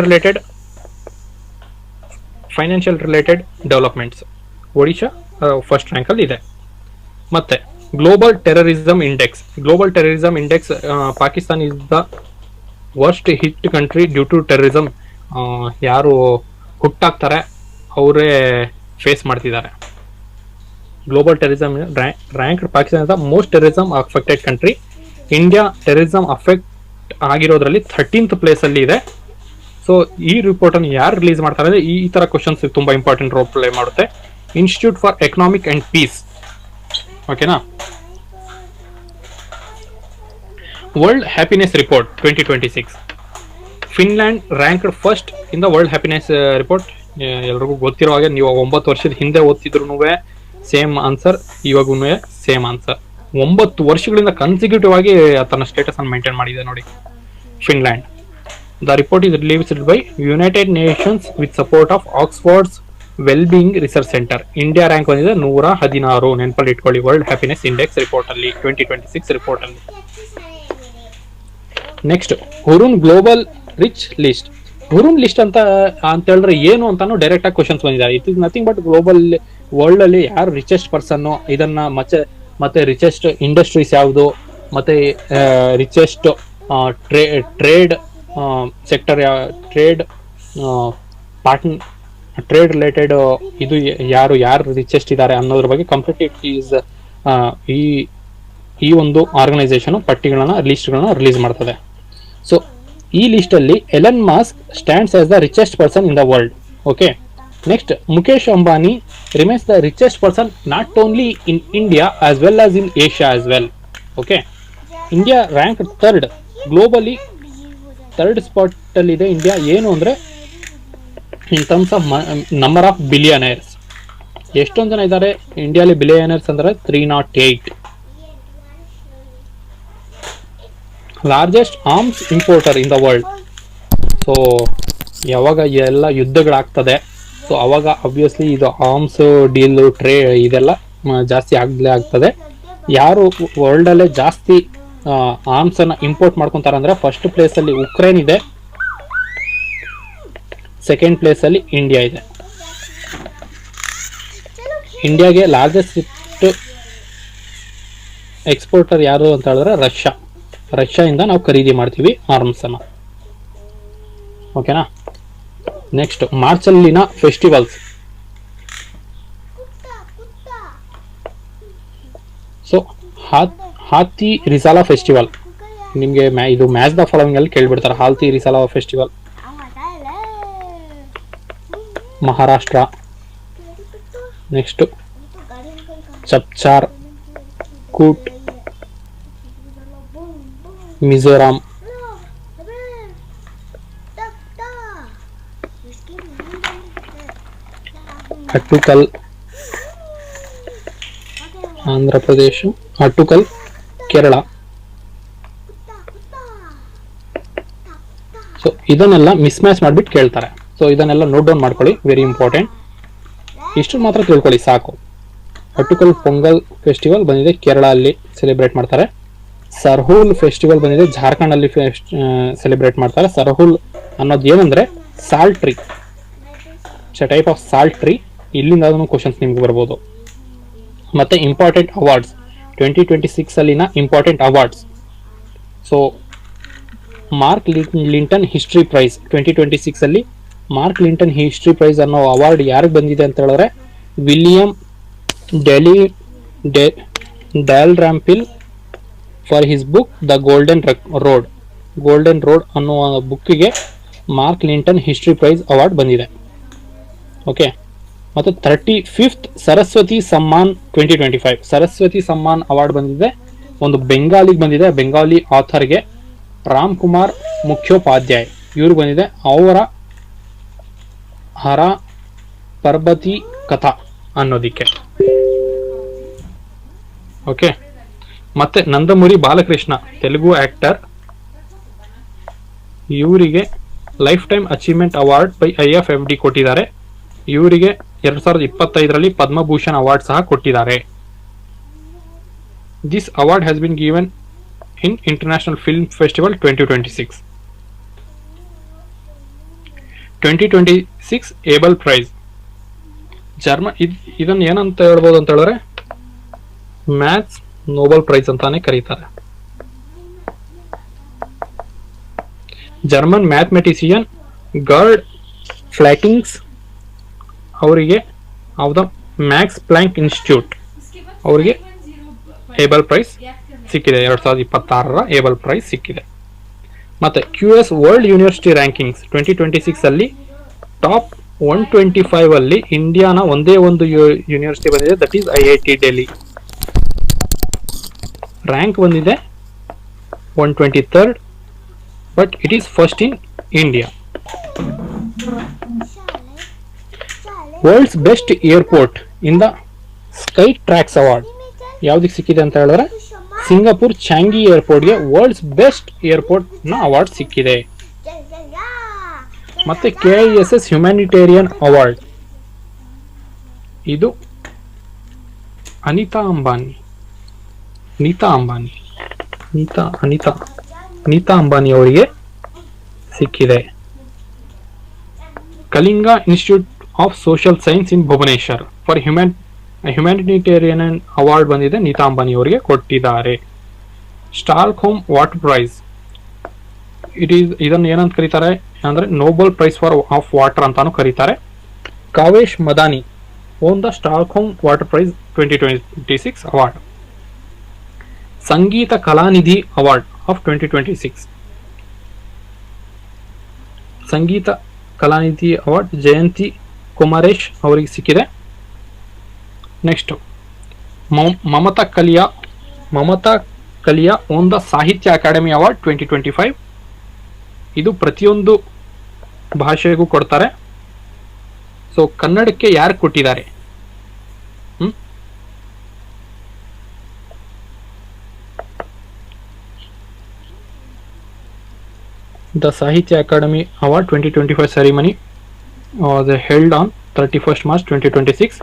related developments. Odisha first rank ಅಲ್ಲಿ ಇದೆ. ಮತ್ತೆ global terrorism index Pakistan is the worst hit country due to terrorism. ಯಾರು ಹುಟ್ಟಾಗ್ತಾರೆ ಅವರೇ face ಮಾಡ್ತಿದ್ದಾರೆ. Global terrorism rank Pakistan the most terrorism affected country. India terrorism affect ಆಗಿರೋದ್ರಲ್ಲಿ 13th place ಅಲ್ಲಿ ಇದೆ. ಸೊ ಈ ರಿಪೋರ್ಟ್ ಅನ್ನು ಯಾರು ರಿಲೀಸ್ ಮಾಡ್ತಾರೆ ಅಂದ್ರೆ ಈ ತರ ಕ್ವಶನ್ಸ್ ತುಂಬಾ ಇಂಪಾರ್ಟೆಂಟ್ ರೋಲ್ ಪ್ಲೇ ಮಾಡುತ್ತೆ. Institute for economic and peace, ಓಕೆನಾ. World happiness report 2026. Finland ranked first in the world happiness report. ಎಲ್ರಿಗೂ ಗೊತ್ತಿರೋ ಹಾಗೆ ನೀವು 9 ವರ್ಷದ ಹಿಂದೆ ಓದ್ತಿದ್ರು ಸೇಮ್ ಆನ್ಸರ್, ಇವಾಗೂ ಸೇಮ್ ಆನ್ಸರ್. 9 ವರ್ಷಗಳಿಂದ ಕನ್ಸಿಕ್ಯೂಟಿವ್ ಆಗಿ ತನ್ನ ಸ್ಟೇಟಸ್ ಅನ್ನು ಮೇಂಟೈನ್ ಮಾಡಿದೆ ನೋಡಿ Finland. The report is released by United Nations with support of Oxford's wellbeing research centre. India rank ಬಂದಿದೆ 116. ನೆನಪಲ್ಲಿ ಇಟ್ಕೊಳ್ಳಿ, ವರ್ಲ್ಡ್ ಹ್ಯಾಪಿನೆಸ್ ಇಂಡೆಕ್ಸ್ ರಿಪೋರ್ಟ್ ಅಲ್ಲಿ 2026 ರಿಪೋರ್ಟ್ ಅಲ್ಲಿ. Next, ಹುರುನ್ global rich list. ಹುರುನ್ list ಅಂತ ಹೇಳಿದ್ರೆ ಏನು ಅಂತಾನು ಡೈರೆಕ್ಟ್ ಆಗಿ ಕ್ವಶನ್ಸ್ ಬಂದಿದ್ದಾರೆ. It is nothing but global world ಅಲ್ಲಿ ಯಾರು ರಿಚೆಸ್ಟ್ ಪರ್ಸನ್, ಇದನ್ನ ಮತ್ತೆ ರಿಚೆಸ್ಟ್ ಇಂಡಸ್ಟ್ರೀಸ್ ಯಾವುದು, ಮತ್ತೆ richest trade sector, trade related ಇದು ಯಾರು ರಿಚೆಸ್ಟ್ ಇದ್ದಾರೆ ಅನ್ನೋದ್ರ ಬಗ್ಗೆ ಕಂಪ್ಲೀಟ್ ಈಸ್ ಈ ಒಂದು ಆರ್ಗನೈಸೇಷನ್ ಪಟ್ಟಿಗಳನ್ನ ಲಿಸ್ಟ್ಗಳನ್ನ ರಿಲೀಸ್ ಮಾಡ್ತದೆ. ಸೊ ಈ ಲಿಸ್ಟ್ ಅಲ್ಲಿ Elon mask stands as the richest person in the world. Okay, next, Mukesh Ambani remains the richest person not only in India as well as in Asia as well. Okay, India rank third globally, third spot ಅಲ್ಲಿ ಇದೆ India. ಏನು ಅಂದ್ರೆ in terms of number of billionaires, ಎಷ್ಟೊಂದು ಜನ ಇದ್ದಾರೆ ಇಂಡಿಯಾಲಿ billionaires ಅಂದ್ರೆ 308. Largest arms importer in the world. So ಯಾವಾಗ ಎಲ್ಲ ಯುದ್ಧಗಳಾಗ್ತದೆ, ಸೊ ಅವಾಗ ಅಬ್ವಿಯಸ್ಲಿ ಇದು ಆರ್ಮ್ಸ್ ಡೀಲ್ ಇದೆಲ್ಲ ಜಾಸ್ತಿ ಆಗ್ತದೆ. ಯಾರು ವರ್ಲ್ಡ್ ಅಲ್ಲೇ ಜಾಸ್ತಿ ಆರ್ಮ್ಸ್ ಅನ್ನ ಇಂಪೋರ್ಟ್ ಮಾಡ್ಕೊಂತಾರೆ ಅಂದ್ರೆ ಫಸ್ಟ್ ಪ್ಲೇಸ್ ಅಲ್ಲಿ ಉಕ್ರೇನ್ ಇದೆ, ಸೆಕೆಂಡ್ ಪ್ಲೇಸ್ ಅಲ್ಲಿ ಇಂಡಿಯಾ ಇದೆ. ಇಂಡಿಯಾಗೆ ಲಾರ್ಜೆಸ್ಟ್ ಎಕ್ಸ್ಪೋರ್ಟರ್ ಯಾರು ಅಂತ ಹೇಳಿದ್ರೆ ರಷ್ಯಾ ಇಂದ ನಾವು ಖರೀದಿ ಮಾಡ್ತೀವಿ ಆರ್ಮ್ಸ್ ಅನ್ನ. ಓಕೆನಾ. ನೆಕ್ಸ್ಟ್, ಮಾರ್ಚ್ ಅಲ್ಲಿನ ಫೆಸ್ಟಿವಲ್ಸ್. ಸೊ ಹಾತಿ ರಿಸಾಲಾ ಫೆಸ್ಟಿವಲ್, ನಿಮ್ಗೆ ಇದು ಮ್ಯಾಚ್ ದ ಫಾಲೋವಿಂಗ್ ಅಲ್ಲಿ ಕೇಳ್ಬಿಡ್ತಾರೆ. ಹಾತಿ ರಿಸಾಲಾ festival Maharashtra. Next, ಚಪ್ಚಾರ್ ಕೂಟ್ Mizoram. Attukal Andhra Pradesh, Attukal Kerala. So ಇದನ್ನೆಲ್ಲ ಮಿಸ್ ಮ್ಯಾಚ್ ಮಾಡ್ಬಿಟ್ಟು ಕೇಳ್ತಾರೆ. ಸೊ ಇದನ್ನೆಲ್ಲ ನೋಟ್ ಡೌನ್ ಮಾಡ್ಕೊಳ್ಳಿ, ವೆರಿ ಇಂಪಾರ್ಟೆಂಟ್. ಇಷ್ಟು ಮಾತ್ರ ತಿಳ್ಕೊಳ್ಳಿ ಸಾಕು. ಅಟ್ಟುಕಲ್ ಪೊಂಗಲ್ ಫೆಸ್ಟಿವಲ್ ಬಂದಿದೆ ಕೇರಳ ಅಲ್ಲಿ ಸೆಲೆಬ್ರೇಟ್ ಮಾಡ್ತಾರೆ. ಸರ್ಹುಲ್ ಫೆಸ್ಟಿವಲ್ ಬಂದಿದೆ ಜಾರ್ಖಂಡ್ ಅಲ್ಲಿ ಸೆಲೆಬ್ರೇಟ್ ಮಾಡ್ತಾರೆ. ಸರ್ಹುಲ್ ಅನ್ನೋದು ಏನಂದ್ರೆ salt tree, type of salt tree. ಇಲ್ಲಿಂದ ಕ್ವಶನ್ಸ್ ನಿಮ್ಗೆ ಬರ್ಬೋದು. ಮತ್ತೆ ಇಂಪಾರ್ಟೆಂಟ್ ಅವಾರ್ಡ್ಸ್ 2026 ಅಲ್ಲಿನ important awards. So Mark Lynton history prize 2026 ಅಲ್ಲಿ ಮಾರ್ಕ್ ಲಿಂಟನ್ ಹಿಸ್ಟ್ರಿ ಪ್ರೈಸ್ ಅನ್ನೋ ಅವಾರ್ಡ್ ಯಾರಿಗೆ ಬಂದಿದೆ ಅಂತ ಹೇಳಿದ್ರೆ William Dalrymple for his book the golden road ಅನ್ನುವ ಬುಕ್ಕಿಗೆ Mark Lynton history prize award ಬಂದಿದೆ. ಓಕೆ, ಮತ್ತು 35th ಸರಸ್ವತಿ ಸಮ್ಮಾನ್ 2025 ಸರಸ್ವತಿ ಸಮ್ಮಾನ್ ಅವಾರ್ಡ್ ಬಂದಿದೆ. ಒಂದು ಬೆಂಗಾಲಿಗೆ ಬಂದಿದೆ, ಬೆಂಗಾಲಿ ಆಥರ್ಗೆ ರಾಮ್ ಕುಮಾರ್ ಮುಖ್ಯೋಪಾಧ್ಯಾಯ್ ಇವ್ರಿಗೆ ಬಂದಿದೆ. ಅವರ ಹರ ಪರ್ಬತಿ ಕಥಾ ಅನ್ನೋದಿಕ್ಕೆ. ಓಕೆ, ಮತ್ತೆ ನಂದಮುರಿ ಬಾಲಕೃಷ್ಣ ತೆಲುಗು ಆಕ್ಟರ್, ಇವರಿಗೆ life time achievement award by IFFD ಕೊಟ್ಟಿದ್ದಾರೆ. ಇವರಿಗೆ 2025ರಲ್ಲಿ ಪದ್ಮಭೂಷಣ್ ಅವಾರ್ಡ್ ಸಹ ಕೊಟ್ಟಿದ್ದಾರೆ. This award has been given in international film festival 2026. 2026 Abel prize German. ಇದನ್ನ ಏನಂತ ಹೇಳ್ಬೋದು ಅಂತ ಹೇಳಿದ್ರೆ ಮ್ಯಾಥ್ಸ್ ನೋಬೆಲ್ ಪ್ರೈಸ್ ಅಂತಾನೆ ಕರೀತಾರೆ. ಜರ್ಮನ್ ಮ್ಯಾಥಮೆಟಿಷಿಯನ್ ಗರ್ಡ್ ಫ್ಲಾಟಿಂಗ್ಸ್ ಅವರಿಗೆ of the Max Planck institute ಅವರಿಗೆ ಏಬಲ್ ಪ್ರೈಸ್ ಸಿಕ್ಕಿದೆ. 2026ರ ಏಬಲ್ ಪ್ರೈಸ್ ಸಿಕ್ಕಿದೆ. ಮತ್ತೆ QS ವರ್ಲ್ಡ್ ಯೂನಿವರ್ಸಿಟಿ ರ್ಯಾಂಕಿಂಗ್ಸ್ 2026 ಅಲ್ಲಿ ಟಾಪ್ 125 ಅಲ್ಲಿ ಇಂಡಿಯಾನ ಒಂದೇ ಒಂದು ಯೂನಿವರ್ಸಿಟಿ ಬಂದಿದೆ, that is IIT Delhi. Rank ಬಂದಿದೆ 123rd, but it is first in India. World's best airport in the Skytrax award ಯಾವ್ದಕ್ಕೆ ಸಿಕ್ಕಿದೆ ಅಂತ ಹೇಳಿದ್ರೆ ಸಿಂಗಾಪುರ್ ಚಾಂಗಿ ಏರ್ಪೋರ್ಟ್ಗೆ ವರ್ಲ್ಡ್ಸ್ ಬೆಸ್ಟ್ ಏರ್ಪೋರ್ಟ್ ನ ಅವಾರ್ಡ್ ಸಿಕ್ಕಿದೆ. ಮತ್ತೆ KISS ಹ್ಯುಮ್ಯಾನಿಟೇರಿಯನ್ ಅವಾರ್ಡ್ ಇದು ಅನಿತಾ ಅಂಬಾನಿ ಅವರಿಗೆ ಸಿಕ್ಕಿದೆ. Kalinga institute of social science in Bhubaneswar for humanitarian award ಬಂದಿದೆ, ನೀತಾ ಅಂಬಾನಿ ಅವರಿಗೆ ಕೊಟ್ಟಿದ್ದಾರೆ. ಸ್ಟಾಕ್ಹೋಮ್ ವಾಟರ್ ಪ್ರೈಸ್ ಇದನ್ನು ಏನಂತ ಕರೀತಾರೆ ಅಂದ್ರೆ ನೋಬೆಲ್ ಪ್ರೈಸ್ ಆಫ್ ವಾಟರ್ ಅಂತಾನು ಕರೀತಾರೆ. Kavesh Madani won the Stockholm water prize 2026 award. Sangeetha Kalanidhi award of 2026 Sangeetha Kalanidhi award Jayanthi Kumaresh ಅವರಿಗೆ ಸಿಕ್ಕಿದೆ. Next Mamta Kalia won the Sahitya Akademi award 2025. ಇದು ಪ್ರತಿಯೊಂದು ಭಾಷೆಗೂ ಕೊಡ್ತಾರೆ. ಸೊ ಕನ್ನಡಕ್ಕೆ ಯಾರು ಕೊಟ್ಟಿದ್ದಾರೆ? The Sahitya Academy Award 2025 ceremony was held on 31st March 2026.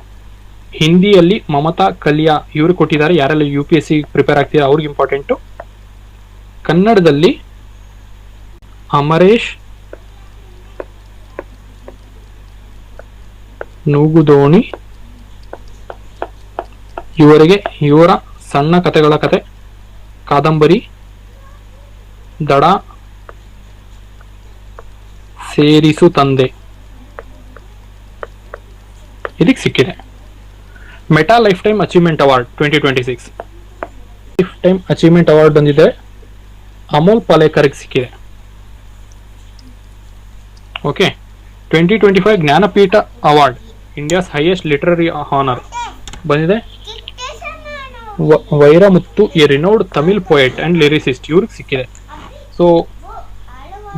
ಹಿಂದಿಯಲ್ಲಿ ಮಮತಾ ಕಲಿಯಾ ಇವರು ಕೊಟ್ಟಿದ್ದಾರೆ. ಯಾರೆಲ್ಲ UPSC ಪ್ರಿಪೇರ್ ಆಗ್ತಿದ್ದಾರೆ ಅವ್ರಿಗೆ ಇಂಪಾರ್ಟೆಂಟು. ಕನ್ನಡದಲ್ಲಿ ಅಮರೇಶ್ ನೂಗುದೋಣಿ ಇವರ ಸಣ್ಣ ಕಥೆಗಳ ಕತೆ ಕಾದಂಬರಿ ದಡ ಸೇರಿಸು ತಂದೆ ಇದಕ್ಕೆ ಸಿಕ್ಕಿದೆ. Meta life time achievement award 2026 life time achievement award ಬಂದಿದೆ, ಅಮೋಲ್ ಪಾಲೇಕರ್ಗೆ ಸಿಕ್ಕಿದೆ. Okay. 2025 Jnanpith award India's highest literary honour ಬಂದಿದೆ. Vairamuthu a renowned Tamil poet and lyricist ಇವ್ರಿಗೆ ಸಿಕ್ಕಿದೆ. ಸೊ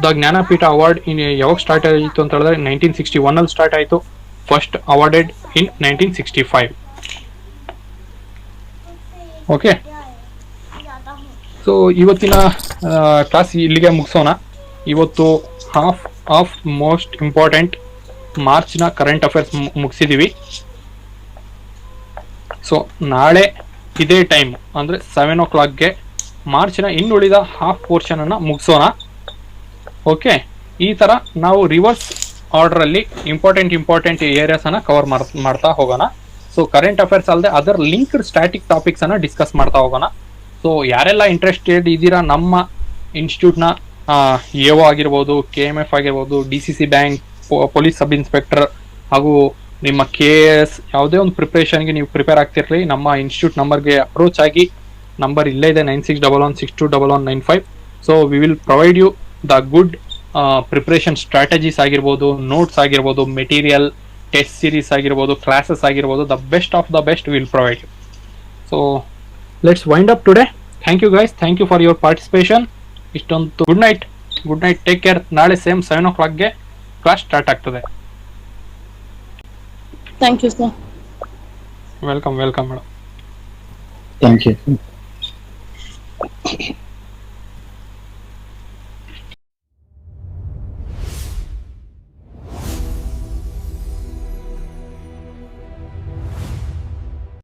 ದ ಜ್ಞಾನಪೀಠ ಅವಾರ್ಡ್ ಯಾವಾಗ ಸ್ಟಾರ್ಟ್ ಆಯಿತು ಅಂತ ಹೇಳಿದ್ರೆ 1961 ಅಲ್ಲಿ ಸ್ಟಾರ್ಟ್ ಆಯಿತು. First awarded in 1965. Okay. So ಇವತ್ತಿನ ಕ್ಲಾಸ್ ಇಲ್ಲಿಗೆ ಮುಗಿಸೋಣ. ಇವತ್ತು ಹಾಫ್ ಆಫ್ ಮೋಸ್ಟ್ ಇಂಪಾರ್ಟೆಂಟ್ ಮಾರ್ಚ್ನ ಕರೆಂಟ್ ಅಫೇರ್ಸ್ ಮುಗಿಸಿದ್ದೀವಿ. ಸೊ ನಾಳೆ ಇದೇ ಟೈಮ್ ಅಂದರೆ 7 o'clockಗೆ ಮಾರ್ಚ್ನ ಇನ್ನುಳಿದ ಹಾಫ್ ಪೋರ್ಷನನ್ನು ಮುಗಿಸೋಣ. ಓಕೆ. ಈ ಥರ ನಾವು ರಿವರ್ಸ್ ಆರ್ಡ್ರಲ್ಲಿ ಇಂಪಾರ್ಟೆಂಟ್ ಏರಿಯಾಸನ್ನು ಕವರ್ ಮಾಡ್ತಾ ಹೋಗೋಣ. ಸೊ ಕರೆಂಟ್ ಅಫೇರ್ಸ್ ಅಲ್ಲದೆ ಅದರ್ ಲಿಂಕ್ಡ್ ಸ್ಟ್ಯಾಟಿಕ್ ಟಾಪಿಕ್ಸನ್ನು ಡಿಸ್ಕಸ್ ಮಾಡ್ತಾ ಹೋಗೋಣ. ಸೊ ಯಾರೆಲ್ಲ ಇಂಟ್ರೆಸ್ಟೆಡ್ ಇದ್ದೀರಾ ನಮ್ಮ ಇನ್ಸ್ಟಿಟ್ಯೂಟ್ನ AO ಆಗಿರ್ಬೋದು, KMF ಆಗಿರ್ಬೋದು, DCC bank, police sub inspector ಹಾಗೂ ನಿಮ್ಮ KAS ಯಾವುದೇ ಒಂದು ಪ್ರಿಪ್ರೇಷನ್ಗೆ ನೀವು ಪ್ರಿಪೇರ್ ಆಗ್ತಿರಲಿ, ನಮ್ಮ ಇನ್ಸ್ಟಿಟ್ಯೂಟ್ ನಂಬರ್ಗೆ ಅಪ್ರೋಚ್ ಆಗಿ. ನಂಬರ್ ಇಲ್ಲೇ ಇದೆ 9611621195. So we will provide you the good preparation strategies ಆಗಿರ್ಬೋದು, ನೋಟ್ಸ್ ಆಗಿರ್ಬೋದು, ಮೆಟೀರಿಯಲ್, ಟೆಸ್ಟ್ ಸೀರೀಸ್ ಆಗಿರ್ಬೋದು, ಕ್ಲಾಸಸ್ ಆಗಿರ್ಬೋದು, the best of the best will provide you. So let's wind up today. Thank you guys, thank you for your participation. ಇಷ್ಟೊಂದು good night, take care. ನಾಳೆ same 7 o'clockಗೆ class start ಆಗ್ತದೆ. Thank you sir. Welcome madam. Thank you.